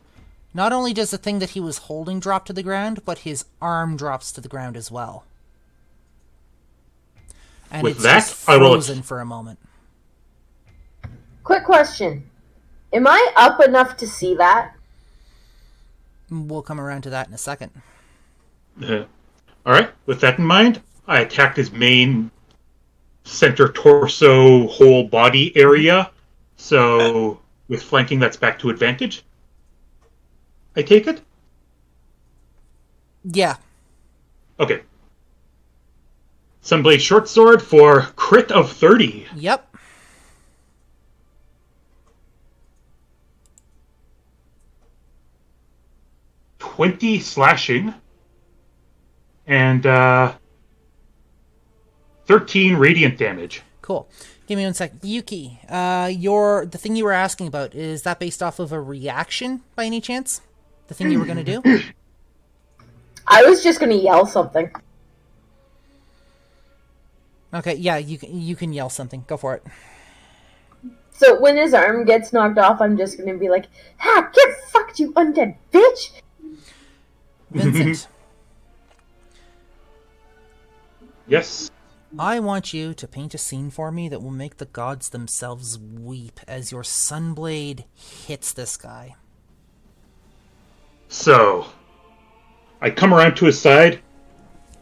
Not only does the thing that he was holding drop to the ground, but his arm drops to the ground as well. And With it's that, just frozen for a moment. Quick question. Am I up enough to see that? We'll come around to that in a second. Alright, with that in mind, I attacked his main center torso whole body area. So, with flanking, that's back to advantage. I take it? Yeah. Okay. Sunblade Short Sword for crit of 30. Yep. $20 slashing. And 13 radiant damage. Cool. Give me 1 second. Yuki, the thing you were asking about, is that based off of a reaction by any chance? The thing you were going to do? I was just going to yell something. Okay, yeah, you can yell something. Go for it. So when his arm gets knocked off, I'm just going to be like, "Ha! Get fucked, you undead bitch!" Vincent. Yes. I want you to paint a scene for me that will make the gods themselves weep as your sunblade hits this guy. So, I come around to his side.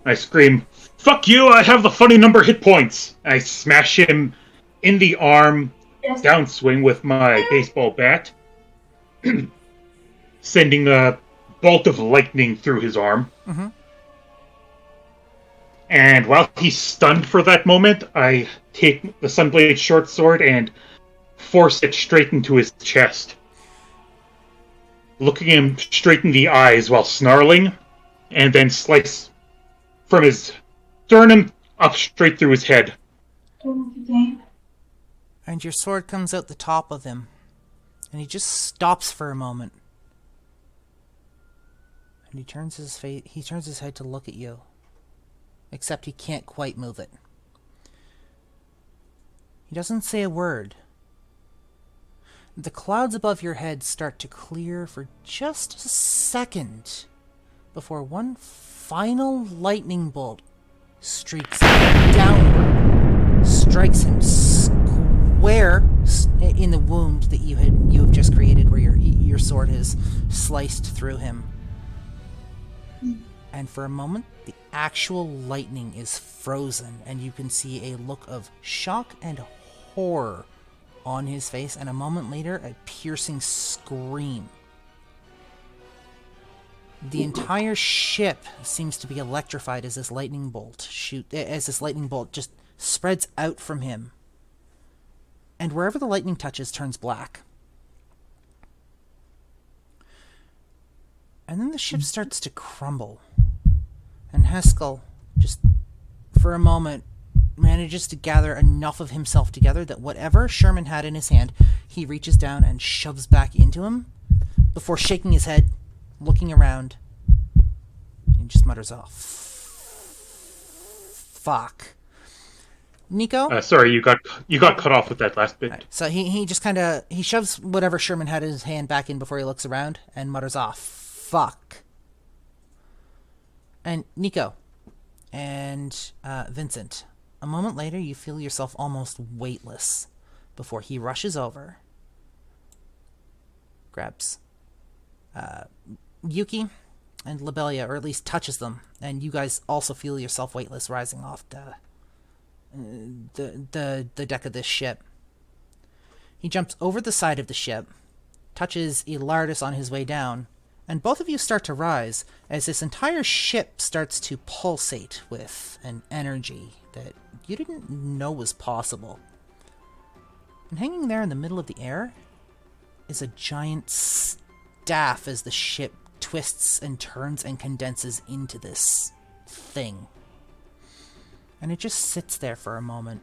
I scream, "Fuck you, I have the funny number hit points!" I smash him in the arm, downswing with my baseball bat, sending a bolt of lightning through his arm. Mm-hmm. And while he's stunned for that moment, I take the Sunblade short sword and force it straight into his chest. Looking him straight in the eyes while snarling, and then slice from his sternum up straight through his head. And your sword comes out the top of him, and he just stops for a moment. And he turns his head to look at you. Except he can't quite move it. He doesn't say a word. The clouds above your head start to clear for just a second before one final lightning bolt streaks downward, strikes him square in the wound that you have just created, where your sword has sliced through him. And for a moment, the actual lightning is frozen, and you can see a look of shock and horror on his face, and a moment later, a piercing scream. The entire ship seems to be electrified as this lightning bolt just spreads out from him. And wherever the lightning touches turns black. And then the ship starts to crumble. And Haskell, just for a moment, manages to gather enough of himself together that whatever Sherman had in his hand, he reaches down and shoves back into him before shaking his head, looking around, and just mutters off, "Fuck." Nico? Sorry, you got cut off with that last bit. Right. So he just kind of, he shoves whatever Sherman had in his hand back in before he looks around and mutters off, "Fuck." And Nico and Vincent, a moment later you feel yourself almost weightless before he rushes over, grabs Yuki and Lobelia, or at least touches them, and you guys also feel yourself weightless rising off the deck of this ship. He jumps over the side of the ship, touches Elardis on his way down, and both of you start to rise as this entire ship starts to pulsate with an energy that you didn't know was possible. And hanging there in the middle of the air is a giant staff as the ship twists and turns and condenses into this thing. And it just sits there for a moment,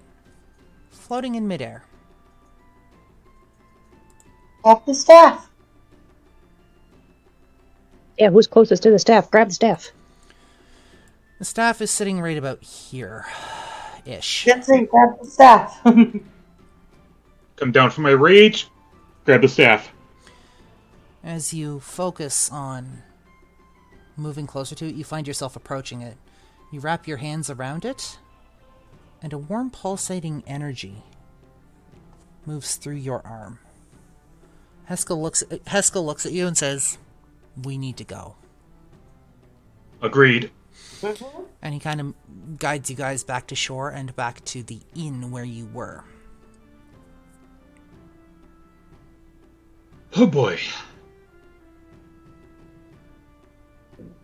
floating in midair. Grab the staff. Yeah, who's closest to the staff? Grab the staff. The staff is sitting right about here-ish. Jensen, grab the staff. Come down from my rage. Grab the staff. As you focus on moving closer to it, you find yourself approaching it. You wrap your hands around it, and a warm pulsating energy moves through your arm. Haskell looks at you and says, "We need to go." Agreed. And he kind of guides you guys back to shore and back to the inn where you were. Oh boy.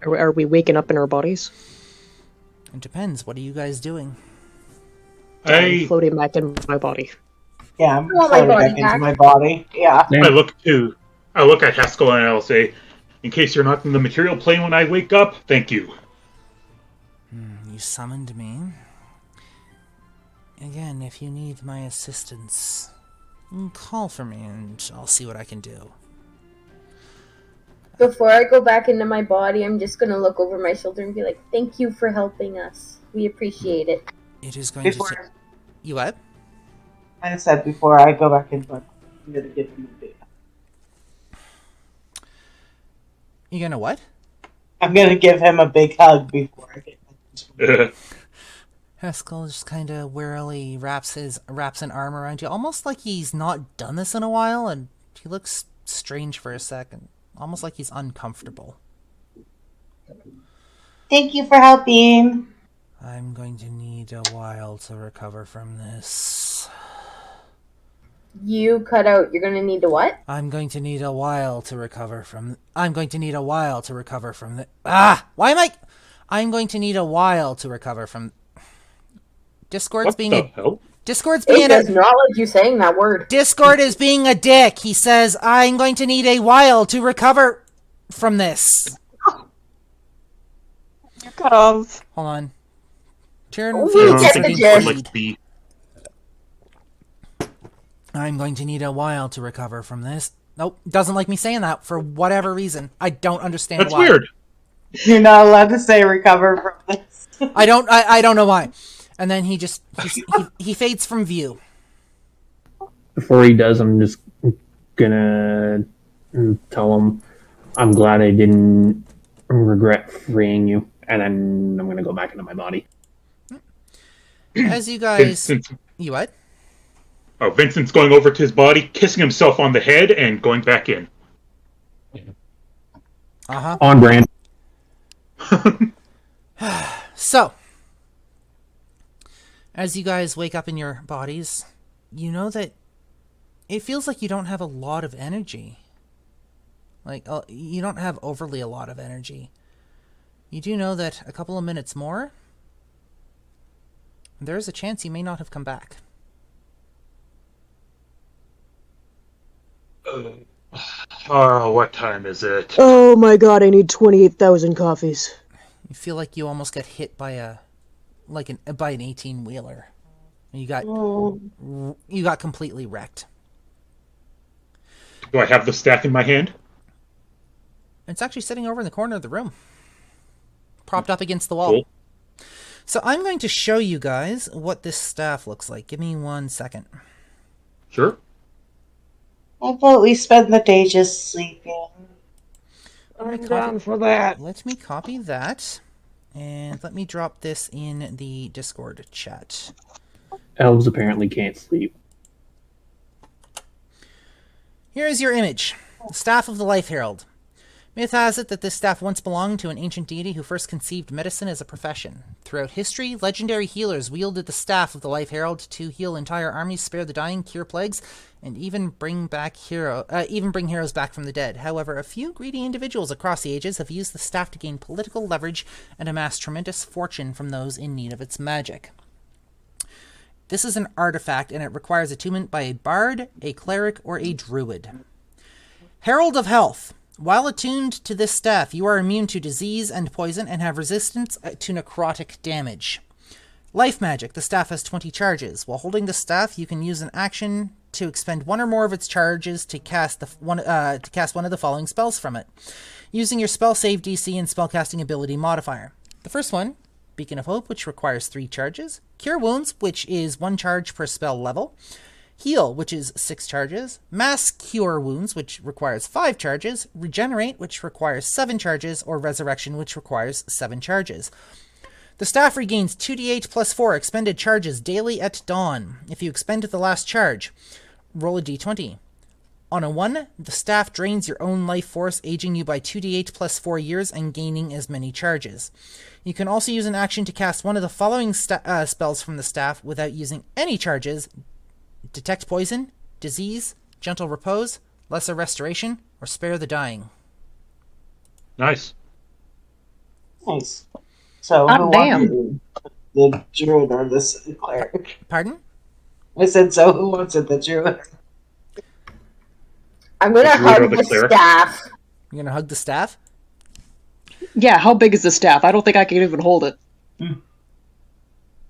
Are we waking up in our bodies? It depends. What are you guys doing? I'm floating back in my body. Yeah, I'm want my floating body back back. into my body. Yeah. I look at Haskell and I'll say, in case you're not in the material plane when I wake up, thank you. You summoned me. Again, if you need my assistance, call for me and I'll see what I can do. Before I go back into my body, I'm just going to look over my shoulder and be like, thank you for helping us. We appreciate it. It is going to... You what? I said before I go back into my body, I'm going to give him a big hug. You gonna what? I'm going to give him a big hug before I get back into my body. Haskell just kind of warily wraps an arm around you, almost like he's not done this in a while, and he looks strange for a second. Almost like he's uncomfortable. Thank you for helping. I'm going to need a while to recover from this. You cut out. You're going to need to what? I'm going to need a while to recover from... I'm going to need a while to recover from the... Ah! Why am I... I'm going to need a while to recover from... Discord's What being the a... hell? Discord's It being does a... not like you saying that word. Discord is being a dick. He says, I'm going to need a while to recover from this. You're cut off. Hold on. Turn We fields get are the being gist. played. Like the I'm going to need a while to recover from this. Nope, doesn't like me saying that for whatever reason. I don't understand That's why. weird. You're not allowed to say recover from this. I don't know why. And then he fades from view. Before he does, I'm just gonna tell him I'm glad I didn't regret freeing you, and then I'm gonna go back into my body. As you guys... Vincent, You what? Vincent's going over to his body, kissing himself on the head, and going back in. Uh-huh. On brand. So, as you guys wake up in your bodies, you know that it feels like you don't have a lot of energy. Like, you don't have overly a lot of energy. You do know that a couple of minutes more, there's a chance you may not have come back. Oh, what time is it? Oh my god, I need 28,000 coffees. You feel like you almost got hit by an 18-wheeler. You got completely wrecked. Do I have the staff in my hand? It's actually sitting over in the corner of the room, propped up against the wall. Cool. So I'm going to show you guys what this staff looks like. Give me 1 second. Sure. How about we spend the day just sleeping? I'm down for that. Let me copy that, and let me drop this in the Discord chat. Elves apparently can't sleep. Here is your image. The Staff of the Life Herald. Myth has it that this staff once belonged to an ancient deity who first conceived medicine as a profession. Throughout history, legendary healers wielded the Staff of the Life Herald to heal entire armies, spare the dying, cure plagues, and even bring heroes back from the dead. However, a few greedy individuals across the ages have used the staff to gain political leverage and amass tremendous fortune from those in need of its magic. This is an artifact, and it requires attunement by a bard, a cleric, or a druid. Herald of Health. While attuned to this staff, you are immune to disease and poison and have resistance to necrotic damage. Life Magic. The staff has 20 charges. While holding the staff, you can use an action to expend one or more of its charges to cast one of the following spells from it, using your spell save DC and spellcasting ability modifier. The first one, Beacon of Hope, which requires 3 charges. Cure Wounds, which is 1 charge per spell level. Heal, which is 6 charges. Mass Cure Wounds, which requires 5 charges. Regenerate, which requires 7 charges. Or Resurrection, which requires 7 charges. The staff regains 2d8 plus 4 expended charges daily at dawn. If you expend the last charge, roll a d20. On a 1, the staff drains your own life force, aging you by 2d8 plus 4 years and gaining as many charges. You can also use an action to cast one of the following spells from the staff without using any charges: Detect Poison, Disease, Gentle Repose, Lesser Restoration, or Spare the Dying. Nice. Nice. So, Hot who damn. wants it? The druid or the cleric? Pardon? I said, so who wants it? The druid? I'm gonna The druid or hug the the cleric? staff. You're gonna hug the staff? Yeah, how big is the staff? I don't think I can even hold it.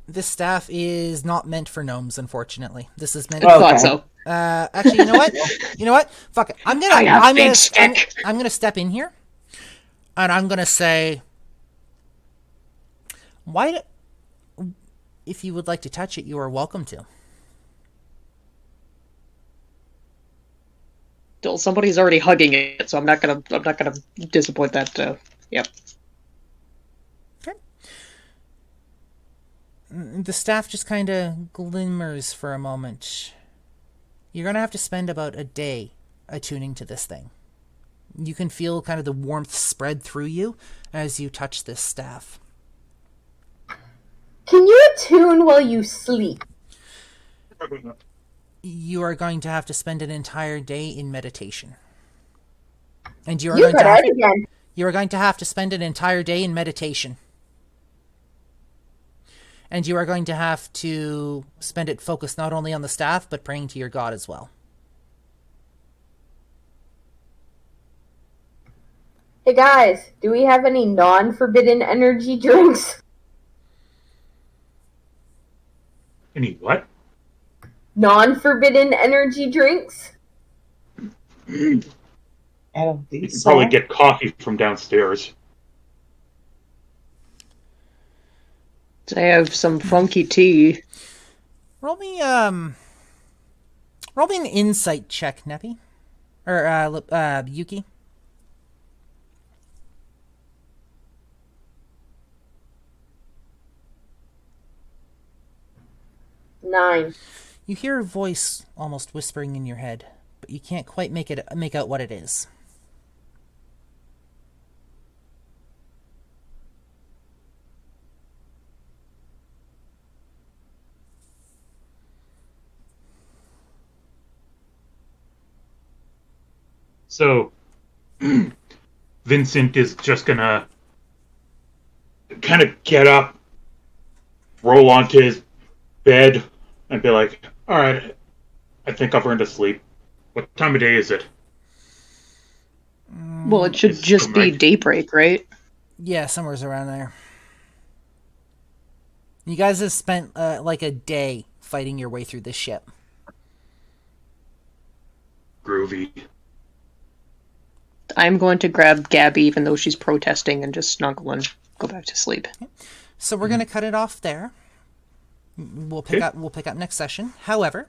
This staff is not meant for gnomes, unfortunately. This is meant. I thought so. Actually, you know what? You know what? Fuck it. I'm gonna step in here, and I'm gonna say, if you would like to touch it, you are welcome to. Still, somebody's already hugging it, so I'm not gonna disappoint that. Yep. Okay. The staff just kind of glimmers for a moment. You're gonna have to spend about a day attuning to this thing. You can feel kind of the warmth spread through you as you touch this staff. Can you attune while you sleep? You are going to have to spend an entire day in meditation. And you are You going could to have add again. You are going to have to spend an entire day in meditation. And you are going to have to spend it focused not only on the staff, but praying to your god as well. Hey guys, do we have any non-forbidden energy drinks? Any what? Non-forbidden energy drinks? I don't think You can so. probably get coffee from downstairs. I have some funky tea. Roll me an insight check, Neppy. Or, Yuki. Nine. You hear a voice almost whispering in your head, but you can't quite make out what it is. So, Vincent is just gonna kind of get up, roll onto his bed, and be like, alright, I think I've earned a sleep. What time of day is it? Well, it should It's just be night. daybreak, right? Yeah, somewhere's around there. You guys have spent like a day fighting your way through this ship. Groovy. I'm going to grab Gabby, even though she's protesting, and just snuggle and go back to sleep. So we're gonna cut it off there. We'll pick up next session. However,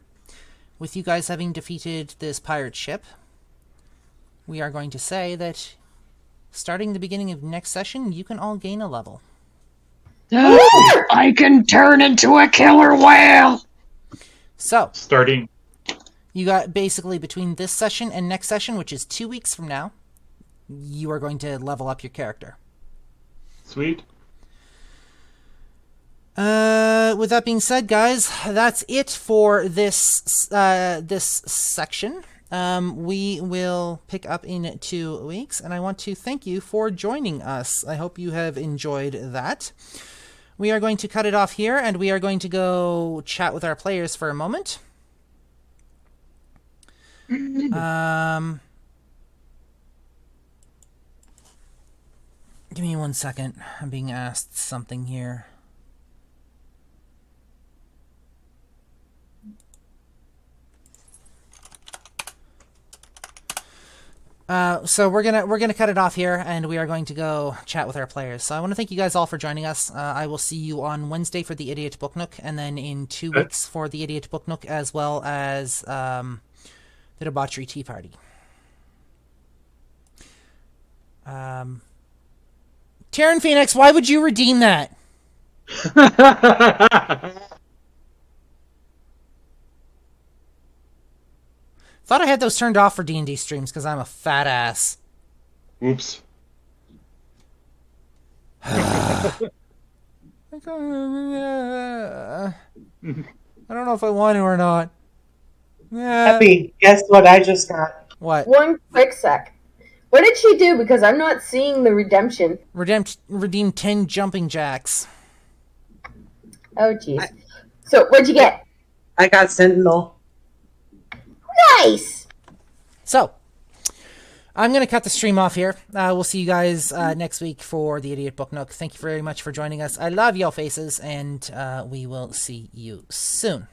with you guys having defeated this pirate ship, we are going to say that starting the beginning of next session, you can all gain a level. I can turn into a killer whale! So Starting. you got basically between this session and next session, which is 2 weeks from now, you are going to level up your character. Sweet. With that being said, guys, that's it for this section. We will pick up in 2 weeks, and I want to thank you for joining us. I hope you have enjoyed that. we are going to cut it off here, and we are going to go chat with our players for a moment. Give me 1 second. I'm being asked something here. So we're gonna cut it off here, and we are going to go chat with our players. So I want to thank you guys all for joining us. I will see you on Wednesday for the Idiot Book Nook, and then in 2 weeks for the Idiot Book Nook, as well as the Debauchery Tea Party. Terran Phoenix, why would you redeem that? Thought I had those turned off for D&D streams because I'm a fat ass. Oops. I don't know if I want to or not. Happy, guess what I just got? What? One quick sec. What did she do? Because I'm not seeing the redemption. Redeem 10 jumping jacks. Oh, jeez. So, what'd you get? I got Sentinel. Nice! So, I'm going to cut the stream off here. We'll see you guys next week for the Idiot Book Nook. Thank you very much for joining us. I love y'all faces, and we will see you soon.